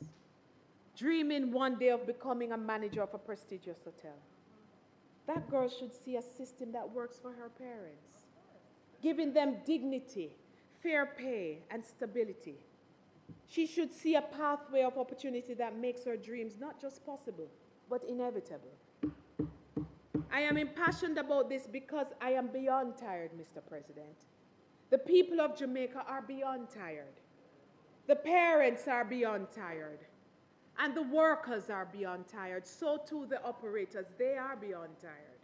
dreaming one day of becoming a manager of a prestigious hotel. That girl should see a system that works for her parents, giving them dignity, fair pay, and stability. She should see a pathway of opportunity that makes her dreams not just possible, but inevitable. I am impassioned about this because I am beyond tired, Mr. President. The people of Jamaica are beyond tired. The parents are beyond tired. And the workers are beyond tired. So too the operators, they are beyond tired.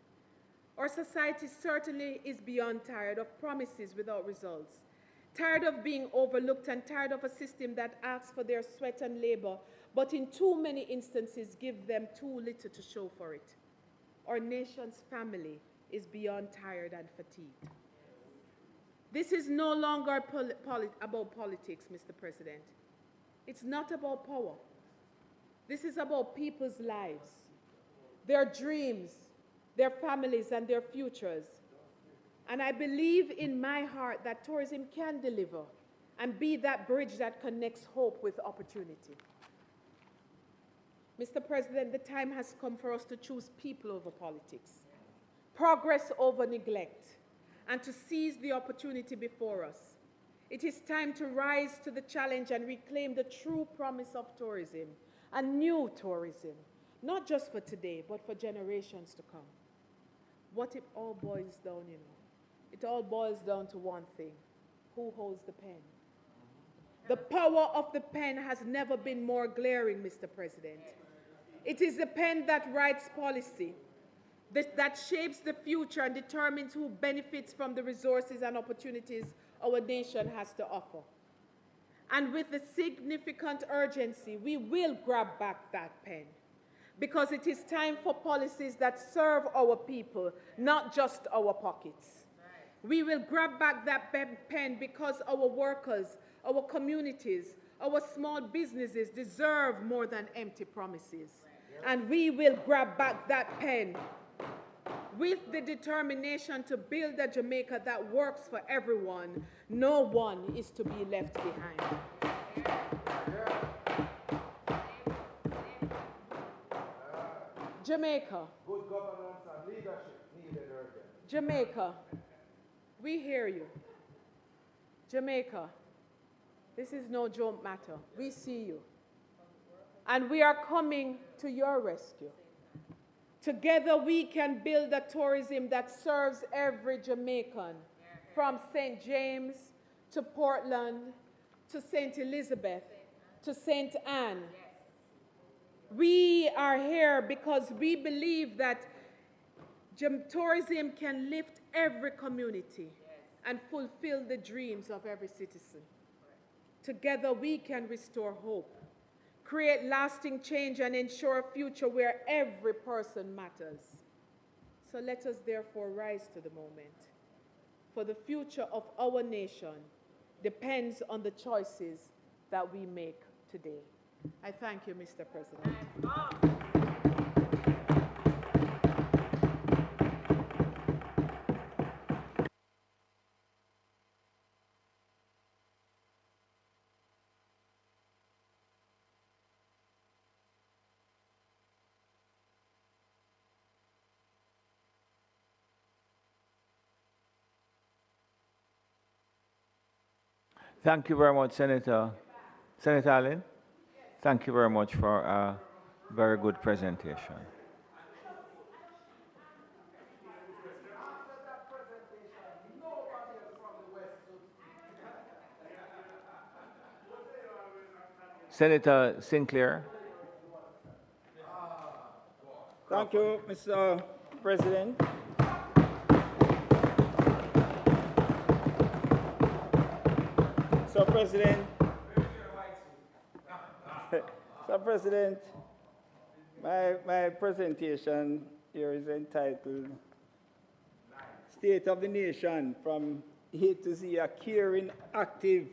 Our society certainly is beyond tired of promises without results, tired of being overlooked, and tired of a system that asks for their sweat and labor, but in too many instances give them too little to show for it. Our nation's family is beyond tired and fatigued. This is no longer about politics, Mr. President. It's not about power. This is about people's lives, their dreams, their families, and their futures. And I believe in my heart that tourism can deliver and be that bridge that connects hope with opportunity. Mr. President, the time has come for us to choose people over politics, progress over neglect, and to seize the opportunity before us. It is time to rise to the challenge and reclaim the true promise of tourism, a new tourism, not just for today, but for generations to come. What it all boils down, it all boils down to one thing: who holds the pen? The power of the pen has never been more glaring, Mr. President. It is the pen that writes policy, that shapes the future and determines who benefits from the resources and opportunities our nation has to offer. And with the significant urgency, we will grab back that pen, because it is time for policies that serve our people, not just our pockets. Right. We will grab back that pen because our workers, our communities, our small businesses deserve more than empty promises. Right. And we will grab back that pen with the determination to build a Jamaica that works for everyone. No one is to be left behind. Jamaica. Good governance and leadership needed urgently. Jamaica, we hear you. Jamaica, this is no joke matter. We see you. And we are coming to your rescue. Together we can build a tourism that serves every Jamaican, from St. James to Portland to St. Elizabeth to St. Anne. We are here because we believe that tourism can lift every community and fulfill the dreams of every citizen. Together we can restore hope, create lasting change, and ensure a future where every person matters. So let us therefore rise to the moment. For the future of our nation depends on the choices that we make today. I thank you, Mr. President. Thank you very much, Senator. Senator Allen, thank you very much for a very good presentation. Senator Sinclair. Thank you, Mr. President. Mr. President, My presentation here is entitled State of the Nation from A to Z, a caring, active,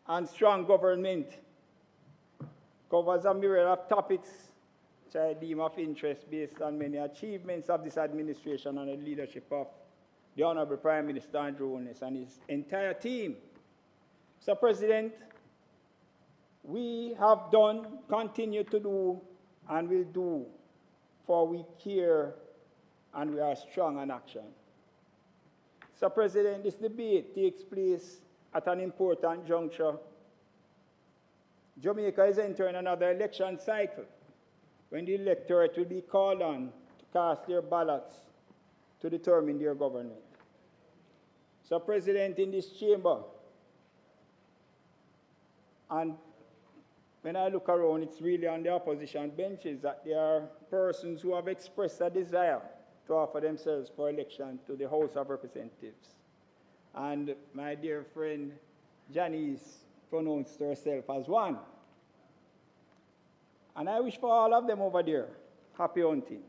and strong government. Covers a myriad of topics which I deem of interest based on many achievements of this administration and the leadership of the Honorable Prime Minister Andrew Holness and his entire team. Mr. President, we have done, continue to do, and will do, for we care and we are strong in action. Mr. President, this debate takes place at an important juncture. Jamaica is entering another election cycle when the electorate will be called on to cast their ballots to determine their government. Mr. President, in this chamber, and when I look around, it's really on the opposition benches that there are persons who have expressed a desire to offer themselves for election to the House of Representatives. And my dear friend Janice pronounced herself as one. And I wish for all of them over there, happy hunting.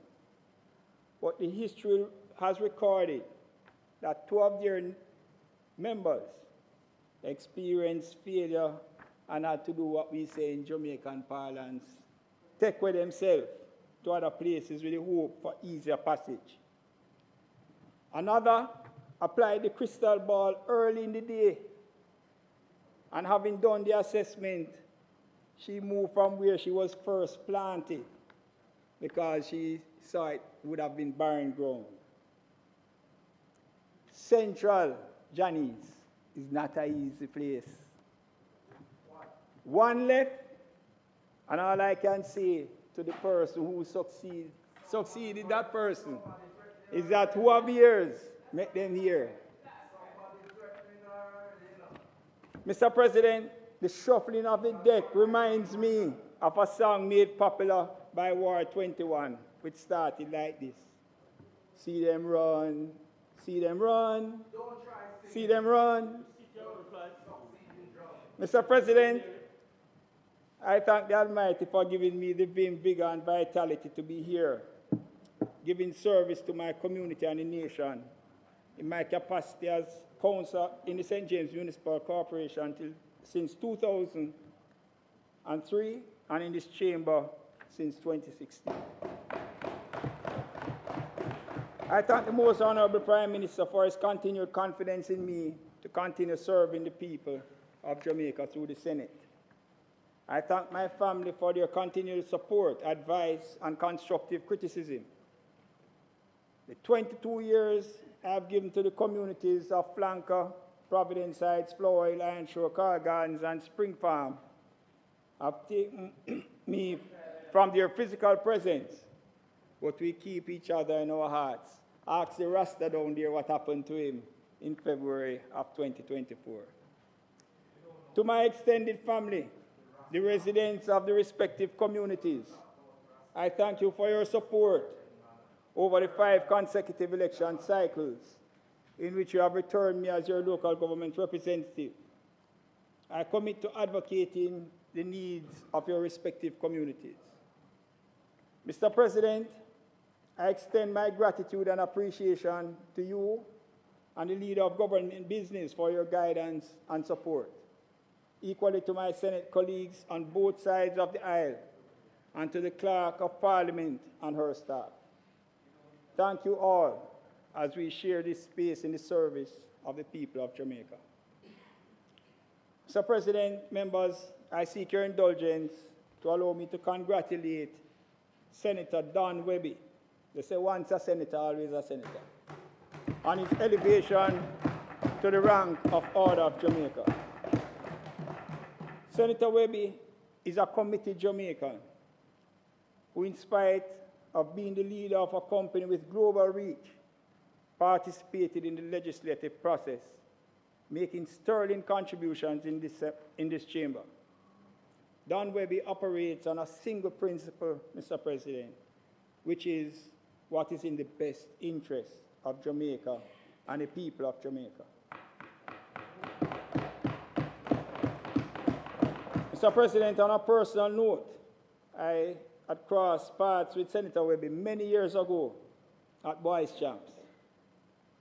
But the history has recorded that two of their members experienced failure and had to do what we say in Jamaican parlance, take with themselves to other places with the hope for easier passage. Another applied the crystal ball early in the day, and having done the assessment, she moved from where she was first planted because she saw it would have been barren ground. Central, Janice, is not an easy place. One left, and all I can say to the person who succeeded that person is that who have ears, make them hear. Mr. President, the shuffling of the deck reminds me of a song made popular by War 21, which started like this. See them run, see them run, see them run. Mr. President, I thank the Almighty for giving me the vim, vigor, and vitality to be here, giving service to my community and the nation in my capacity as councillor in the St. James Municipal Corporation since 2003 and in this chamber since 2016. I thank the Most Honorable Prime Minister for his continued confidence in me to continue serving the people of Jamaica through the Senate. I thank my family for their continued support, advice, and constructive criticism. The 22 years I have given to the communities of Flanker, Providence Heights, Flower Hill, Ironshore, Carl Gardens, and Spring Farm have taken me from their physical presence, but we keep each other in our hearts. Ask the Rasta down there what happened to him in February of 2024. To my extended family, the residents of the respective communities, I thank you for your support over the 5 consecutive election cycles in which you have returned me as your local government representative. I commit to advocating the needs of your respective communities. Mr. President, I extend my gratitude and appreciation to you and the leader of government business for your guidance and support. Equally to my Senate colleagues on both sides of the aisle, and to the Clerk of Parliament and her staff. Thank you all as we share this space in the service of the people of Jamaica. Mr. President, members, I seek your indulgence to allow me to congratulate Senator Don Webby. They say once a senator, always a senator, on his elevation to the rank of Order of Jamaica. Senator Webby is a committed Jamaican who, in spite of being the leader of a company with global reach, participated in the legislative process, making sterling contributions in this chamber. Don Webby operates on a single principle, Mr. President, which is what is in the best interest of Jamaica and the people of Jamaica. Mr. President, on a personal note, I had crossed paths with Senator Webby many years ago at Boys Champs.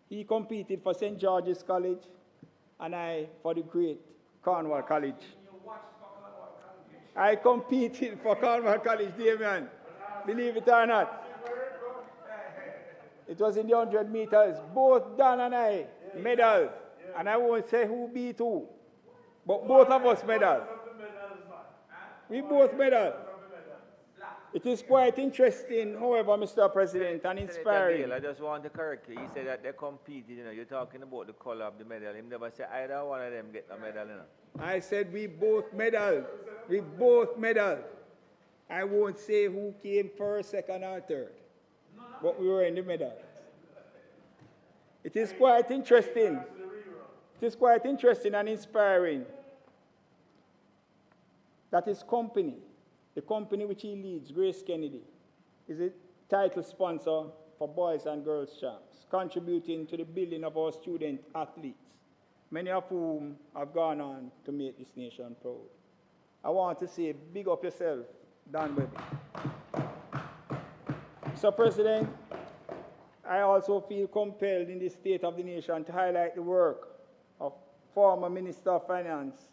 He competed for St. George's College, and I for the great Cornwall College. I competed for Cornwall College, Damien. Believe it or not. It was in the 100 meters. Both Dan and I medals. And I won't say who beat who. But both of us medals. We both medals. It is quite interesting, however, Mr. President, and inspiring. Senator Dale, I just want to correct you. He said that they competed, you're talking about the color of the medal. He never said either one of them get a medal, I said we both medals. We both medals. I won't say who came first, second, or third. But we were in the medal. It is quite interesting. It is quite interesting and inspiring that his company, the company which he leads, Grace Kennedy, is a title sponsor for Boys and Girls Champs, contributing to the building of our student athletes, many of whom have gone on to make this nation proud. I want to say, big up yourself, Dan Webby. Mr. President, I also feel compelled in this State of the Nation to highlight the work of former Minister of Finance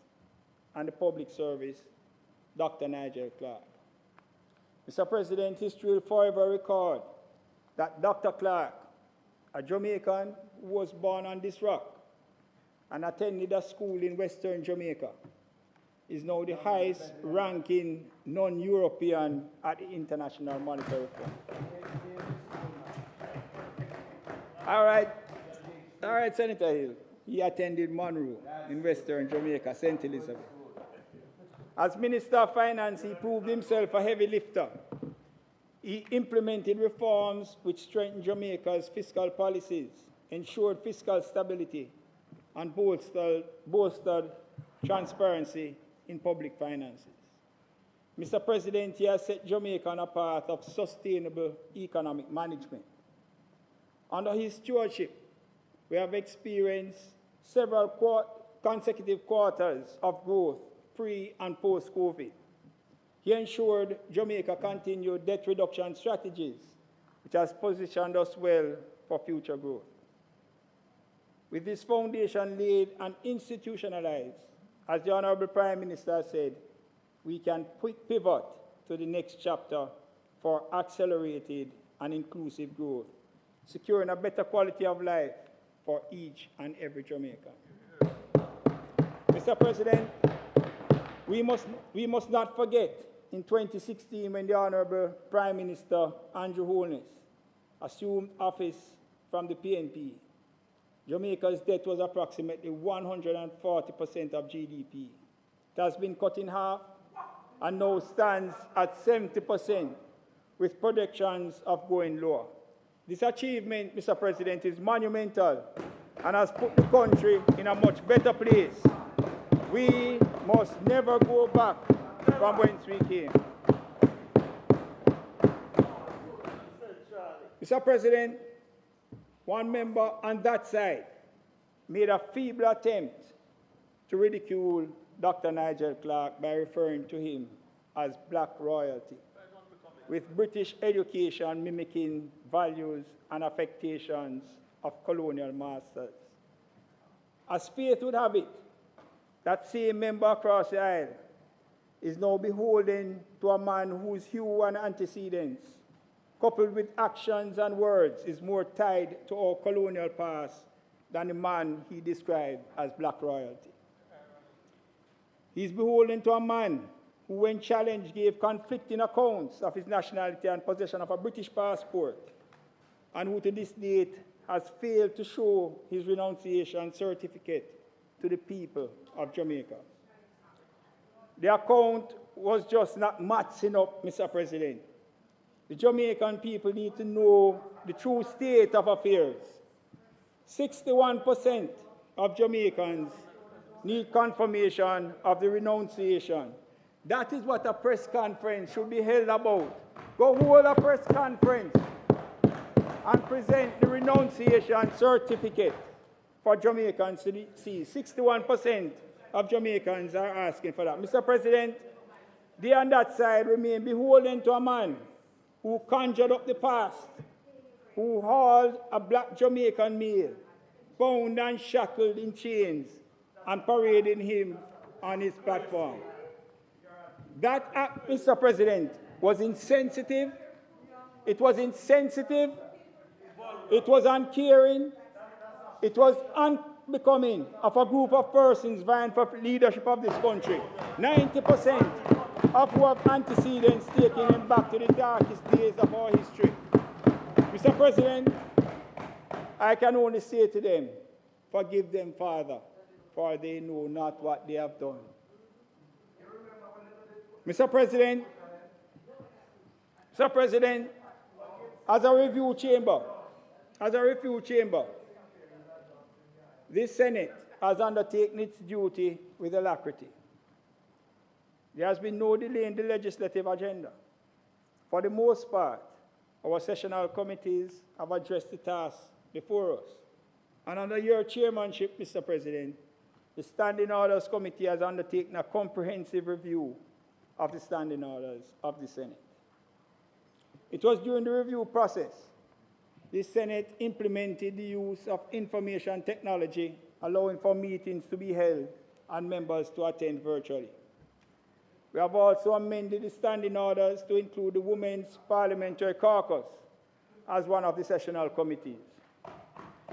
and the Public Service, Dr. Nigel Clark. Mr. President, history will forever record that Dr. Clark, a Jamaican who was born on this rock and attended a school in Western Jamaica, is now the highest ranking non-European at the International Monetary Fund. All right, Senator Hill. He attended Monroe in Western Jamaica, St. Elizabeth. As Minister of Finance, he proved himself a heavy lifter. He implemented reforms which strengthened Jamaica's fiscal policies, ensured fiscal stability, and bolstered transparency in public finances. Mr. President, he has set Jamaica on a path of sustainable economic management. Under his stewardship, we have experienced several consecutive quarters of growth pre- and post-COVID. He ensured Jamaica continued debt reduction strategies, which has positioned us well for future growth. With this foundation laid and institutionalized, as the Honorable Prime Minister said, we can pivot to the next chapter for accelerated and inclusive growth, securing a better quality of life for each and every Jamaican. Mr. President, we must not forget in 2016 when the Honorable Prime Minister Andrew Holness assumed office from the PNP, Jamaica's debt was approximately 140% of GDP. It has been cut in half and now stands at 70%, with projections of going lower. This achievement, Mr. President, is monumental and has put the country in a much better place. We must never go back from whence we came. Mr. President, one member on that side made a feeble attempt to ridicule Dr. Nigel Clark by referring to him as black royalty, with British education mimicking values and affectations of colonial masters. As fate would have it, that same member across the aisle is now beholden to a man whose hue and antecedents, coupled with actions and words, is more tied to our colonial past than the man he described as black royalty. He's beholden to a man who, when challenged, gave conflicting accounts of his nationality and possession of a British passport, and who to this date has failed to show his renunciation certificate to the people of Jamaica. The account was just not matching up, Mr. President. The Jamaican people need to know the true state of affairs. 61% of Jamaicans need confirmation of the renunciation. That is what a press conference should be held about. Go hold a press conference and present the renunciation certificate for Jamaicans to see. 61% of Jamaicans are asking for that. Mr. President, They on that side remain beholden to a man who conjured up the past, who hauled a black Jamaican male, bound and shackled in chains, and parading him on his platform. That act, Mr. President, was insensitive. It was insensitive. It was uncaring. It was unbecoming of a group of persons vying for leadership of this country. 90% of who have antecedents taking him back to the darkest days of our history. Mr. President, I can only say to them, forgive them, Father, for they know not what they have done. Mr. President, as a review chamber, this Senate has undertaken its duty with alacrity. There has been no delay in the legislative agenda. For the most part, our sessional committees have addressed the tasks before us. And under your chairmanship, Mr. President, the Standing Orders Committee has undertaken a comprehensive review of the standing orders of the Senate. It was during the review process the Senate implemented the use of information technology, allowing for meetings to be held and members to attend virtually. We have also amended the standing orders to include the Women's Parliamentary Caucus as one of the sessional committees.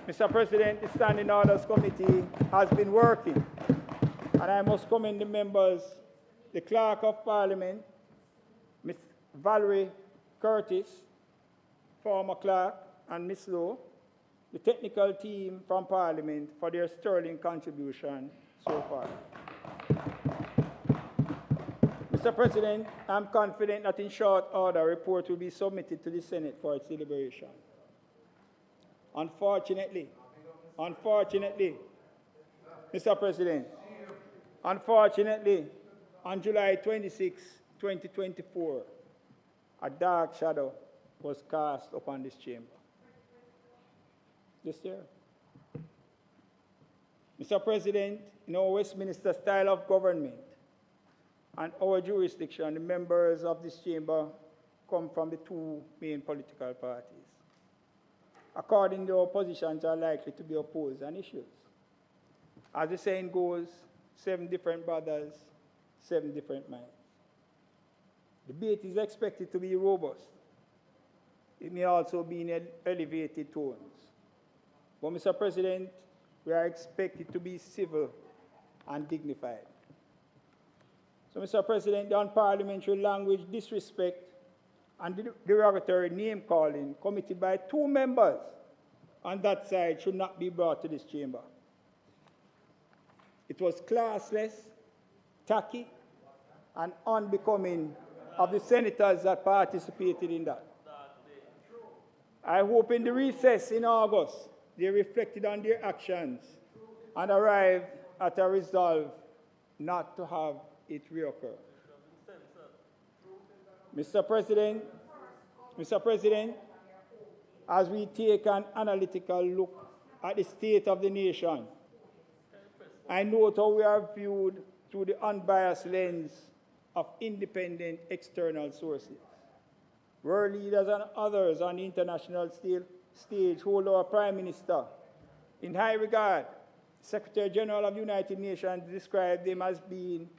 Mr. President, the Standing Orders Committee has been working, and I must commend the members, the Clerk of Parliament, Ms. Valerie Curtis, former clerk, and Ms. Lowe, the technical team from Parliament for their sterling contribution so far. Mr. President, I'm confident that in short order, a report will be submitted to the Senate for its deliberation. Unfortunately, Mr. President, on July 26, 2024, a dark shadow was cast upon this chamber. This year. Mr. President, in our Westminster style of government and our jurisdiction, the members of this chamber come from the two main political parties. Accordingly, our positions are likely to be opposed on issues. As the saying goes, 7 different brothers, 7 different minds. Debate is expected to be robust. It may also be in elevated tones. But, Mr. President, we are expected to be civil and dignified. So, Mr. President, the unparliamentary language, disrespect, and derogatory name-calling committed by 2 members on that side should not be brought to this chamber. It was classless, tacky, and unbecoming of the senators that participated in that. I hope in the recess in August, they reflected on their actions and arrived at a resolve not to have it reoccur. Mr. President, as we take an analytical look at the state of the nation, I note how we are viewed through the unbiased lens of independent external sources. World leaders and others on the international stage hold our Prime Minister in high regard. Secretary General of the United Nations described him as being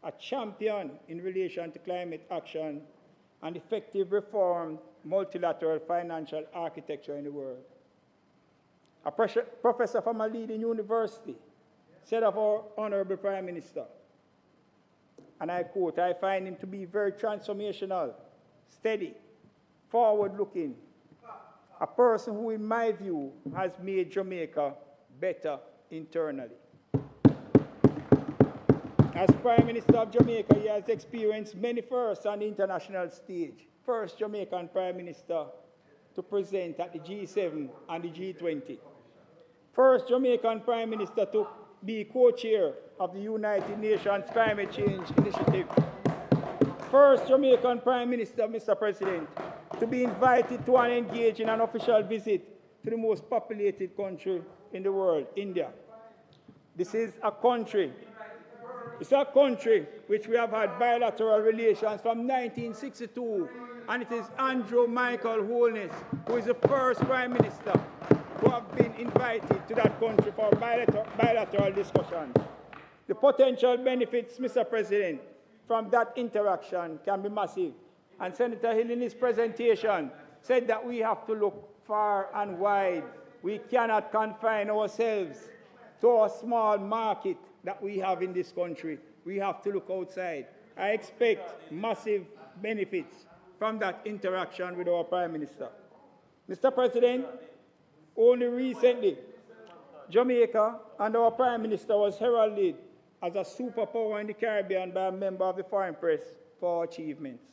a champion in relation to climate action and effective reformed multilateral financial architecture in the world. A professor from a leading university said of our Honorable Prime Minister, and I quote, "I find him to be very transformational, steady, forward-looking, a person who, in my view, has made Jamaica better internally." As Prime Minister of Jamaica, he has experienced many firsts on the international stage. First Jamaican Prime Minister to present at the G7 and the G20. First Jamaican Prime Minister to be co-chair of the United Nations Climate Change Initiative. First Jamaican Prime Minister, Mr. President, to be invited to and engage in an official visit to the most populated country in the world, India. This is a country It's a country which we have had bilateral relations from 1962, and it is Andrew Michael Holness, who is the first Prime Minister who have been invited to that country for bilateral discussions. The potential benefits, Mr. President, from that interaction can be massive. And Senator Hill, in his presentation, said that we have to look far and wide. We cannot confine ourselves to a small market that we have in this country. We have to look outside. I expect massive benefits from that interaction with our Prime Minister. Mr. President, only recently, Jamaica and our Prime Minister was heralded as a superpower in the Caribbean by a member of the foreign press for our achievements.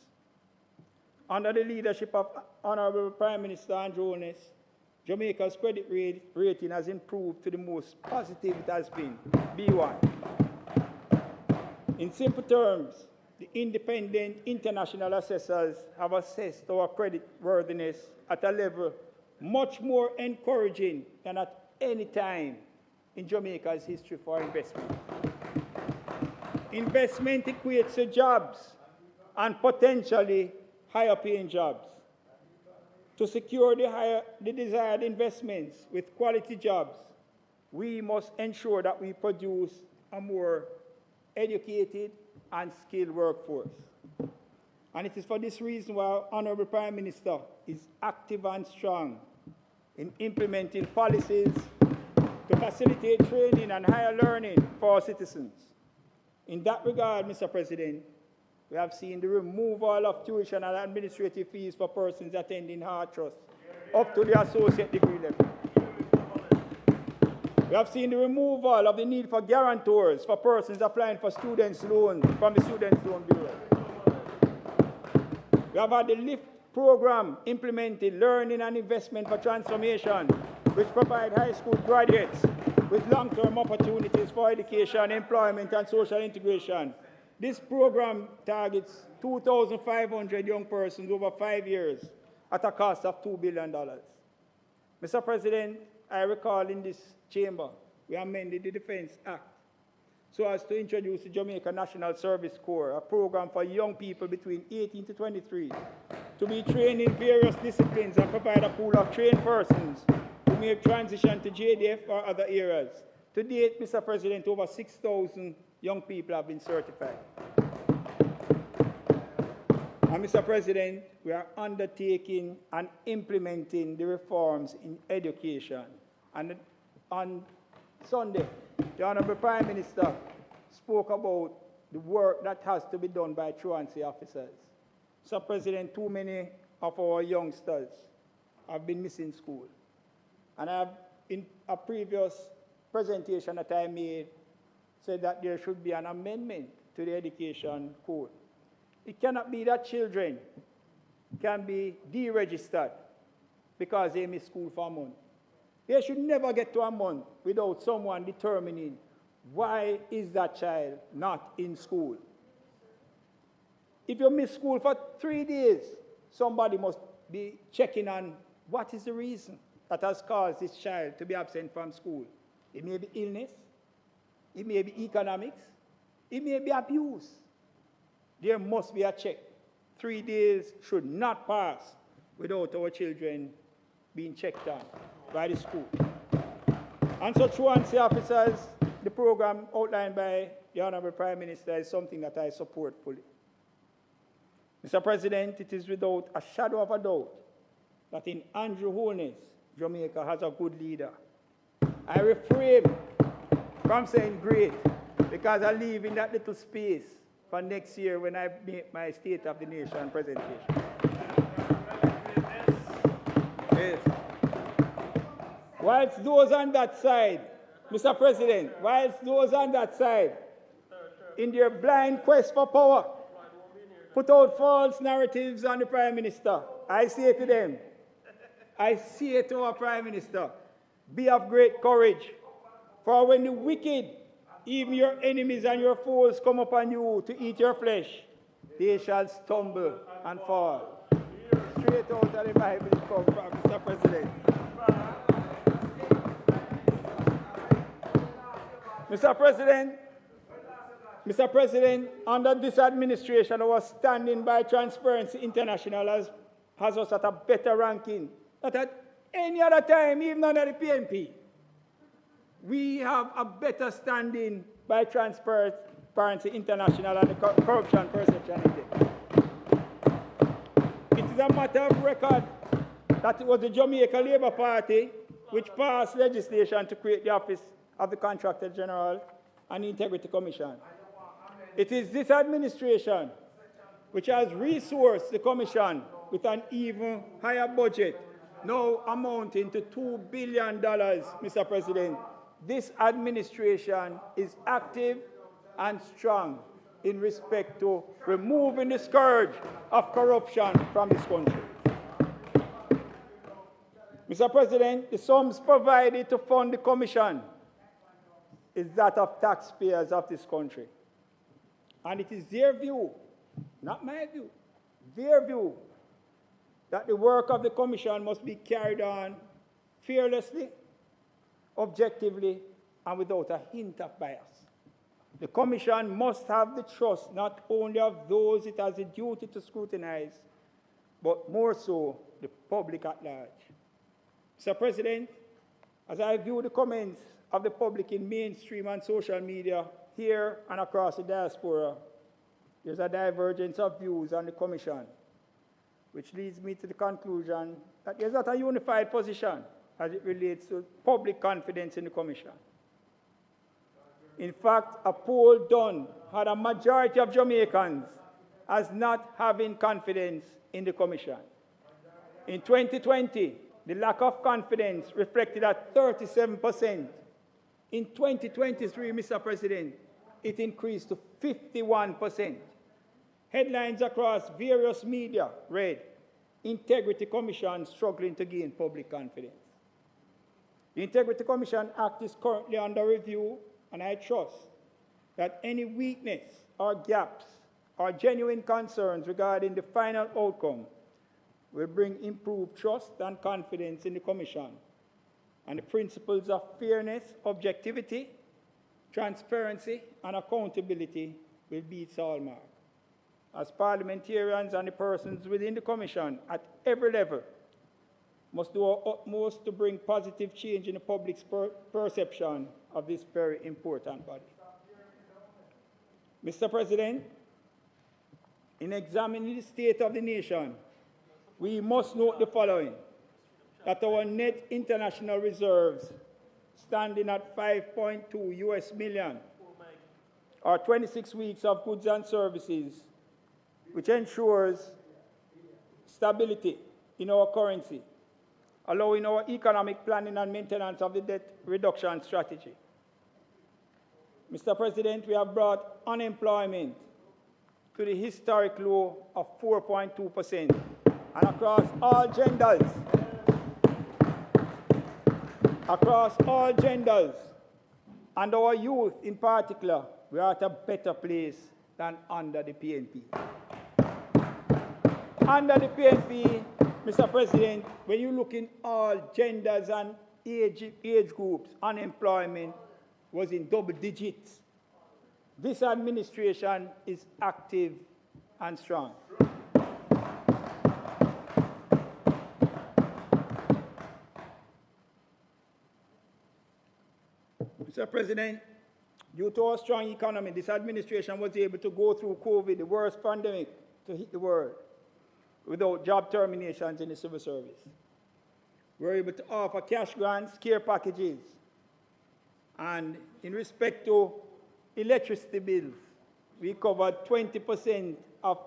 Under the leadership of Honorable Prime Minister Andrew Holness, Jamaica's credit rating has improved to the most positive it has been, B1. In simple terms, the independent international assessors have assessed our credit worthiness at a level much more encouraging than at any time in Jamaica's history for investment. Investment equates to jobs and potentially higher paying jobs. To secure the desired investments with quality jobs, we must ensure that we produce a more educated and skilled workforce. And it is for this reason why Honorable Prime Minister is active and strong in implementing policies to facilitate training and higher learning for our citizens. In that regard, Mr. President, we have seen the removal of tuition and administrative fees for persons attending Hard Trust up to the associate degree level. We have seen the removal of the need for guarantors for persons applying for students' loans from the Students' Loan Bureau. We have had the LIFT program implementing learning and investment for transformation, which provide high school graduates with long-term opportunities for education, employment, and social integration. This program targets 2,500 young persons over 5 years at a cost of $2 billion. Mr. President, I recall in this chamber, we amended the Defense Act so as to introduce the Jamaica National Service Corps, a program for young people between 18 to 23, to be trained in various disciplines and provide a pool of trained persons who may transition to JDF or other areas. To date, Mr. President, over 6,000 young people have been certified. And Mr. President, we are undertaking and implementing the reforms in education. And on Sunday, the Honorable Prime Minister spoke about the work that has to be done by truancy officers. Mr. President, too many of our youngsters have been missing school. And I have, in a previous presentation that I made, said that there should be an amendment to the education code. It cannot be that children can be deregistered because they miss school for a month. They should never get to a month without someone determining why is that child not in school. If you miss school for 3 days, somebody must be checking on what is the reason that has caused this child to be absent from school. It may be illness, it may be economics, it may be abuse. There must be a check. 3 days should not pass without our children being checked on by the school. And so truancy officers, the program outlined by the Honorable Prime Minister is something that I support fully. Mr. President, it is without a shadow of a doubt that in Andrew Holness, Jamaica has a good leader. I refrain from saying great because I leave in that little space for next year when I make my State of the Nation presentation. Yes. Whilst those on that side, Mr. President, whilst those on that side, in their blind quest for power, put out false narratives on the Prime Minister, I say to them, I say to our Prime Minister, be of great courage, for when the wicked, even your enemies and your foes, come upon you to eat your flesh, they shall stumble and fall. Straight out of the Bible it comes from, Mr. President. Mr. President, Mr. President, under this administration, our standing by Transparency International has us at a better ranking than at any other time, even under the PNP. We have a better standing by Transparency International and the Corruption Perception Index. It is a matter of record that it was the Jamaica Labour Party which passed legislation to create the Office of the Contractor General and the Integrity Commission. It is this administration which has resourced the Commission with an even higher budget, now amounting to $2 billion, Mr. President. This administration is active and strong in respect to removing the scourge of corruption from this country. Mr. President, the sums provided to fund the Commission is that of taxpayers of this country. And it is their view, not my view, their view, that the work of the Commission must be carried on fearlessly, objectively, and without a hint of bias. The Commission must have the trust not only of those it has a duty to scrutinize, but more so the public at large. Mr. President, as I view the comments of the public in mainstream and social media here and across the diaspora, there's a divergence of views on the Commission, which leads me to the conclusion that there's not a unified position as it relates to public confidence in the Commission. In fact, a poll done had a majority of Jamaicans as not having confidence in the Commission. In 2020, the lack of confidence reflected at 37%. In 2023, Mr. President, it increased to 51%. Headlines across various media read, Integrity Commission struggling to gain public confidence. The Integrity Commission Act is currently under review, and I trust that any weakness or gaps or genuine concerns regarding the final outcome will bring improved trust and confidence in the Commission, and the principles of fairness, objectivity, transparency, and accountability will be its hallmark. As parliamentarians and the persons within the Commission at every level must do our utmost to bring positive change in the public's perception of this very important body. Mr. President, in examining the state of the nation, we must note the following, that our net international reserves standing at $5.2 million, or 26 weeks of goods and services, which ensures stability in our currency, allowing our economic planning and maintenance of the debt reduction strategy. Mr. President, we have brought unemployment to the historic low of 4.2%, and across all genders, and our youth in particular, we are at a better place than under the PNP. Under the PNP, Mr. President, when you look in all genders and age groups, unemployment was in double digits. This administration is active and strong. Mr. President, due to our strong economy, this administration was able to go through COVID, the worst pandemic to hit the world, without job terminations in the civil service. We were able to offer cash grants, care packages, and in respect to electricity bills, we covered 20% of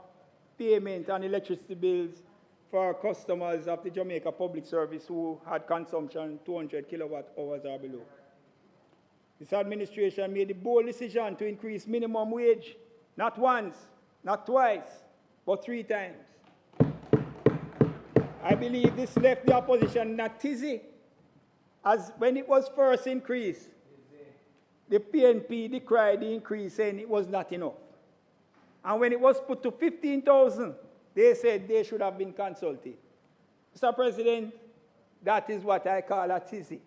payment on electricity bills for our customers of the Jamaica Public Service who had consumption 200 kilowatt hours or below. This administration made the bold decision to increase minimum wage, not once, not twice, but 3 times. I believe this left the opposition not tizzy, as when it was first increased, the PNP decried the increase, saying it was not enough. And when it was put to 15,000, they said they should have been consulted. Mr. President, that is what I call a tizzy.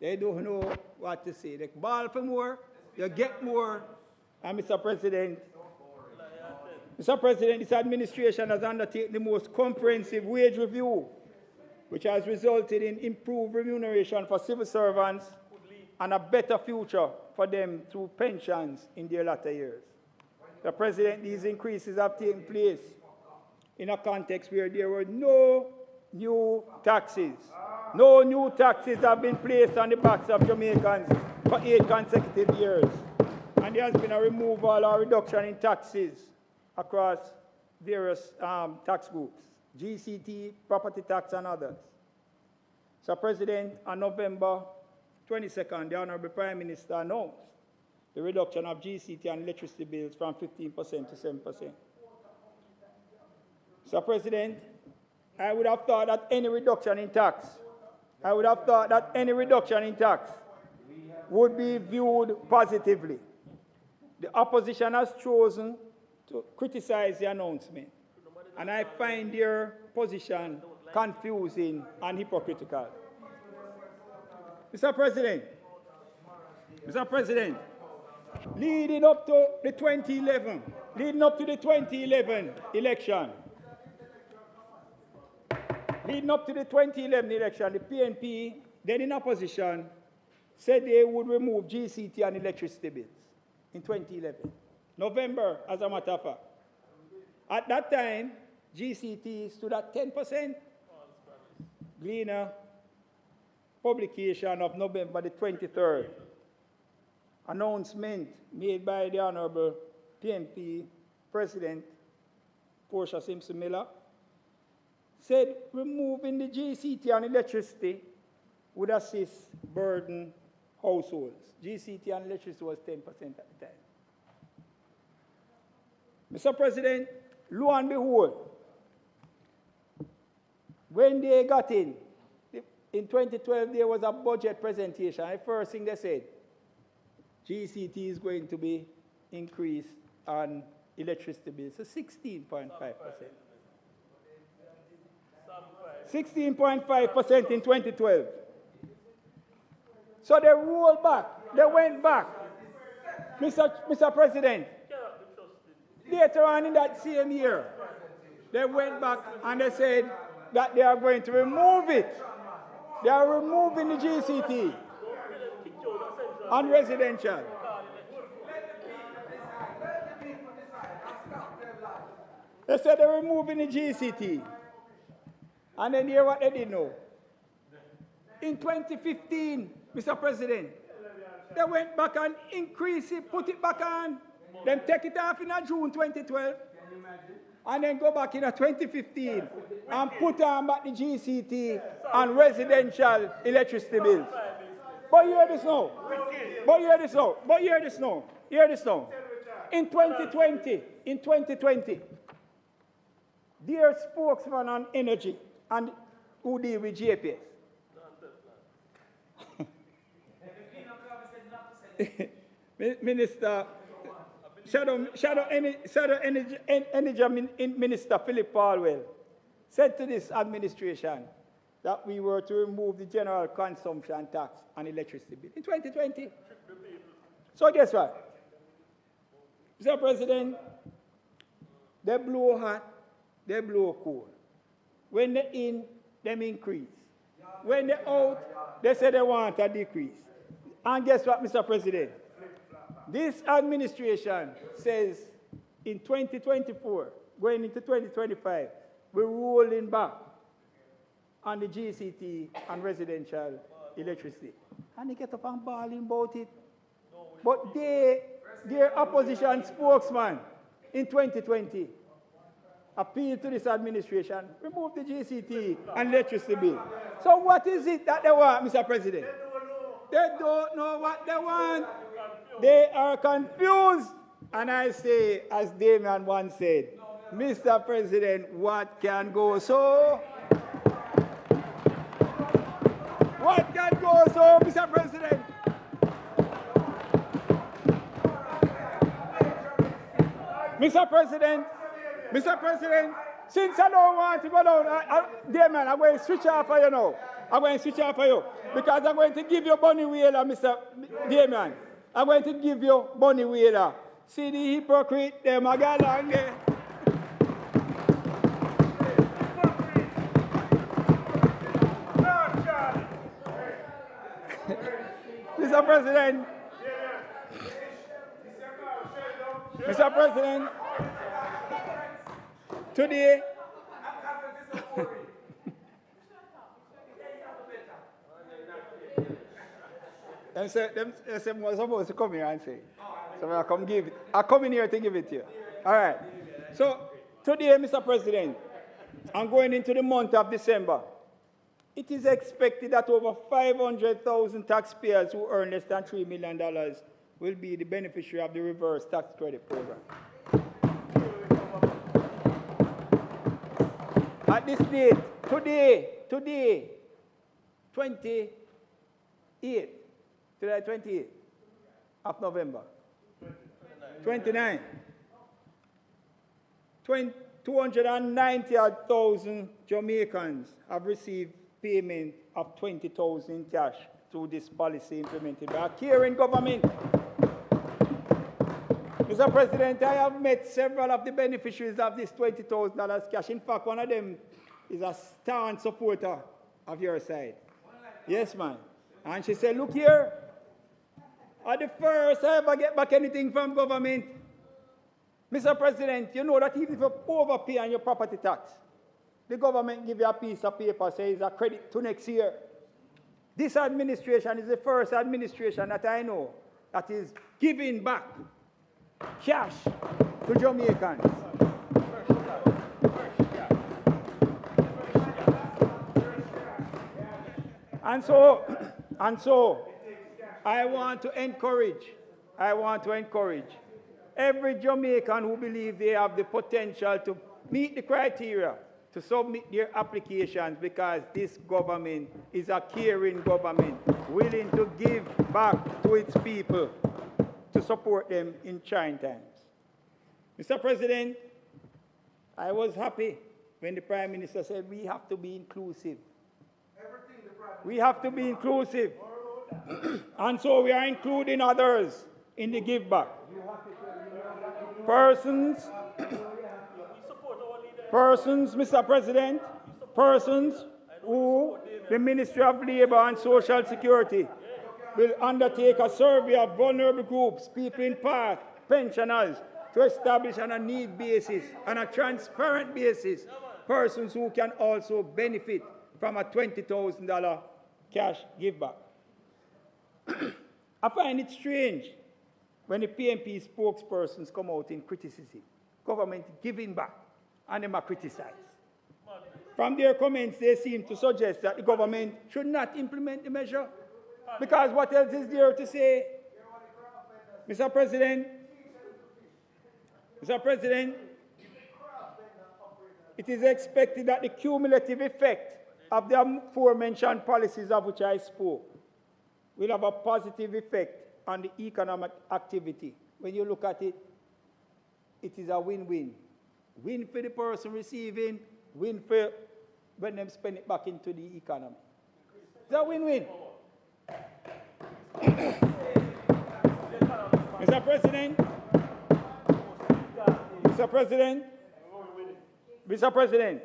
They don't know what to say. They ball for more, you get more, And Mr. President, this administration has undertaken the most comprehensive wage review, which has resulted in improved remuneration for civil servants and a better future for them through pensions in their latter years. Mr. President, these increases have taken place in a context where there were no new taxes. No new taxes have been placed on the backs of Jamaicans for 8 consecutive years. And there has been a removal or reduction in taxes across various tax groups, GCT, property tax, and others. So, President, on November 22nd, the Honorable Prime Minister announced the reduction of GCT and electricity bills from 15% to 7%. So, President, I would have thought that any reduction in tax, would be viewed positively. The opposition has chosen to criticize the announcement, and I find their position confusing and hypocritical. Mr. President, leading up to the 2011 election, the PNP, then in opposition, said they would remove GCT and electricity bills in 2011. November, as a matter of fact. At that time, GCT stood at 10%. Gleaner publication of November the 23rd. Announcement made by the Honorable PNP President Portia Simpson Miller said removing the GCT and electricity would assist burden households. GCT and electricity was 10% at the time. Mr. President, lo and behold, when they got in 2012, there was a budget presentation. The first thing they said, GCT is going to be increased on electricity bills to 16.5%. 16.5% in 2012. So they rolled back. They went back. Mr. President, later on in that same year, they went back and they said that they are going to remove it. They are removing the GCT on residential. They said they're removing the GCT. And then hear what they did know. In 2015, Mr. President, they went back and increased it, put it back on, then take it off in June 2012, and then go back in 2015 and put on back the GCT and residential electricity bills. But hear this now. In 2020, dear spokesman on energy and who deal with JPS. Minister, Shadow Energy Minister Philip Palwell said to this administration that we were to remove the general consumption tax on electricity bill in 2020. So guess what? Mr. President, they blow hot, they blow cold. When they're in, them increase. When they're out, they say they want a decrease. And guess what, Mr. President? This administration says in 2024, going into 2025, we're rolling back on the GCT and residential electricity. And they get up and bawling about it. But their opposition spokesman in 2020 appealed to this administration, remove the GCT and electricity bill. So what is it that they want, Mr. President? They don't know what they want. They are confused. And I say, as Damian once said, Mr. President, what can go so? What can go so, Mr. President? Mr. President, since I don't want to go down, Damian, I'm going to switch off for you now. I'm going to switch off for you. Because I'm going to give you Bonnie Wheeler, Mr. Damian. I'm going to give you Bonnie Wheeler. See the hypocrite, them a got along there. Mr. President, Mr. President, today, them say was supposed to come here and say. So I come give it. I come in here to give it to you. All right. So today, Mr. President, I'm going into the month of December. It is expected that over 500,000 taxpayers who earn less than $3 million will be the beneficiary of the reverse tax credit program. At this date, today, 28th of November, 29, 290,000 Jamaicans have received payment of 20,000 in cash through this policy implemented by a caring government. Mr. President, I have met several of the beneficiaries of this $20,000 cash. In fact, one of them is a staunch supporter of your side. Yes, man. And she said, look here, at the first I ever get back anything from government. Mr. President, you know that even if you overpay on your property tax, the government give you a piece of paper, says a credit to next year. This administration is the first administration that I know that is giving back cash to Jamaicans. And so, I want to encourage every Jamaican who believes they have the potential to meet the criteria to submit their applications, because this government is a caring government, willing to give back to its people to support them in trying times. Mr. President, I was happy when the Prime Minister said we have to be inclusive. We have to be inclusive. And so we are including others in the give back. Persons, Mr. President, persons who the Ministry of Labour and Social Security will undertake a survey of vulnerable groups, people in park, pensioners, to establish on a need basis, on a transparent basis, persons who can also benefit from a $20,000 cash give back. I find it strange when the PNP spokespersons come out in criticism, government giving back, and them are criticized. From their comments, they seem to suggest that the government should not implement the measure, because what else is there to say? Mr. President, it is expected that the cumulative effect of the aforementioned policies of which I spoke will have a positive effect on the economic activity. When you look at it, it is a win-win. Win for the person receiving, win for when them spend it back into the economy. It's a win-win. Mr. President,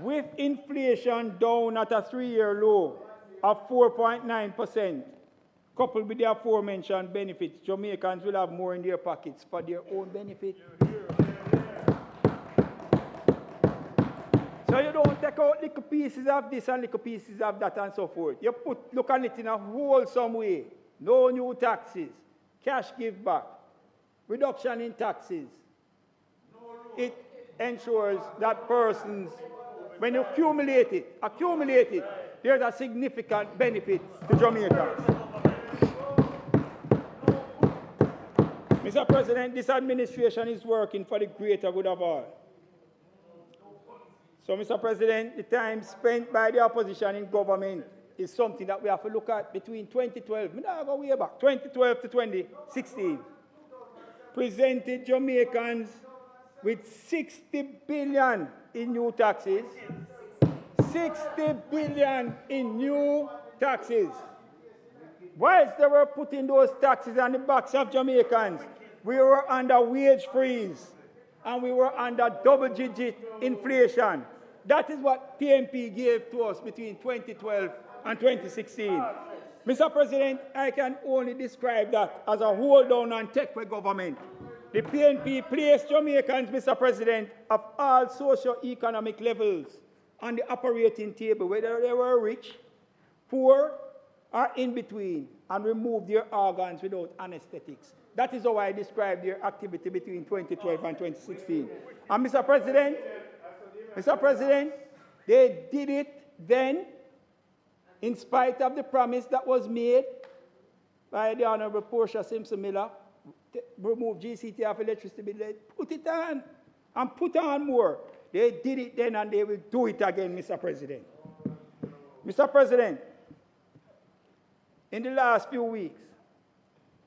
with inflation down at a 3-year low of 4.9%, coupled with the aforementioned benefits, Jamaicans will have more in their pockets for their own benefit. So you don't take out little pieces of this and little pieces of that and so forth. You look at it in a wholesome way. No new taxes, cash give back, reduction in taxes. It ensures that persons, when you accumulate it, there's a significant benefit to Jamaicans. Mr. President, this administration is working for the greater good of all. So, Mr. President, the time spent by the opposition in government is something that we have to look at between 2012, we now go way back, 2012 to 2016. Presented Jamaicans with $60 billion in new taxes. $60 billion in new taxes. Whilst they were putting those taxes on the backs of Jamaicans, we were under wage freeze and we were under double-digit inflation. That is what PNP gave to us between 2012 and 2016. Mr. President, I can only describe that as a hold down and take away government. The PNP placed Jamaicans, Mr. President, of all socio-economic levels on the operating table, whether they were rich, poor, or in between, and removed their organs without anesthetics. That is how I describe their activity between 2012 and 2016. And Mr. President, they did it then in spite of the promise that was made by the Honorable Portia Simpson Miller, remove GCT of electricity bill, put it on and put on more. They did it then and they will do it again, Mr. President. Mr. President, in the last few weeks,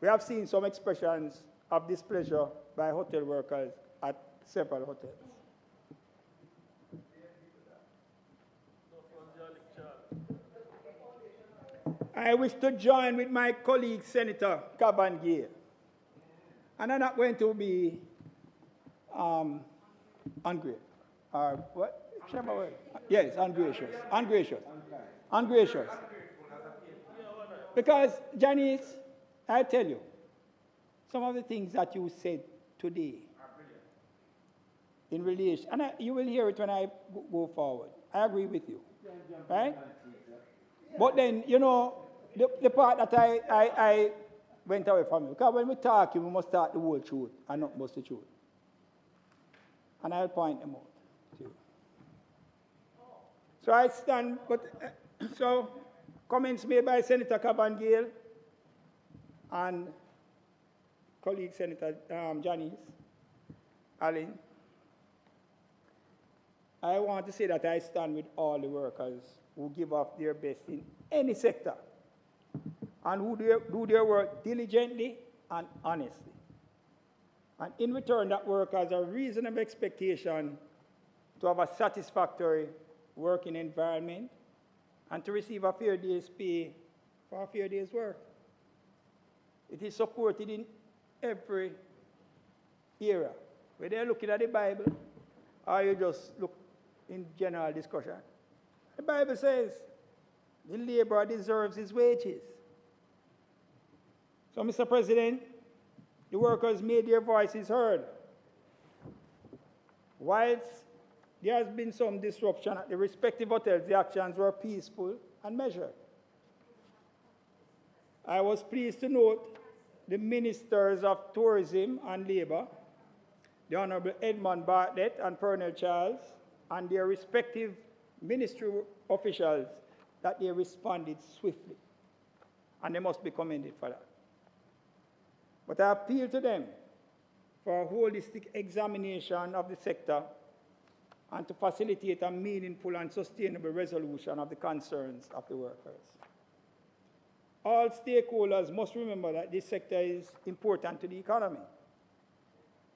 we have seen some expressions of displeasure by hotel workers at several hotels. I wish to join with my colleague, Senator Caban Gale. And I'm not going to be ungrateful. What? Yes, ungracious. Ungracious. Because, Janice, I tell you, some of the things that you said today in relation, and you will hear it when I go forward. I agree with you. Right? But then, you know, the part that I went away from you, because when we talk, we must talk the whole truth and not most the truth. And I'll point them out to you. So I stand, but, so comments made by Senator Caban Gale and colleague Senator Janice Allen. I want to say that I stand with all the workers who give up their best in any sector and who do their work diligently and honestly. And in return, that work has a reasonable expectation to have a satisfactory working environment and to receive a fair day's pay for a fair day's work. It is supported in every area. Whether you're looking at the Bible or you just look in general discussion. The Bible says the laborer deserves his wages. So, Mr. President, the workers made their voices heard. Whilst there has been some disruption at the respective hotels, the actions were peaceful and measured. I was pleased to note the Ministers of Tourism and Labour, the Honourable Edmund Bartlett and Pernell Charles, and their respective ministry officials, that they responded swiftly. And they must be commended for that. But I appeal to them for a holistic examination of the sector and to facilitate a meaningful and sustainable resolution of the concerns of the workers. All stakeholders must remember that this sector is important to the economy.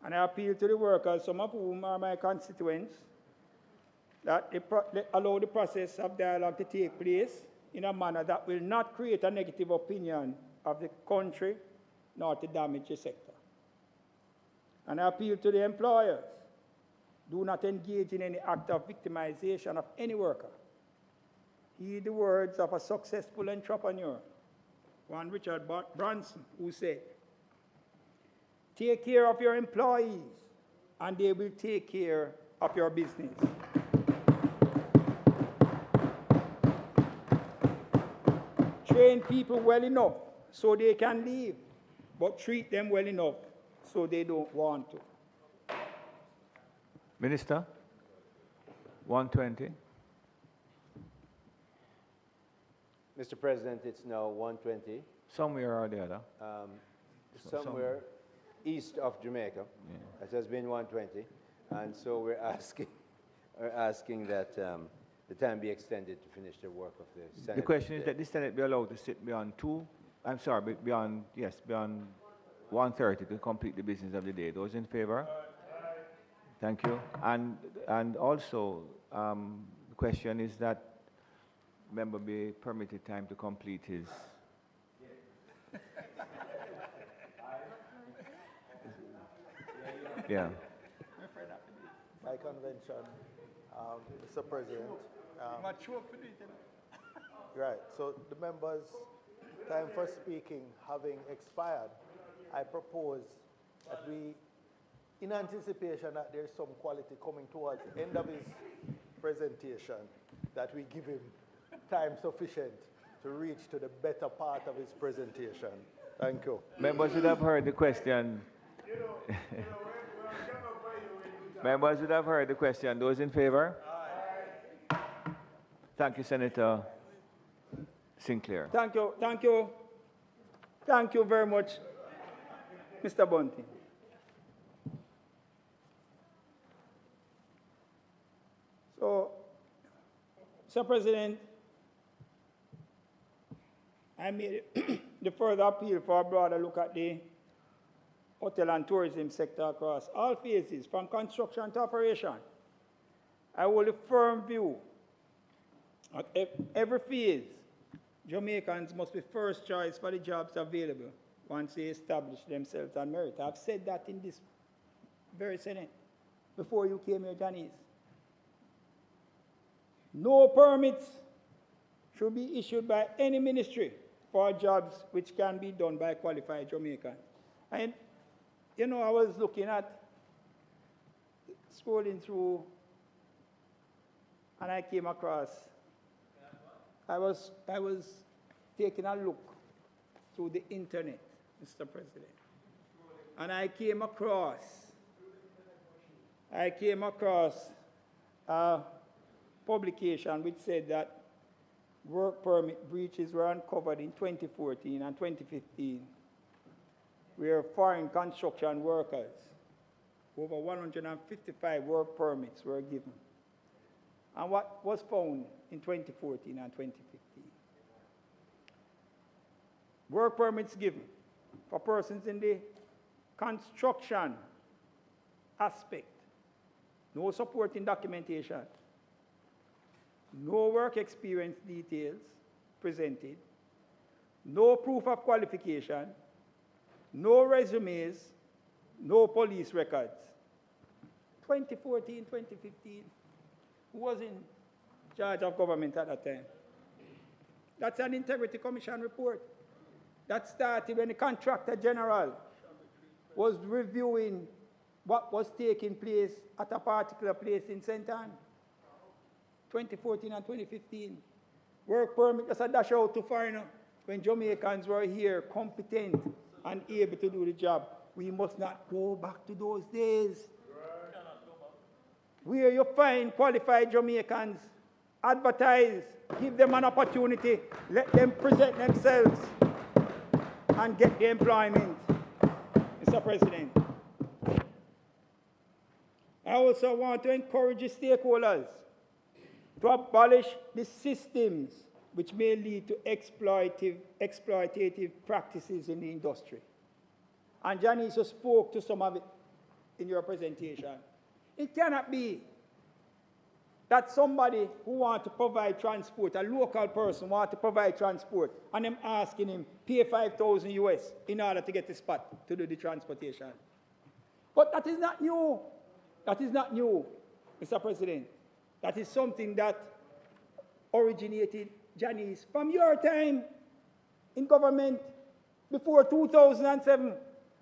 And I appeal to the workers, some of whom are my constituents, that they allow the process of dialogue to take place in a manner that will not create a negative opinion of the country nor to damage the sector. And I appeal to the employers, do not engage in any act of victimization of any worker. Heed the words of a successful entrepreneur, one Richard Branson, who said, "Take care of your employees, and they will take care of your business." Train people well enough so they can leave, but treat them well enough so they don't want to. Minister, 120. Mr. President, it's now 1:20. Somewhere or the other. Somewhere east of Jamaica. Yeah. It has been 1:20, and so we're asking that the time be extended to finish the work of the Senate. The question is that the Senate be allowed to sit beyond beyond 1:30 to complete the business of the day. Those in favor? Thank you. And also, the question is that member be permitted time to complete his Yeah. By convention, Mr. President. Right, so the members' time for speaking having expired, I propose that we, in anticipation that there's some quality coming towards the end of his presentation, that we give him time sufficient to reach to the better part of his presentation. Thank you. Members should have heard the question. Members should have heard the question. Those in favor? Aye. Thank you, Senator Sinclair. Thank you. Thank you. Thank you very much, Mr. Bunting. So, Mr. President, I made the further appeal for a broader look at the hotel and tourism sector across all phases, from construction to operation. I hold a firm view at every phase, Jamaicans must be first choice for the jobs available once they establish themselves on merit. I've said that in this very Senate before you came here, Janice. No permits should be issued by any ministry for jobs which can be done by qualified Jamaicans. And, you know, I was looking at, scrolling through, and I came across, I was taking a look through the internet, Mr. President, and I came across a publication which said that work permit breaches were uncovered in 2014 and 2015, where foreign construction workers, over 155 work permits were given. And what was found in 2014 and 2015? Work permits given for persons in the construction aspect, no supporting documentation, no work experience details presented, no proof of qualification, no resumes, no police records. 2014, 2015, who was in charge of government at that time? That's an Integrity Commission report. That started when the Contractor General was reviewing what was taking place at a particular place in St. Anne. 2014 and 2015. Work permit just a dash out to foreigner when Jamaicans were here, competent and able to do the job. We must not go back to those days. Where you find qualified Jamaicans, advertise, give them an opportunity, let them present themselves and get the employment, Mr. President. I also want to encourage the stakeholders to abolish the systems which may lead to exploitative practices in the industry. And Janice spoke to some of it in your presentation. It cannot be that somebody who wants to provide transport, a local person wants to provide transport, and I'm asking him, pay $5,000 US in order to get the spot to do the transportation. But that is not new. That is not new, Mr. President. That is something that originated, Janice, from your time in government before 2007.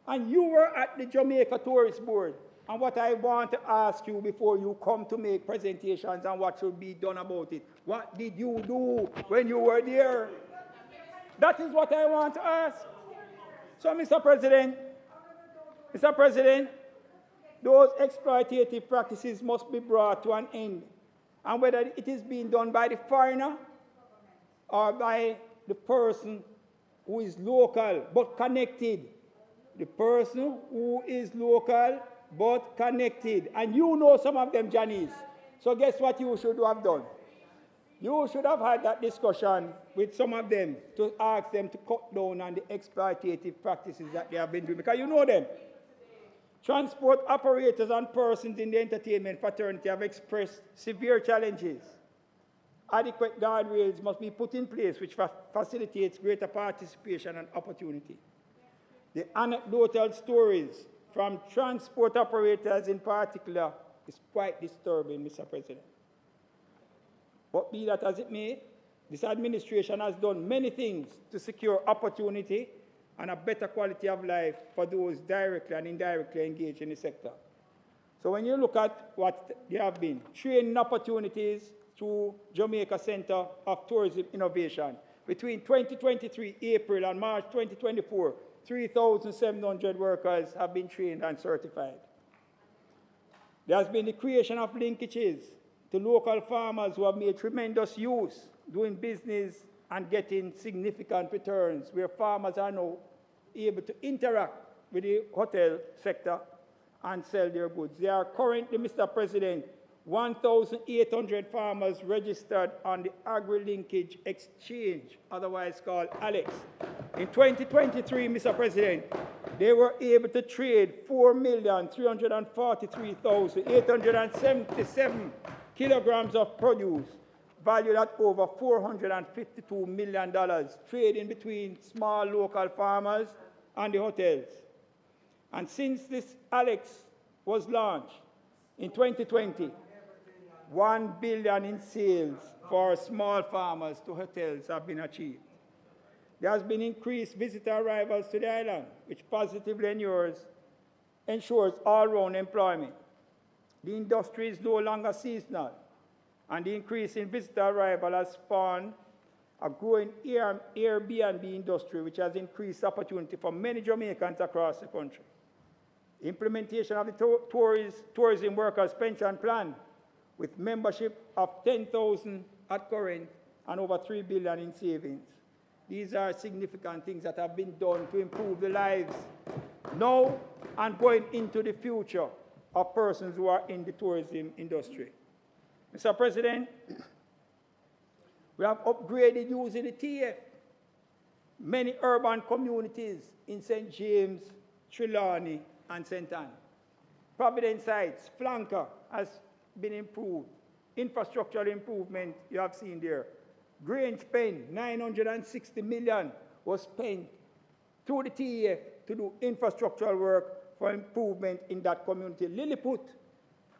And you were at the Jamaica Tourist Board. And what I want to ask you before you come to make presentations and what should be done about it, what did you do when you were there? That is what I want to ask. So, Mr. President, those exploitative practices must be brought to an end. And whether it is being done by the foreigner or by the person who is local but connected. The person who is local but connected. And you know some of them, Janice. So guess what you should have done? You should have had that discussion with some of them to ask them to cut down on the exploitative practices that they have been doing. Because you know them. Transport operators and persons in the entertainment fraternity have expressed severe challenges. Adequate guardrails must be put in place which facilitates greater participation and opportunity. The anecdotal stories from transport operators in particular is quite disturbing, Mr. President. But be that as it may, this administration has done many things to secure opportunity and a better quality of life for those directly and indirectly engaged in the sector. So when you look at what there have been, training opportunities through Jamaica Center of Tourism Innovation, between 2023 April and March 2024, 3,700 workers have been trained and certified. There has been the creation of linkages to local farmers who have made tremendous use doing business and getting significant returns, where farmers are now able to interact with the hotel sector and sell their goods. There are currently, Mr. President, 1,800 farmers registered on the Agri-Linkage Exchange, otherwise called ALEX. In 2023, Mr. President, they were able to trade 4,343,877 kilograms of produce, valued at over $452 million, trading between small local farmers and the hotels. And since this ALEX was launched in 2020, $1 billion in sales for small farmers to hotels have been achieved. There has been increased visitor arrivals to the island, which positively ensures all-round employment. The industry is no longer seasonal, and the increase in visitor arrival has spawned a growing Airbnb industry, which has increased opportunity for many Jamaicans across the country. Implementation of the tourism workers' pension plan, with membership of 10,000 at current and over $3 billion in savings. These are significant things that have been done to improve the lives now and going into the future of persons who are in the tourism industry. Mr. President, we have upgraded using the TF. Many urban communities in St. James, Trelawney, and St. Anne. Providence Heights, Flanker has been improved. Infrastructural improvement you have seen there. Grange Pen, $960 million was spent through the TEF to do infrastructural work for improvement in that community. Lilliput,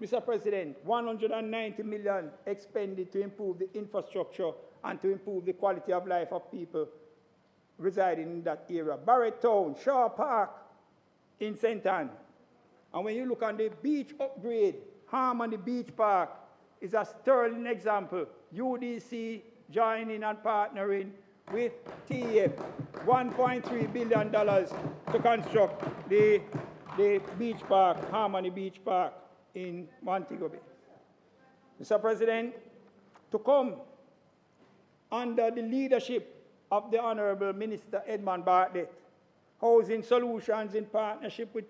Mr. President, $190 million expended to improve the infrastructure and to improve the quality of life of people residing in that area. Barrett Town, Shaw Park in St. Anne. And when you look on the beach upgrade, Harmony Beach Park is a sterling example. UDC joining and partnering with TEF, $1.3 billion to construct the beach park, Harmony Beach Park in Montego Bay. Mr. President, to come under the leadership of the Honorable Minister Edmund Bartlett, Housing Solutions in partnership with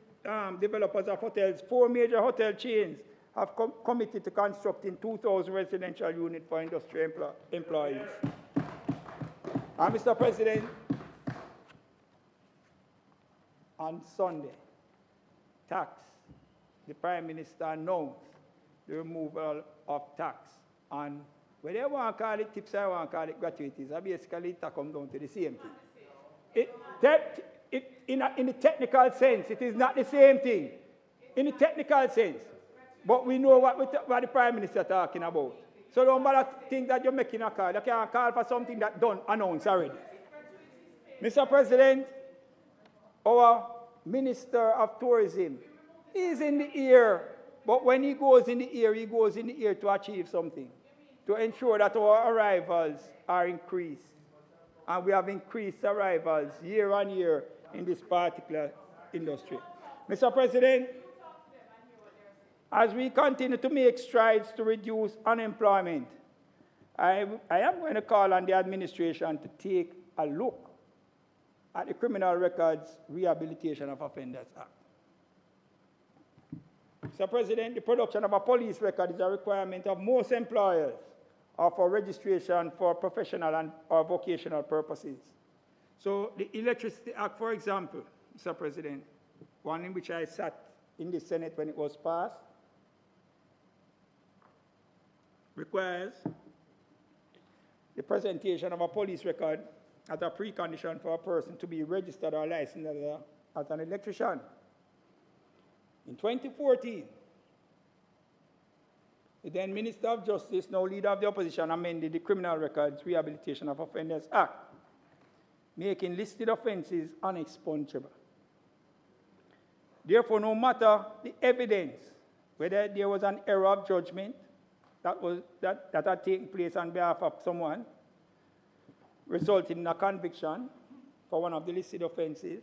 developers of hotels, 4 major hotel chains have committed to constructing 2,000 residential units for industry employees. And Mr. President, on Sunday, the Prime Minister announced the removal of tax on, whether I want to call it tips, I want to call it gratuities, basically it comes down to the same thing. In the technical sense, it is not the same thing. In the technical sense. But we know what the Prime Minister is talking about. So don't bother think that you're making a call. You can't call for something that's done, announced already. Mr. President, our Minister of Tourism is in the air. But when he goes in the air to achieve something, to ensure that our arrivals are increased. And we have increased arrivals year on year in this particular industry. Mr. President, as we continue to make strides to reduce unemployment, I am going to call on the administration to take a look at the Criminal Records Rehabilitation of Offenders Act. Mr. President, the production of a police record is a requirement of most employers or for registration for professional or vocational purposes. So the Electricity Act, for example, Mr. President, one in which I sat in the Senate when it was passed, requires the presentation of a police record as a precondition for a person to be registered or licensed as an electrician. In 2014, the then Minister of Justice, now leader of the opposition, amended the Criminal Records Rehabilitation of Offenders Act, making listed offenses unexpungible. Therefore, no matter the evidence, whether there was an error of judgment that had taken place on behalf of someone, resulting in a conviction for one of the listed offenses,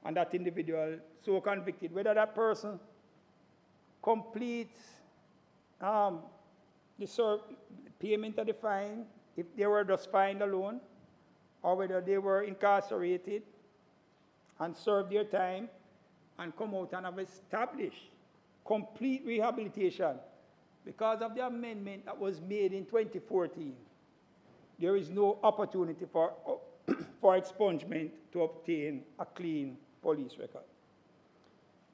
and that individual so convicted, whether that person completes the payment of the fine, if they were just fined alone, or whether they were incarcerated and served their time and come out and have established complete rehabilitation because of the amendment that was made in 2014, there is no opportunity for expungement to obtain a clean police record.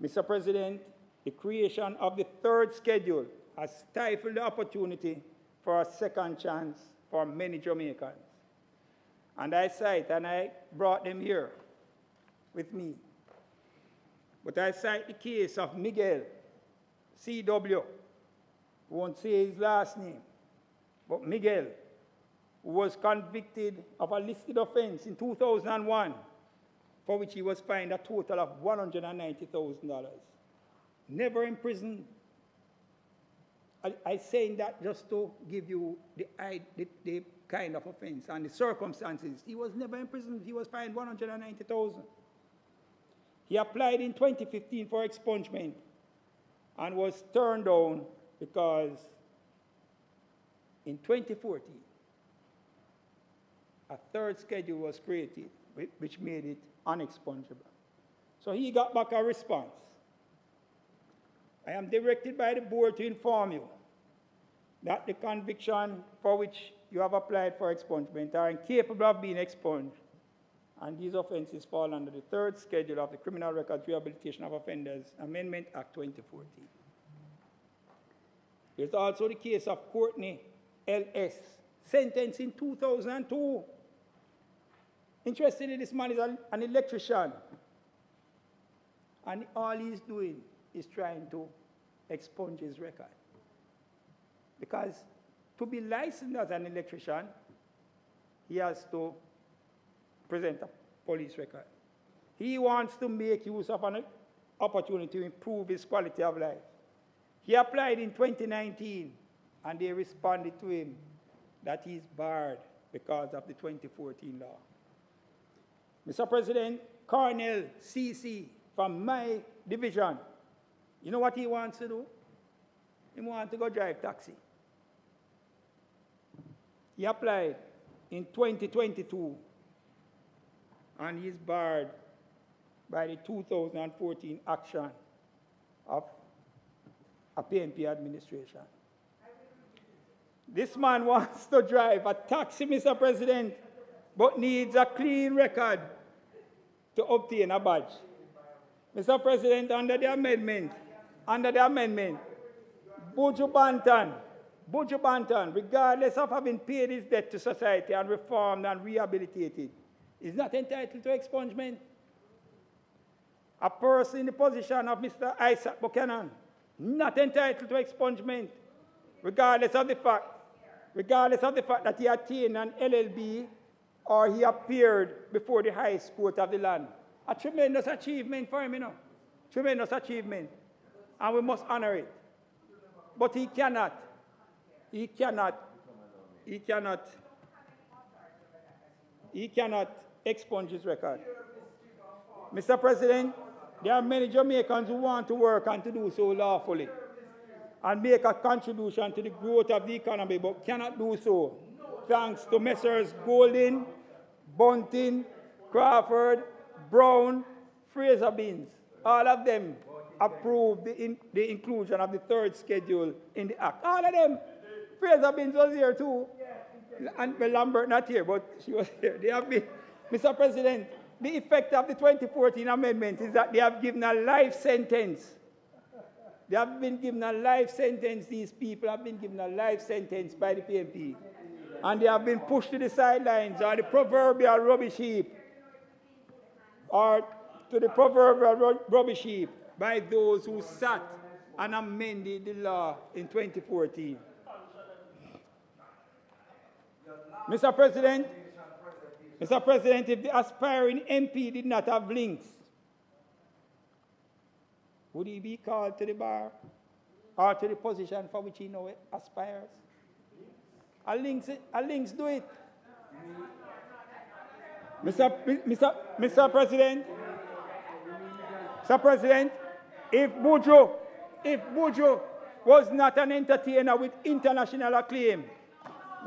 Mr. President, the creation of the third schedule has stifled the opportunity for a second chance for many Jamaicans. And I brought them here with me. But I cite the case of Miguel C.W., won't say his last name, but Miguel, who was convicted of a listed offense in 2001, for which he was fined a total of $190,000. Never in prison. I'm saying that just to give you the kind of offense and the circumstances. He was never in prison. He was fined $190,000. He applied in 2015 for expungement and was turned down because in 2014, a third schedule was created, which made it unexpungible. So he got back a response. I am directed by the board to inform you that the conviction for which you have applied for expungement are incapable of being expunged, and these offenses fall under the third schedule of the Criminal Records Rehabilitation of Offenders Amendment Act 2014. There's also the case of Courtney L.S., sentenced in 2002. Interestingly, this man is an electrician, and all he's doing is trying to expunge his record. Because to be licensed as an electrician, he has to present a police record. He wants to make use of an opportunity to improve his quality of life. He applied in 2019, and they responded to him that he's barred because of the 2014 law. Mr. President, Colonel C.C. from my division, you know what he wants to do? He wants to go drive taxi. He applied in 2022, and he's barred by the 2014 action of a PNP administration. This man wants to drive a taxi, Mr. President, but needs a clean record to obtain a badge. Mr. President, under the amendment, Buju Banton, regardless of having paid his debt to society and reformed and rehabilitated, is not entitled to expungement. A person in the position of Mr. Isaac Buchanan, not entitled to expungement, regardless of the fact that he attained an LLB or he appeared before the highest court of the land. A tremendous achievement for him, you know. Tremendous achievement. And we must honor it. But he cannot expunge his record. Mr. President, there are many Jamaicans who want to work and to do so lawfully and make a contribution to the growth of the economy, but cannot do so thanks to Messrs. Golding, Bunting, Crawford, Brown, Fraser-Beans. All of them approved the inclusion of the third schedule in the Act. All of them. Fraser-Beans was here too. And Lambert not here, but she was here. They have been, Mr. President, the effect of the 2014 amendment is that they have given a life sentence. They have been given a life sentence. These people have been given a life sentence by the PNP. And they have been pushed to the sidelines or the proverbial rubbish heap. Or to the proverbial rubbish heap by those who sat and amended the law in 2014. Mr. President, if the aspiring MP did not have links, would he be called to the bar or to the position for which he now aspires? A links do it. Mr. President, if Buju was not an entertainer with international acclaim,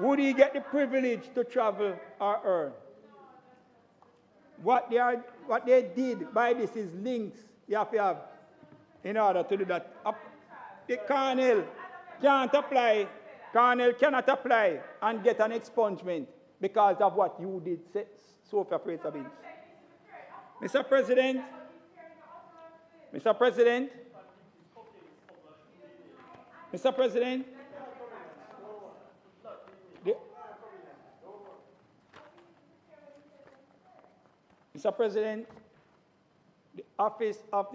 would he get the privilege to travel or earn? What they did by this is links you have to have in order to do that. The Colonel cannot apply and get an expungement because of what you did, Sophia Prater-Beans. Mr. President, Mr. President, the Office of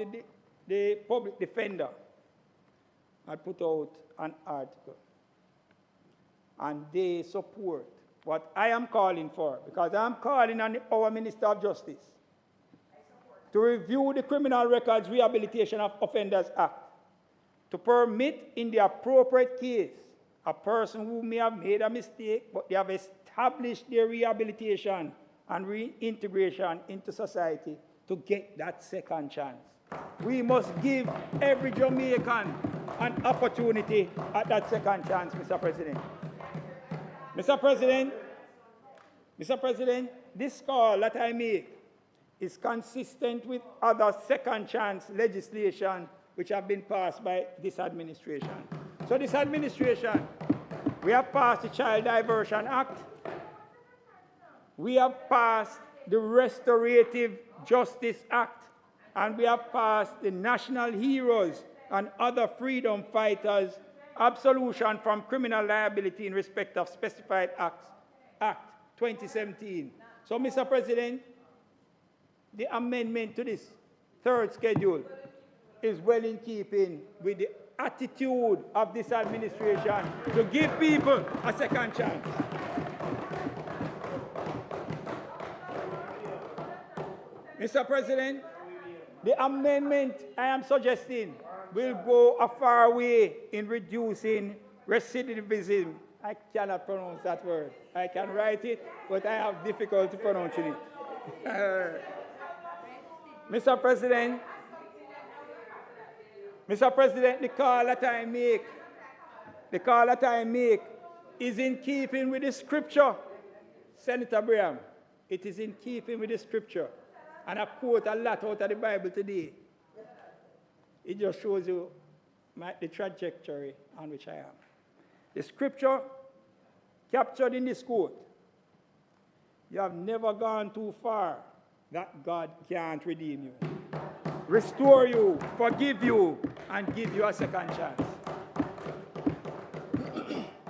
the Public Defender had put out an article, and they support what I am calling for, because I am calling on our Minister of Justice to review the Criminal Records Rehabilitation of Offenders Act to permit, in the appropriate case, a person who may have made a mistake, but they have established their rehabilitation and reintegration into society, to get that second chance. We must give every Jamaican an opportunity at that second chance, Mr. President. Mr. President, this call that I make is consistent with other second chance legislation which have been passed by this administration. So this administration, we have passed the Child Diversion Act, we have passed the Restorative Justice Act, and we have passed the National Heroes and Other Freedom Fighters Absolution from Criminal Liability in Respect of Specified Acts, Act 2017. So, Mr. President, the amendment to this third schedule is well in keeping with the attitude of this administration to give people a second chance. Mr. President, the amendment I am suggesting will go a far way in reducing recidivism. I cannot pronounce that word. I can write it, but I have difficulty pronouncing it. Mr. President, the call that I make is in keeping with the scripture. Senator Brigham, it is in keeping with the scripture. And I quote a lot out of the Bible today. It just shows you the trajectory on which I am. The scripture captured in this quote: you have never gone too far that God can't redeem you, restore you, forgive you, and give you a second chance.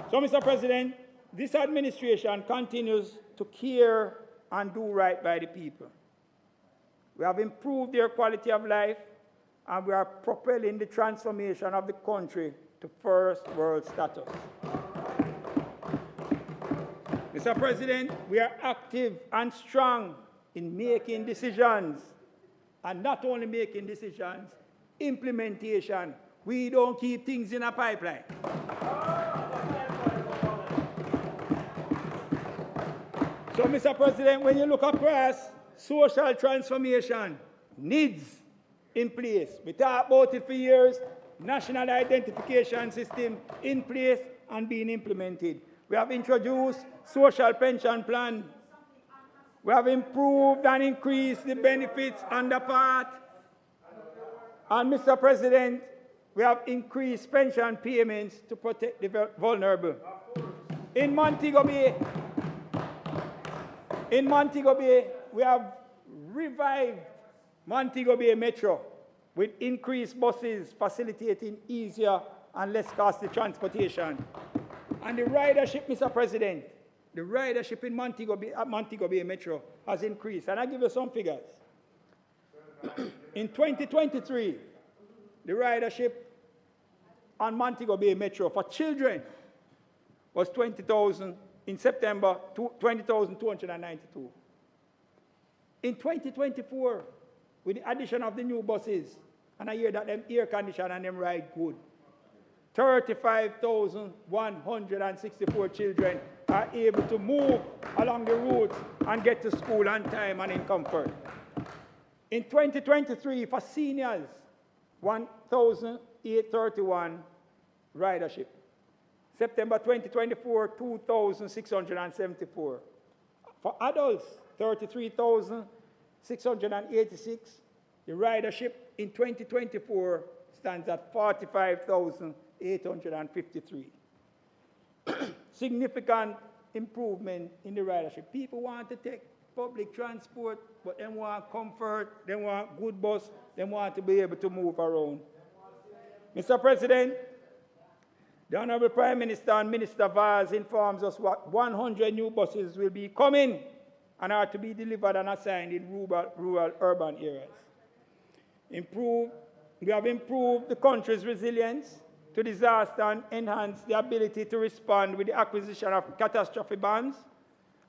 So, Mr. President, this administration continues to care and do right by the people. We have improved their quality of life, and we are propelling the transformation of the country to first world status. Mr. President, we are active and strong in making decisions, and not only making decisions, implementation. We don't keep things in a pipeline. So, Mr. President, when you look across, social transformation needs in place. We talk about it for years. National identification system in place and being implemented. We have introduced social pension plan. We have improved and increased the benefits under part. And, Mr. President, we have increased pension payments to protect the vulnerable. In Montego Bay, we have revived Montego Bay Metro with increased buses facilitating easier and less costly transportation. And the ridership, Mr. President, the ridership in Montego Bay Metro has increased. And I'll give you some figures. In 2023, the ridership on Montego Bay Metro for children was 20,000 in September, 20,292. In 2024, with the addition of the new buses, and I hear that them air conditioned and them ride good, 35,164 children are able to move along the routes and get to school on time and in comfort. In 2023, for seniors, 1,831 ridership. September 2024, 2,674. For adults, 33,686. The ridership in 2024 stands at 45,853. Significant improvement in the ridership. People want to take public transport, but they want comfort, they want good bus, they want to be able to move around. Mr. President, the Honorable Prime Minister and Minister Vaz informs us what 100 new buses will be coming and are to be delivered and assigned in rural urban areas. We have improved the country's resilience to disaster and enhanced the ability to respond with the acquisition of catastrophe bonds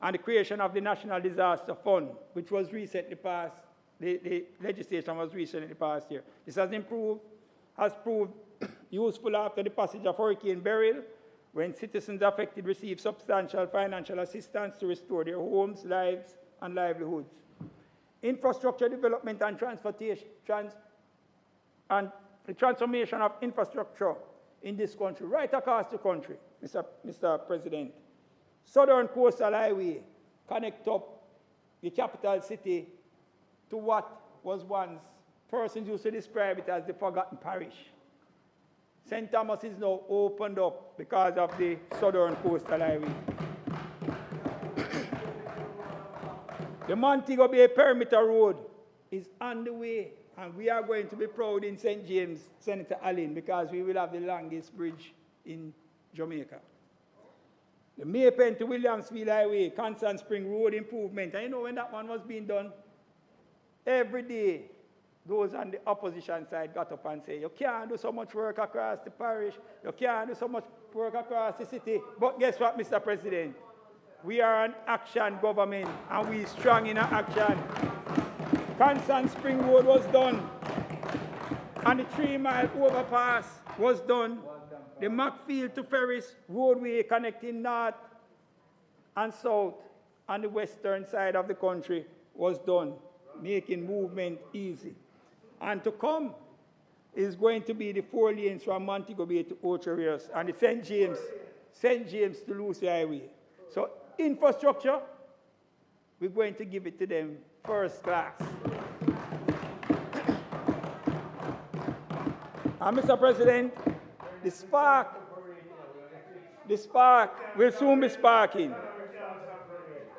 and the creation of the National Disaster Fund, which was recently passed, the legislation was recently passed here. This has proved useful after the passage of Hurricane Beryl, when citizens affected received substantial financial assistance to restore their homes, lives, and livelihoods. Infrastructure development and transportation, and the transformation of infrastructure in this country, right across the country, Mr. President. Southern Coastal Highway connect up the capital city to what was once, persons used to describe it as the forgotten parish. St. Thomas is now opened up because of the Southern Coastal Highway. The Montego Bay Perimeter Road is on the way, and we are going to be proud in St. James, Senator Allen, because we will have the longest bridge in Jamaica. The Maypen to Williamsville Highway, Constant Spring Road improvement. And you know when that one was being done, every day, those on the opposition side got up and said, you can't do so much work across the parish, you can't do so much work across the city. But guess what, Mr. President? We are an action government, and we strong in our action. Constant Spring Road was done, and the 3-mile overpass was done. The Macfield to Ferris roadway connecting north and south on the western side of the country was done, making movement easy. And to come is going to be the 4 lanes from Montego Bay to Ocho Rios and the St. James to Lucy Highway. So infrastructure, we're going to give it to them first class. And Mr. President, the spark will soon be sparking,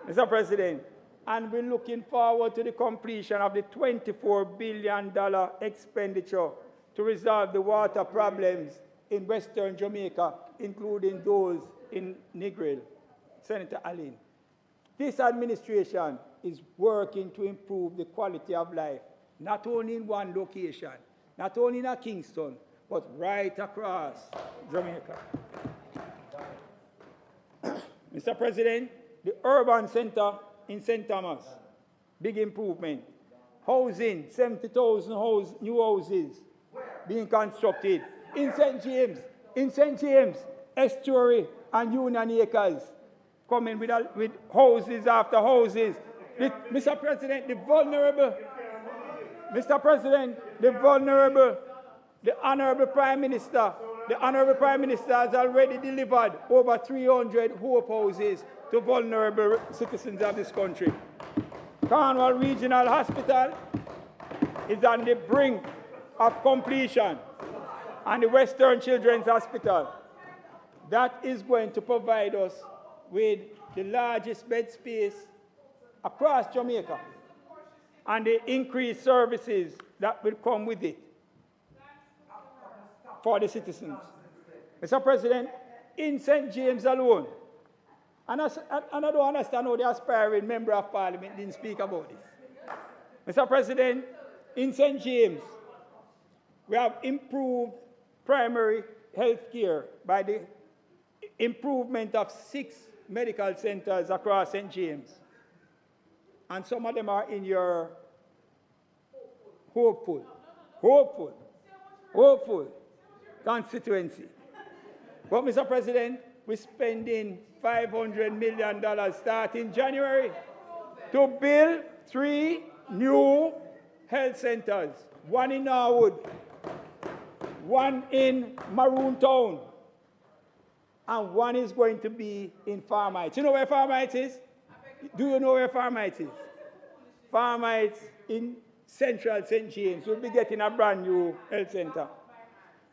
Mr. President. And we're looking forward to the completion of the $24 billion expenditure to resolve the water problems in Western Jamaica, including those in Negril. Senator Allen, this administration is working to improve the quality of life, not only in one location, not only in Kingston, but right across Jamaica. Mr. President, the urban center in St. Thomas, big improvement. Housing, 70,000 new houses being constructed in St. James, Estuary and Union Acres, coming with houses after houses. Mr. President, the vulnerable, the Honorable Prime Minister has already delivered over 300 hope houses to vulnerable citizens of this country. Cornwall Regional Hospital is on the brink of completion, and the Western Children's Hospital, that is going to provide us with the largest bed space across Jamaica and the increased services that will come with it for the citizens. Mr. President, in St. James alone, and I don't understand how the aspiring member of parliament didn't speak about this. Mr. President, in St. James, We have improved primary health care by the improvement of 6 medical centers across St. James. And some of them are in your hopeful constituency. But, Mr. President, we're spending $500 million starting January to build 3 new health centers, one in Norwood, one in Maroon Town, and one is going to be in Farm Heights. You know where Farm Heights is? Do you know where Farm Heights is? Farm Heights in Central St. James. We'll be getting a brand new health center.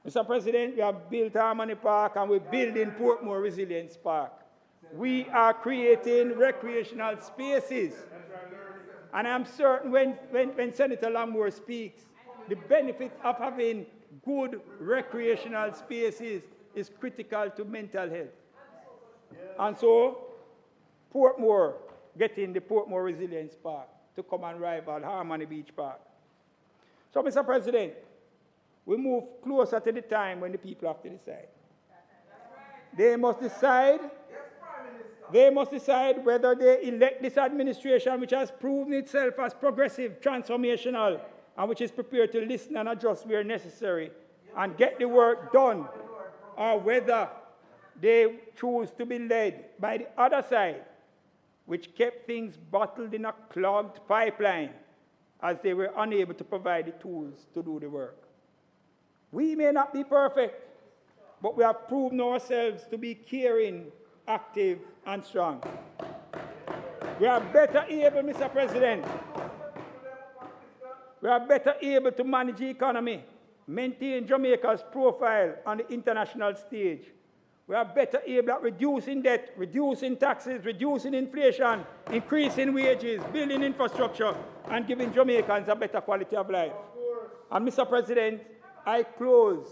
Mr. President, we have built Harmony Park and we're building Portmore Resilience Park. We are creating recreational spaces. And I'm certain when Senator Lamour speaks, the benefit of having good recreational spaces is critical to mental health. And so, Portmore, getting the Portmore Resilience Park to come and rival Harmony Beach Park. So, Mr. President, we move closer to the time when the people have to decide. They must decide. They must decide whether they elect this administration, which has proven itself as progressive, transformational, and which is prepared to listen and adjust where necessary and get the work done, or whether they choose to be led by the other side, which kept things bottled in a clogged pipeline as they were unable to provide the tools to do the work. We may not be perfect, but we have proven ourselves to be caring, active, and strong. We are better able, Mr. President, we are better able to manage the economy, maintain Jamaica's profile on the international stage. We are better able at reducing debt, reducing taxes, reducing inflation, increasing wages, building infrastructure, and giving Jamaicans a better quality of life. And Mr. President, I close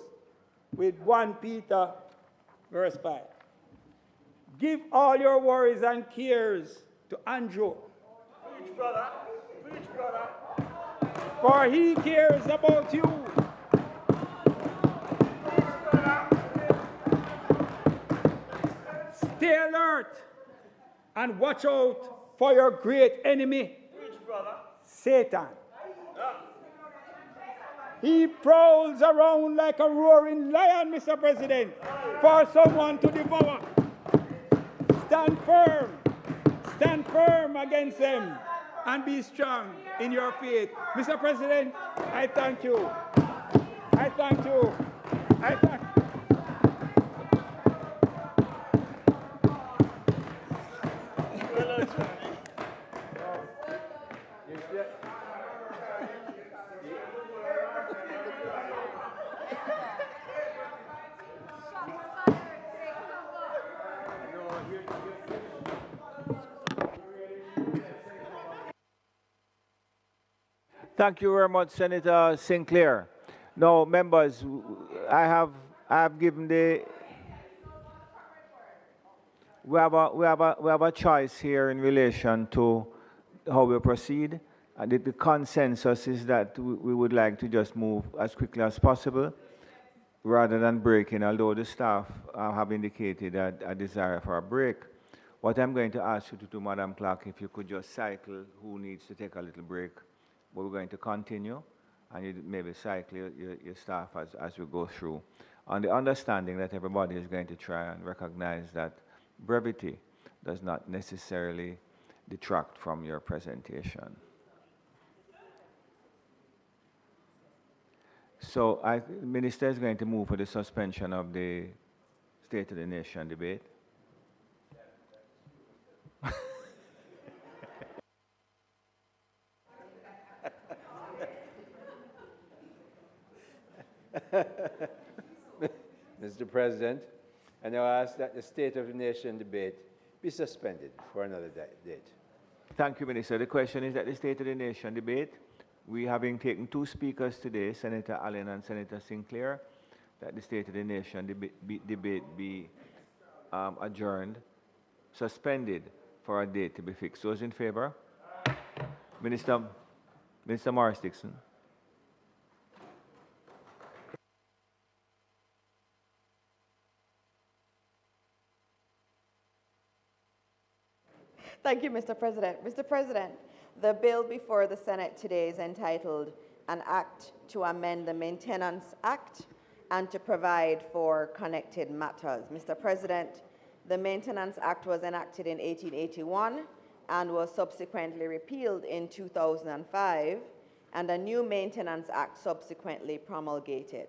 with 1 Peter verse 5. Give all your worries and cares to Andrew. Preach, brother. Preach, brother. For he cares about you. Stay alert and watch out for your great enemy, Satan. He prowls around like a roaring lion, Mr. President, for someone to devour. Stand firm against them, and be strong in your faith. Mr. President, I thank you. I thank you. I thank you. Thank you very much, Senator Sinclair. Now, members, I have given the. We have a choice here in relation to how we proceed. And the consensus is that we would like to just move as quickly as possible, rather than breaking. Although the staff have indicated a desire for a break. What I'm going to ask you to do, Madam Clerk, if you could just cycle who needs to take a little break. But we're going to continue, and you maybe cycle your staff as we go through, on the understanding that everybody is going to try and recognize that brevity does not necessarily detract from your presentation. So the Minister is going to move for the suspension of the State of the Nation debate. Mr. President, I now ask that the State of the Nation debate be suspended for another date. Thank you, Minister. The question is that the State of the Nation debate, we having taken 2 speakers today, Senator Allen and Senator Sinclair, that the State of the Nation debate be adjourned, suspended for a date to be fixed. Those in favor? Minister Morris Dixon. Thank you, Mr. President. Mr. President, the bill before the Senate today is entitled An Act to Amend the Maintenance Act and to Provide for Connected Matters. Mr. President, the Maintenance Act was enacted in 1881 and was subsequently repealed in 2005, and a new Maintenance Act subsequently promulgated.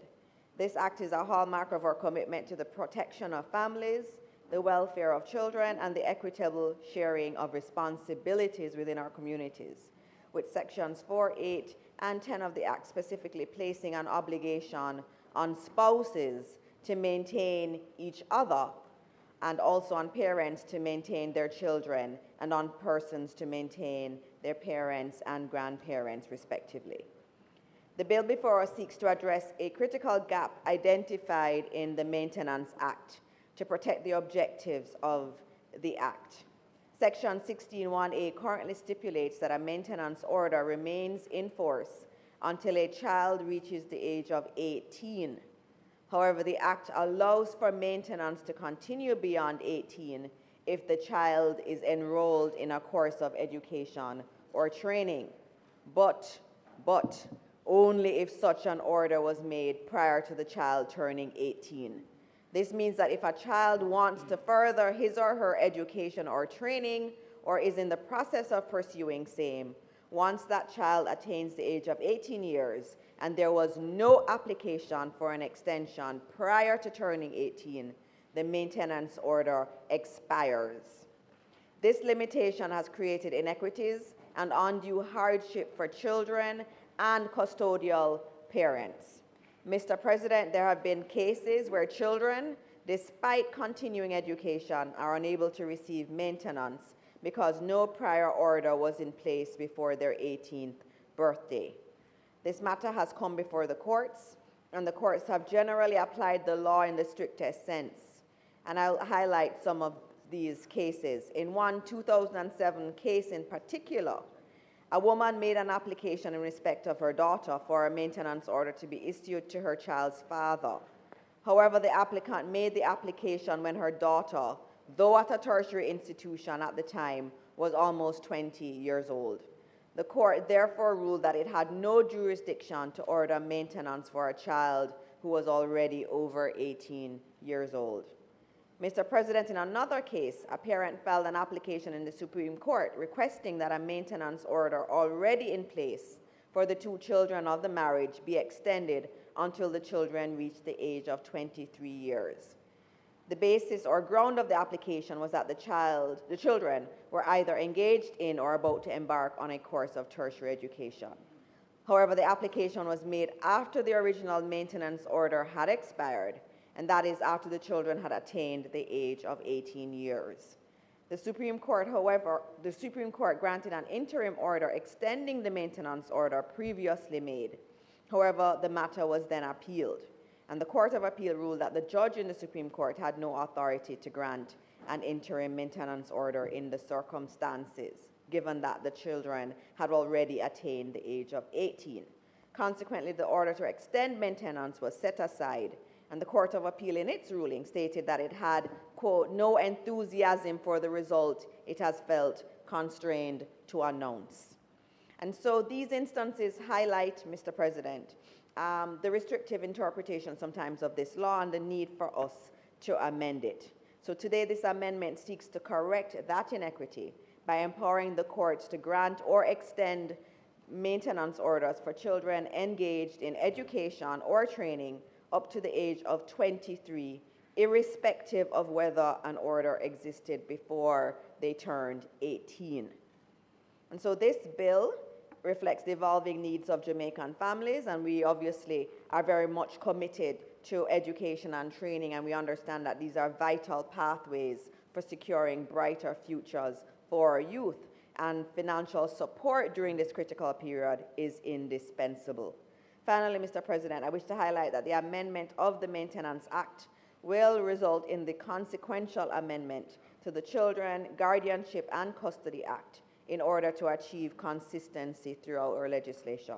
This act is a hallmark of our commitment to the protection of families, the welfare of children, and the equitable sharing of responsibilities within our communities, with sections 4, 8, and 10 of the act specifically placing an obligation on spouses to maintain each other, and also on parents to maintain their children, and on persons to maintain their parents and grandparents, respectively. The bill before us seeks to address a critical gap identified in the Maintenance Act to protect the objectives of the Act. Section 16(1)(a) currently stipulates that a maintenance order remains in force until a child reaches the age of 18. However, the Act allows for maintenance to continue beyond 18 if the child is enrolled in a course of education or training, but only if such an order was made prior to the child turning 18. This means that if a child wants to further his or her education or training, or is in the process of pursuing same, once that child attains the age of 18 years and there was no application for an extension prior to turning 18, the maintenance order expires. This limitation has created inequities and undue hardship for children and custodial parents. Mr. President, there have been cases where children, despite continuing education, are unable to receive maintenance because no prior order was in place before their 18th birthday. This matter has come before the courts, and the courts have generally applied the law in the strictest sense. And I'll highlight some of these cases. In one 2007 case in particular, a woman made an application in respect of her daughter for a maintenance order to be issued to her child's father. However, the applicant made the application when her daughter, though at a tertiary institution at the time, was almost 20 years old. The court therefore ruled that it had no jurisdiction to order maintenance for a child who was already over 18 years old. Mr. President, in another case, a parent filed an application in the Supreme Court requesting that a maintenance order already in place for the two children of the marriage be extended until the children reach the age of 23 years. The basis or ground of the application was that the children were either engaged in or about to embark on a course of tertiary education. However, the application was made after the original maintenance order had expired, and that is after the children had attained the age of 18 years. The Supreme Court granted an interim order extending the maintenance order previously made. However, the matter was then appealed, and the Court of Appeal ruled that the judge in the Supreme Court had no authority to grant an interim maintenance order in the circumstances, given that the children had already attained the age of 18. Consequently, the order to extend maintenance was set aside, and the Court of Appeal in its ruling stated that it had, quote, no enthusiasm for the result it has felt constrained to announce. And so these instances highlight, Mr. President, the restrictive interpretation sometimes of this law and the need for us to amend it. So today this amendment seeks to correct that inequity by empowering the courts to grant or extend maintenance orders for children engaged in education or training up to the age of 23, irrespective of whether an order existed before they turned 18. And so this bill reflects the evolving needs of Jamaican families, and we obviously are very much committed to education and training, and we understand that these are vital pathways for securing brighter futures for our youth, and financial support during this critical period is indispensable. Finally, Mr. President, I wish to highlight that the amendment of the Maintenance Act will result in the consequential amendment to the Children, Guardianship and Custody Act in order to achieve consistency throughout our legislation.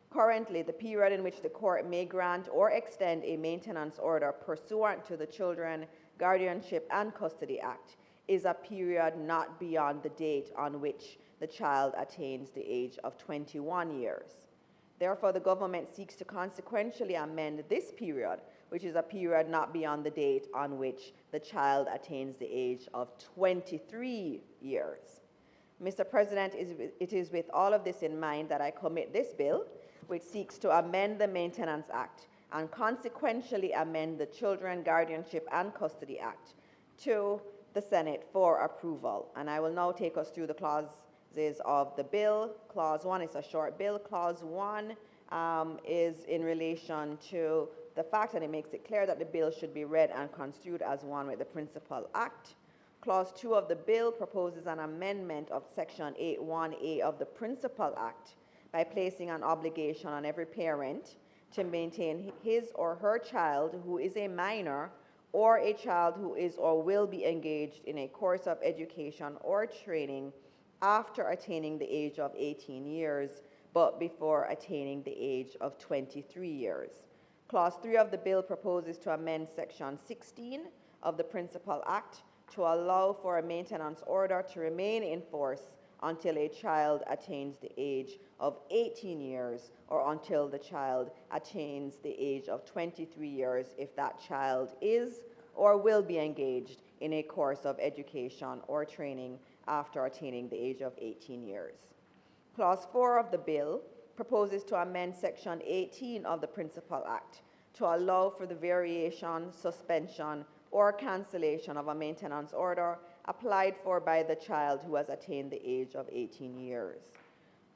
Currently, the period in which the court may grant or extend a maintenance order pursuant to the Children, Guardianship and Custody Act is a period not beyond the date on which the child attains the age of 21 years. Therefore, the government seeks to consequentially amend this period, which is a period not beyond the date on which the child attains the age of 23 years. Mr. President, it is with all of this in mind that I commit this bill, which seeks to amend the Maintenance Act and consequentially amend the Children, Guardianship and Custody Act to the Senate for approval. And I will now take us through the clauses of the bill. Clause 1 is a short bill. Clause 1 is in relation to the fact, and it makes it clear that the bill should be read and construed as one with the Principal Act. Clause 2 of the bill proposes an amendment of Section 8(1)(a) of the Principal Act by placing an obligation on every parent to maintain his or her child who is a minor or a child who is or will be engaged in a course of education or training after attaining the age of 18 years, but before attaining the age of 23 years. Clause 3 of the bill proposes to amend Section 16 of the Principal Act to allow for a maintenance order to remain in force until a child attains the age of 18 years or until the child attains the age of 23 years if that child is or will be engaged in a course of education or training after attaining the age of 18 years. Clause 4 of the bill proposes to amend Section 18 of the Principal Act to allow for the variation, suspension, or cancellation of a maintenance order applied for by the child who has attained the age of 18 years.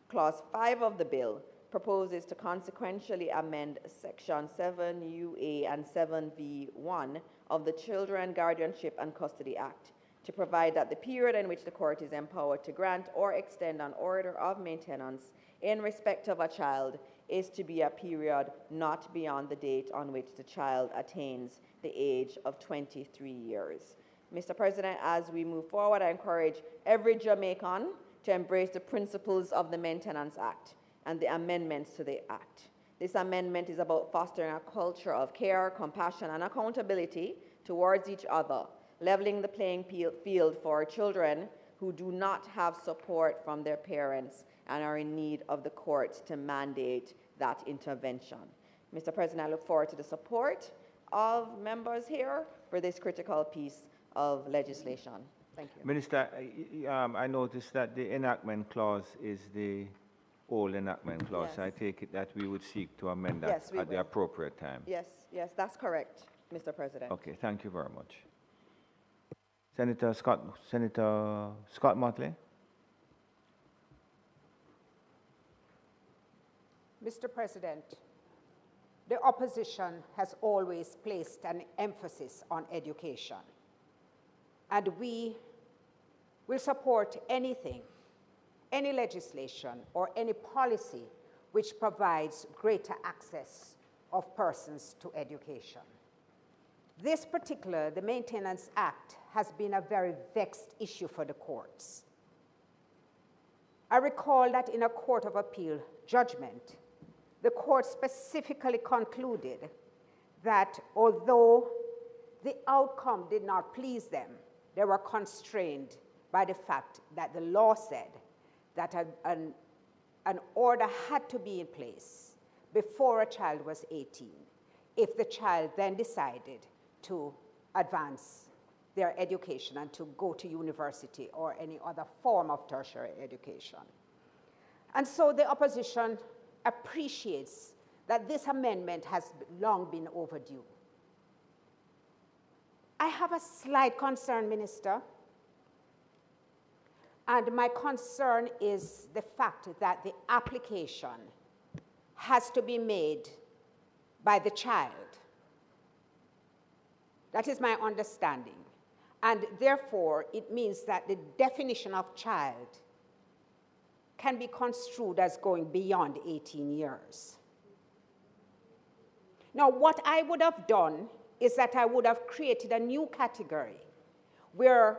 Clause 5 of the bill proposes to consequentially amend Section 7UA and 7V1 of the Children, Guardianship and Custody Act to provide that the period in which the court is empowered to grant or extend an order of maintenance in respect of a child is to be a period not beyond the date on which the child attains the age of 23 years. Mr. President, as we move forward, I encourage every Jamaican to embrace the principles of the Maintenance Act and the amendments to the Act. This amendment is about fostering a culture of care, compassion, and accountability towards each other, leveling the playing field for children who do not have support from their parents and are in need of the courts to mandate that intervention. Mr. President, I look forward to the support of members here for this critical piece of legislation. Thank you. Minister, I noticed that the enactment clause is the old enactment clause. Yes. I take it that we would seek to amend that Yes, at the appropriate time. Yes, that's correct, Mr. President. Okay, thank you very much. Senator Scott Motley. Mr. President, the opposition has always placed an emphasis on education, and we will support anything, any legislation or any policy which provides greater access of persons to education. This particular, the Maintenance Act, has been a very vexed issue for the courts. I recall that in a Court of Appeal judgment, the court specifically concluded that although the outcome did not please them, they were constrained by the fact that the law said that an order had to be in place before a child was 18 if the child then decided to advance their education and to go to university or any other form of tertiary education. And so the opposition appreciates that this amendment has long been overdue. I have a slight concern, Minister, and my concern is the fact that the application has to be made by the child. That is my understanding. And therefore, it means that the definition of child can be construed as going beyond 18 years. Now, what I would have done is that I would have created a new category where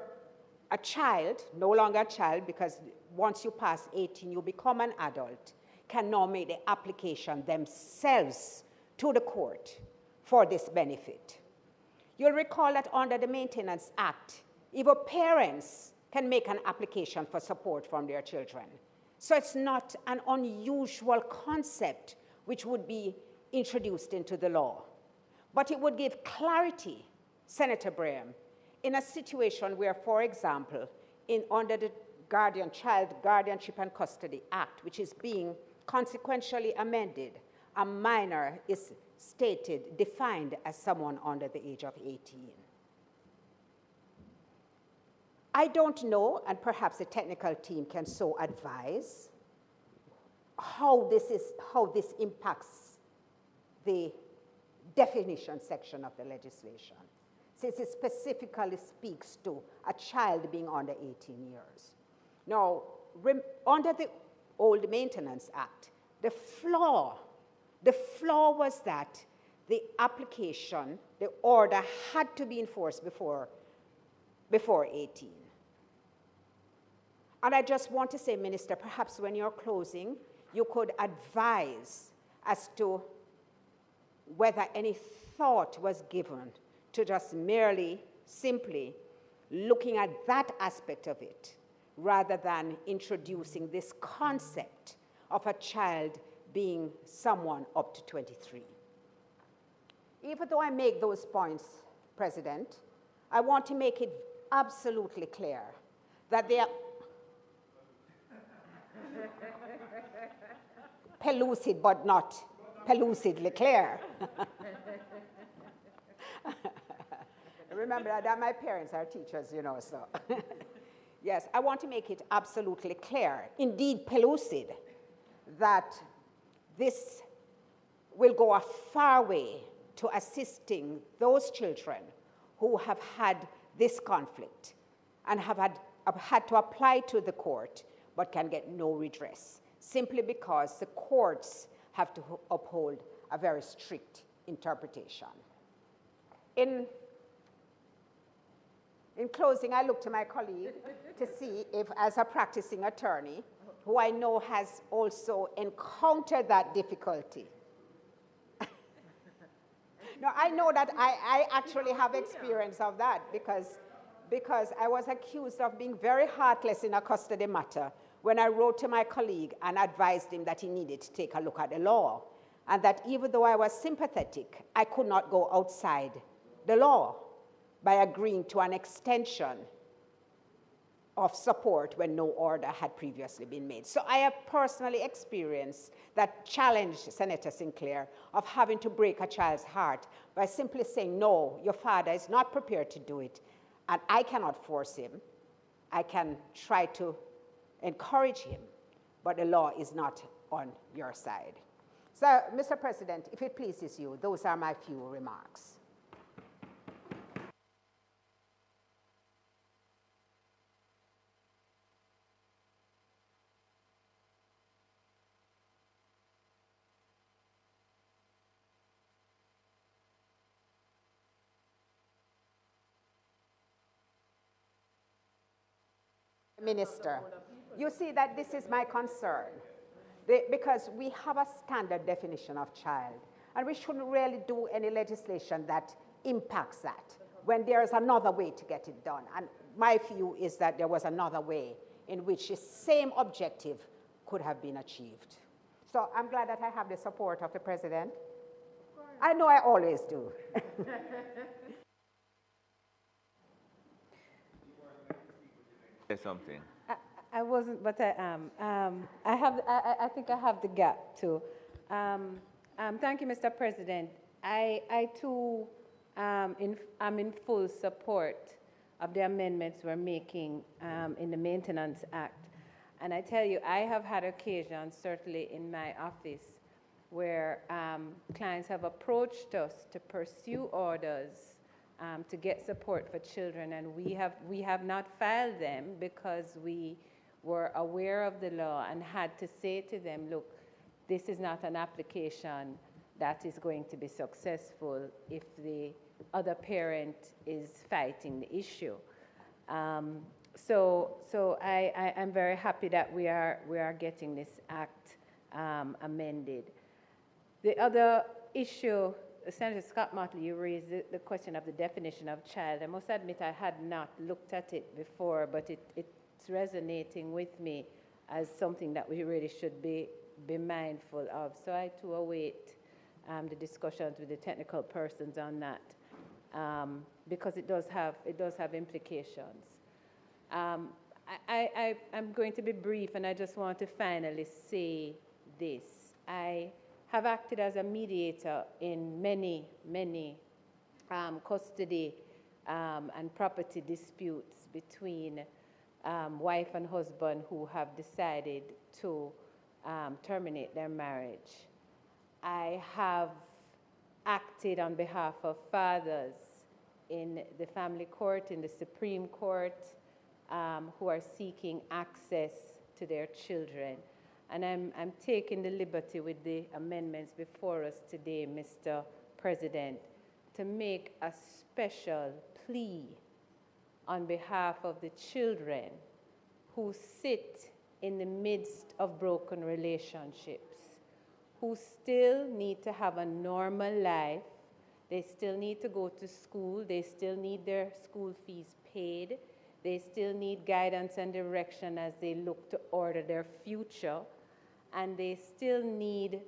a child, no longer a child because once you pass 18, you become an adult, can now make the application themselves to the court for this benefit. You'll recall that under the Maintenance Act, Even parents can make an application for support from their children. So it's not an unusual concept which would be introduced into the law. But it would give clarity, Senator Braham, in a situation where, for example, under the Child Guardianship and Custody Act, which is being consequentially amended, a minor is defined as someone under the age of 18. I don't know, and perhaps the technical team can so advise, how this impacts the definition section of the legislation, since it specifically speaks to a child being under 18 years. Now, under the old Maintenance Act, the flaw was that the application, the order had to be enforced before 18. And I just want to say, Minister, perhaps when you're closing, you could advise as to whether any thought was given to just simply looking at that aspect of it, rather than introducing this concept of a child being someone up to 23. Even though I make those points, President, I want to make it absolutely clear that they are pellucid, but not pellucidly clear. Remember that my parents are teachers, you know, so. Yes, I want to make it absolutely clear, indeed pellucid, that this will go a far way to assisting those children who have had this conflict and have had to apply to the court but can get no redress, simply because the courts have to uphold a very strict interpretation. In closing, I look to my colleague to see if, as a practicing attorney, who I know has also encountered that difficulty. No, I know that I actually have experience of that because I was accused of being very heartless in a custody matter when I wrote to my colleague and advised him that he needed to take a look at the law, and that even though I was sympathetic, I could not go outside the law by agreeing to an extension of support when no order had previously been made. So I have personally experienced that challenge, Senator Sinclair, of having to break a child's heart by simply saying, no, your father is not prepared to do it, and I cannot force him. I can try to encourage him, but the law is not on your side. So, Mr. President, if it pleases you, those are my few remarks. Minister, you see that this is my concern, because we have a standard definition of child, and we shouldn't really do any legislation that impacts that when there is another way to get it done. And my view is that there was another way in which the same objective could have been achieved. So I'm glad that I have the support of the President. I know I always do. Something. I wasn't, but I am. I think I have the gap too. Thank you, Mr. President. I too am in full support of the amendments we're making in the Maintenance Act. And I tell you, I have had occasions, certainly in my office, where clients have approached us to pursue orders to get support for children, and we have not filed them because we were aware of the law and had to say to them, look, this is not an application that is going to be successful if the other parent is fighting the issue. So I am very happy that we are getting this act amended. The other issue Senator Scott Motley, you raised the question of the definition of child. I must admit I had not looked at it before, but it's resonating with me as something that we really should be mindful of. So I too await the discussions with the technical persons on that, because it does have implications. I'm going to be brief, and I just want to finally say this. I have acted as a mediator in many custody and property disputes between wife and husband who have decided to terminate their marriage. I have acted on behalf of fathers in the family court, in the Supreme Court, who are seeking access to their children. And I'm taking the liberty with the amendments before us today, Mr. President, to make a special plea on behalf of the children who sit in the midst of broken relationships, who still need to have a normal life. They still need to go to school. They still need their school fees paid. They still need guidance and direction as they look to order their future. And they still need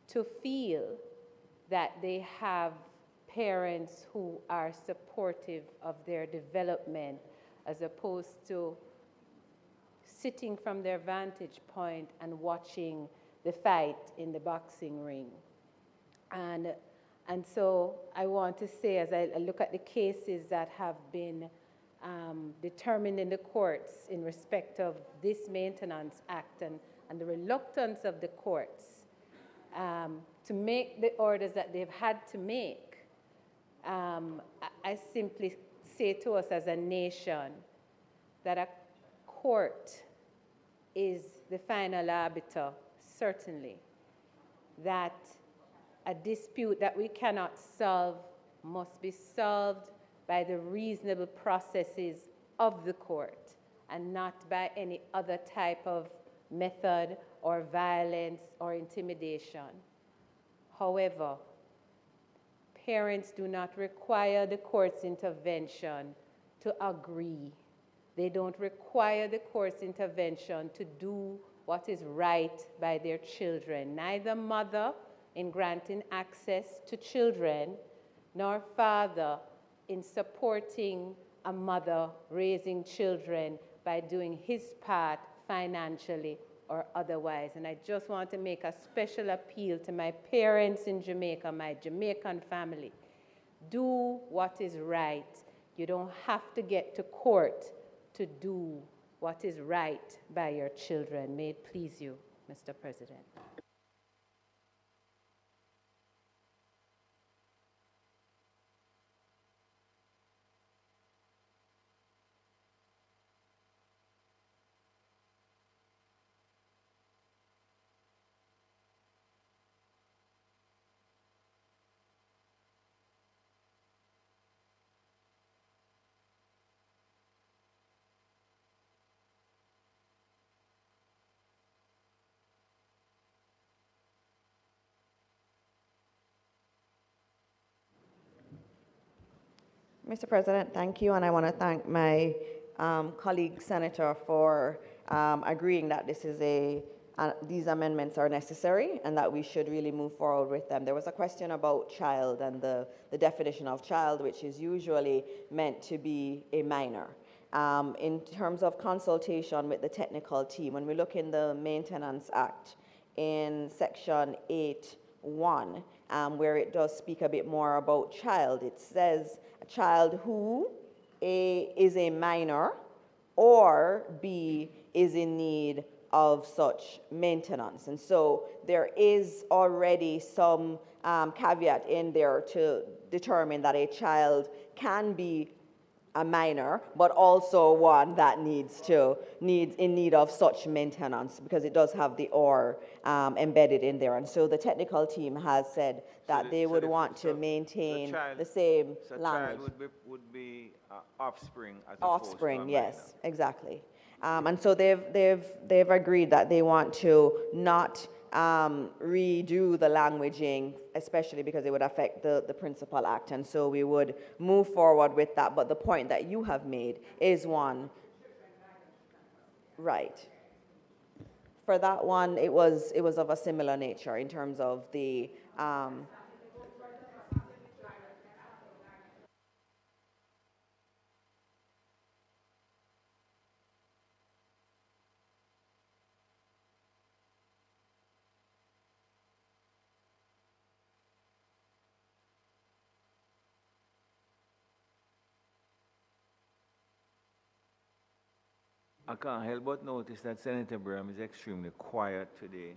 to feel that they have parents who are supportive of their development, as opposed to sitting from their vantage point and watching the fight in the boxing ring. And so I want to say, as I look at the cases that have been determined in the courts in respect of this Maintenance Act and the reluctance of the courts to make the orders that they've had to make, I simply say to us as a nation that a court is the final arbiter, certainly, that a dispute that we cannot solve must be solved by the reasonable processes of the court and not by any other type of method or violence or intimidation. However, parents do not require the court's intervention to agree. They don't require the court's intervention to do what is right by their children. Neither mother in granting access to children, nor father in supporting a mother raising children by doing his part financially or otherwise. And I just want to make a special appeal to my parents in Jamaica, my Jamaican family. Do what is right. You don't have to get to court to do what is right by your children. May it please you, Mr. President. Mr. President, thank you, and I want to thank my colleague senator for agreeing that these amendments are necessary and that we should really move forward with them. There was a question about child and the definition of child, which is usually meant to be a minor. In terms of consultation with the technical team, when we look in the Maintenance Act in Section 8(1), where it does speak a bit more about child, it says a child who is a minor or B is in need of such maintenance. And so there is already some caveat in there to determine that a child can be a minor, but also one that needs in need of such maintenance, because it does have the or embedded in there. And so the technical team has said that they would want to maintain the same language. Child would be offspring as Offspring, opposed to yes, minor. exactly. And so they've agreed that they want to not redo the languaging, especially because it would affect the principal act. And so we would move forward with that. But the point that you have made is one. Right. For that one, it was of a similar nature in terms of the I can't help but notice that Senator Bram is extremely quiet today.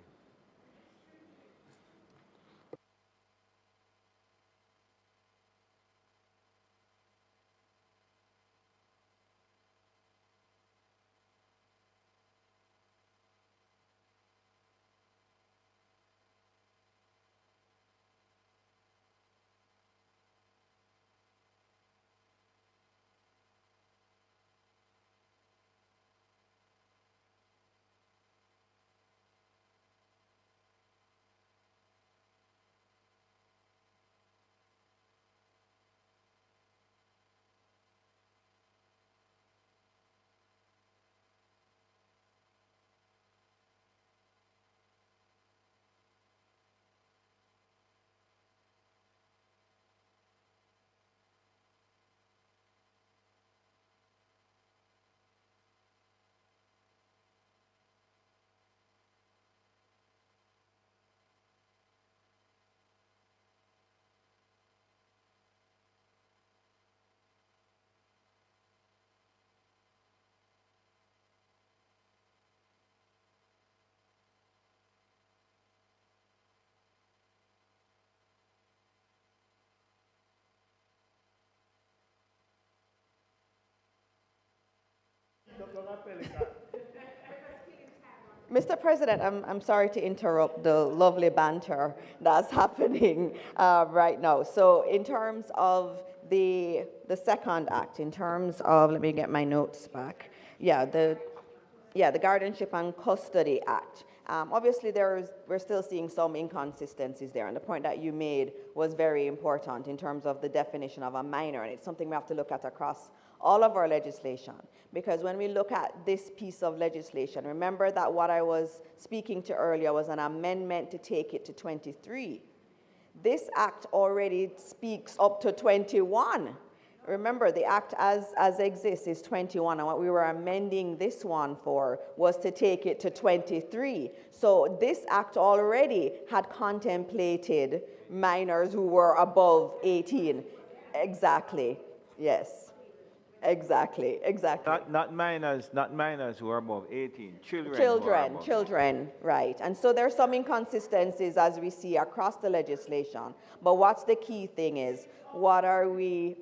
Mr. President, I'm sorry to interrupt the lovely banter that's happening right now. So in terms of the second act, in terms of, let me get my notes back. The Guardianship and Custody Act. Obviously, we're still seeing some inconsistencies there, and the point that you made was very important in terms of the definition of a minor, and it's something we have to look at across all of our legislation. Because when we look at this piece of legislation, remember that what I was speaking to earlier was an amendment to take it to 23. This act already speaks up to 21. Remember, the act as exists is 21, and what we were amending this one for was to take it to 23. So this act already had contemplated minors who were above 18. Exactly. Yes. Exactly. Not minors who are above 18. Children, right. And so there's some inconsistencies as we see across the legislation. But what's the key thing is, what are we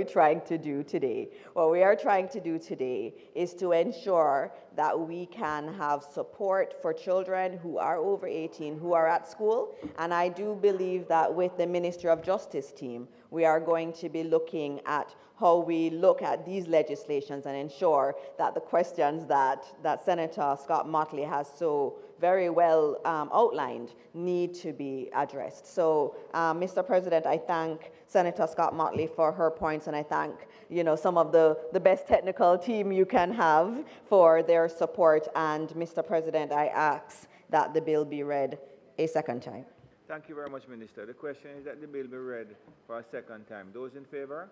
trying to do today? What we are trying to do today is to ensure that we can have support for children who are over 18, who are at school. And I do believe that with the Ministry of Justice team, we are going to be looking at how we look at these legislations and ensure that the questions that Senator Scott Motley has so very well outlined need to be addressed. So, Mr. President, I thank Senator Scott Motley for her points, and I thank some of the best technical team you can have for their support. And Mr. President, I ask that the bill be read a second time. Thank you very much, Minister. The question is that the bill be read for a second time. Those in favor?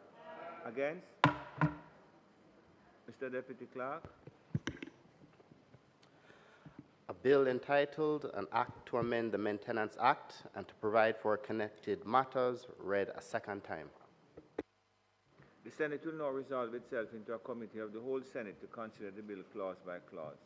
Against? Mr. Deputy Clerk. A bill entitled An Act to Amend the Maintenance Act and to Provide for Connected Matters read a second time. The Senate will now resolve itself into a committee of the whole Senate to consider the bill clause by clause.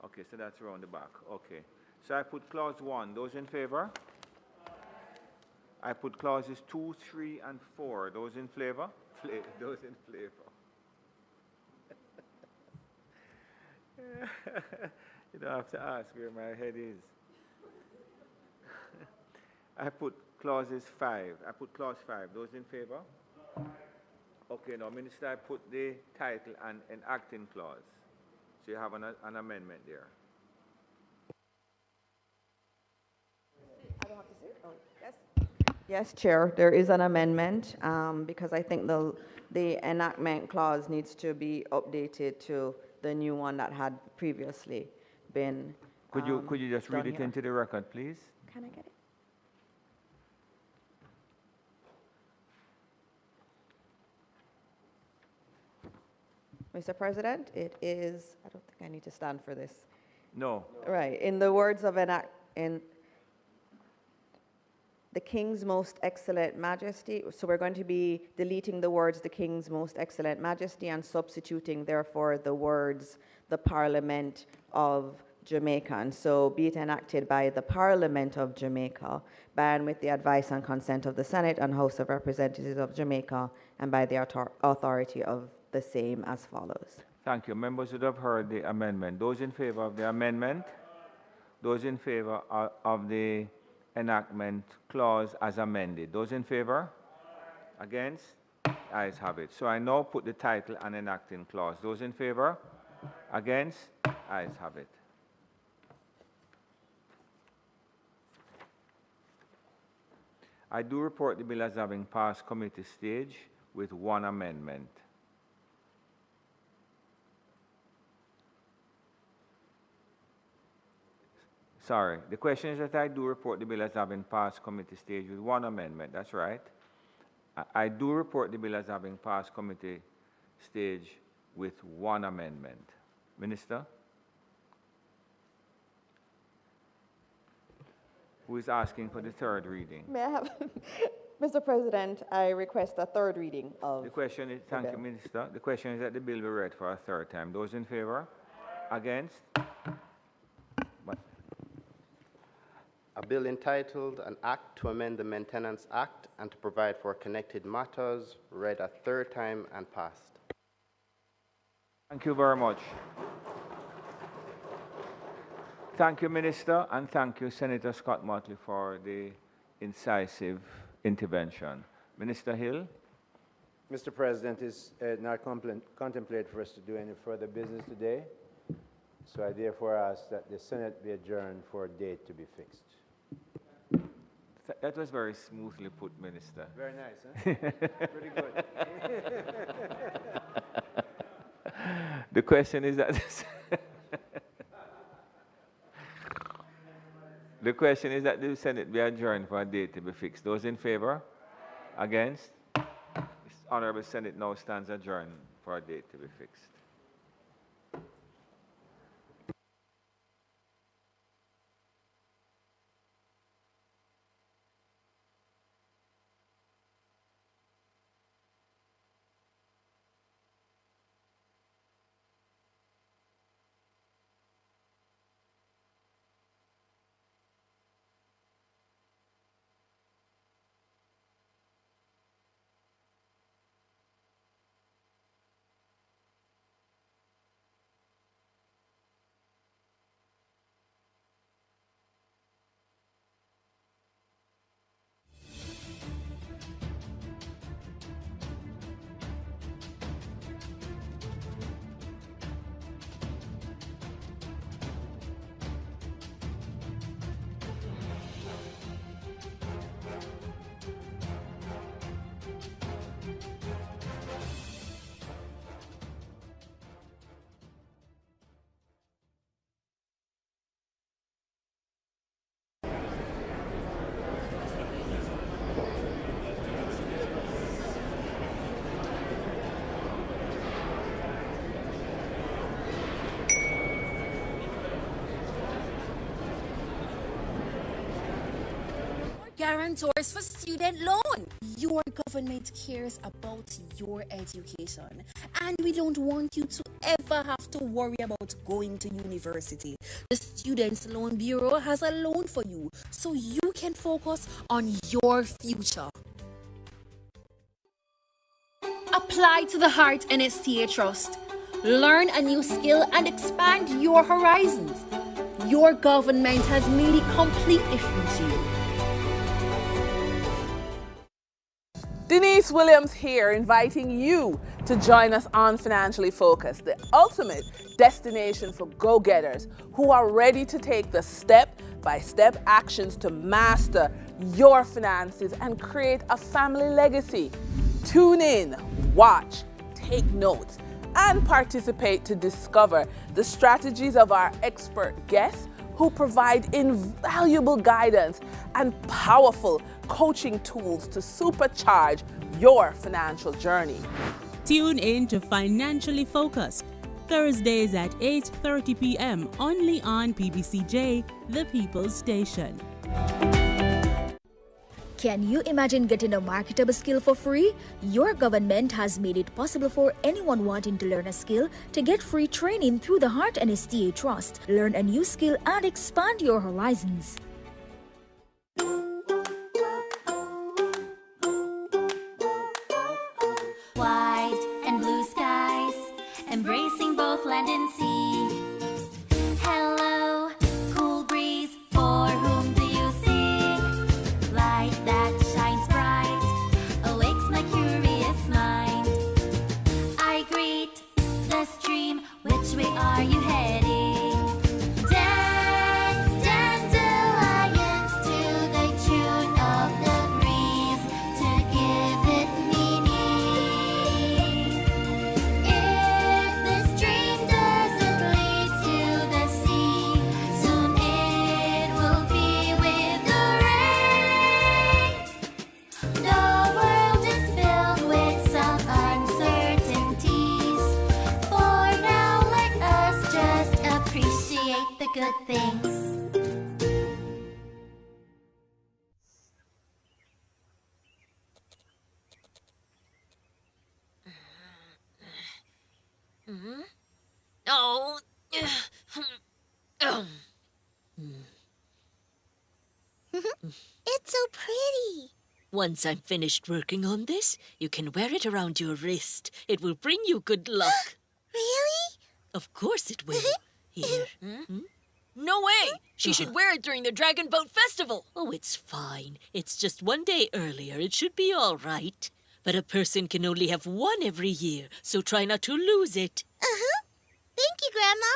Okay, so that's around the back. Okay. So I put clause 1. Those in favor? I put clauses 2, 3, and 4. Those in favor? Those in favor. You don't have to ask where my head is. I put clauses 5. I put clause 5. Those in favor? Okay, now, Minister, I put the title and enacting clause. So you have an amendment there. I don't have to say it? Oh, yes. Yes, Chair, there is an amendment because I think the enactment clause needs to be updated to the new one that had previously been Could you just read it here. into the record, please? Can I get it? Mr. President, it is, I don't think I need to stand for this. No. Right, in the words of in the King's Most Excellent Majesty, so we're going to be deleting the words the King's Most Excellent Majesty and substituting therefore the words the Parliament of Jamaica. And so be it enacted by the Parliament of Jamaica, by and with the advice and consent of the Senate and House of Representatives of Jamaica, and by the authority of the same as follows. Thank you. Members would have heard the amendment. Those in favor of the amendment? Those in favor of the enactment clause as amended? Those in favor? Against? Ayes have it. So I now put the title and enacting clause. Those in favor? Against? Ayes have it. I do report the bill as having passed committee stage with one amendment. Sorry, the question is that I do report the bill as having passed committee stage with one amendment. That's right. I do report the bill as having passed committee stage with one amendment. Minister? Who is asking for the third reading? May I have, Mr. President, I request a third reading of the question is, thank you, Minister. The question is that the bill be read for a third time. Those in favor? Against? A bill entitled An Act to Amend the Maintenance Act and to Provide for Connected Matters, read a third time and passed. Thank you very much. Thank you, Minister, and thank you, Senator Scott Motley, for the incisive intervention. Minister Hill? Mr. President, it's not contemplated for us to do any further business today, so I therefore ask that the Senate be adjourned for a date to be fixed. That was very smoothly put, Minister. Very nice, huh? Pretty good. The question is that the question is that the Senate be adjourned for a date to be fixed. Those in favor? Against? This Honorable Senate now stands adjourned for a date to be fixed. Guarantors for student loan. Your government cares about your education, and we don't want you to ever have to worry about going to university. The Students Loan Bureau has a loan for you so you can focus on your future. Apply to the Heart NSTA Trust. Learn a new skill and expand your horizons. your government has made it completely free to you. Denise Williams here, inviting you to join us on Financially Focused, the ultimate destination for go-getters who are ready to take the step-by-step actions to master your finances and create a family legacy. Tune in, watch, take notes, and participate to discover the strategies of our expert guests who provide invaluable guidance and powerful coaching tools to supercharge your financial journey. Tune in to Financially Focused, Thursdays at 8:30 p.m. only on PBCJ, the People's Station. Can you imagine getting a marketable skill for free? Your government has made it possible for anyone wanting to learn a skill to get free training through the Heart and STA Trust. Learn a new skill and expand your horizons. White and blue skies, embracing both land and sea. Hello, cool breeze, for whom do you sing? Light that shines bright, awakes my curious mind. I greet the stream, which way are you heading? Dance, dandelions, to the tune of the breeze, to give it meaning. If the stream doesn't lead to the sea, soon it will be with the rain. The world is filled with some uncertainties. For now, let us just appreciate the good things. Oh. It's so pretty. Once I'm finished working on this, you can wear it around your wrist. It will bring you good luck. Really? Of course it will. Here. No way! She should wear it during the Dragon Boat Festival. Oh, it's fine. It's just one day earlier. It should be all right. But a person can only have one every year, so try not to lose it. Thank you, Grandma.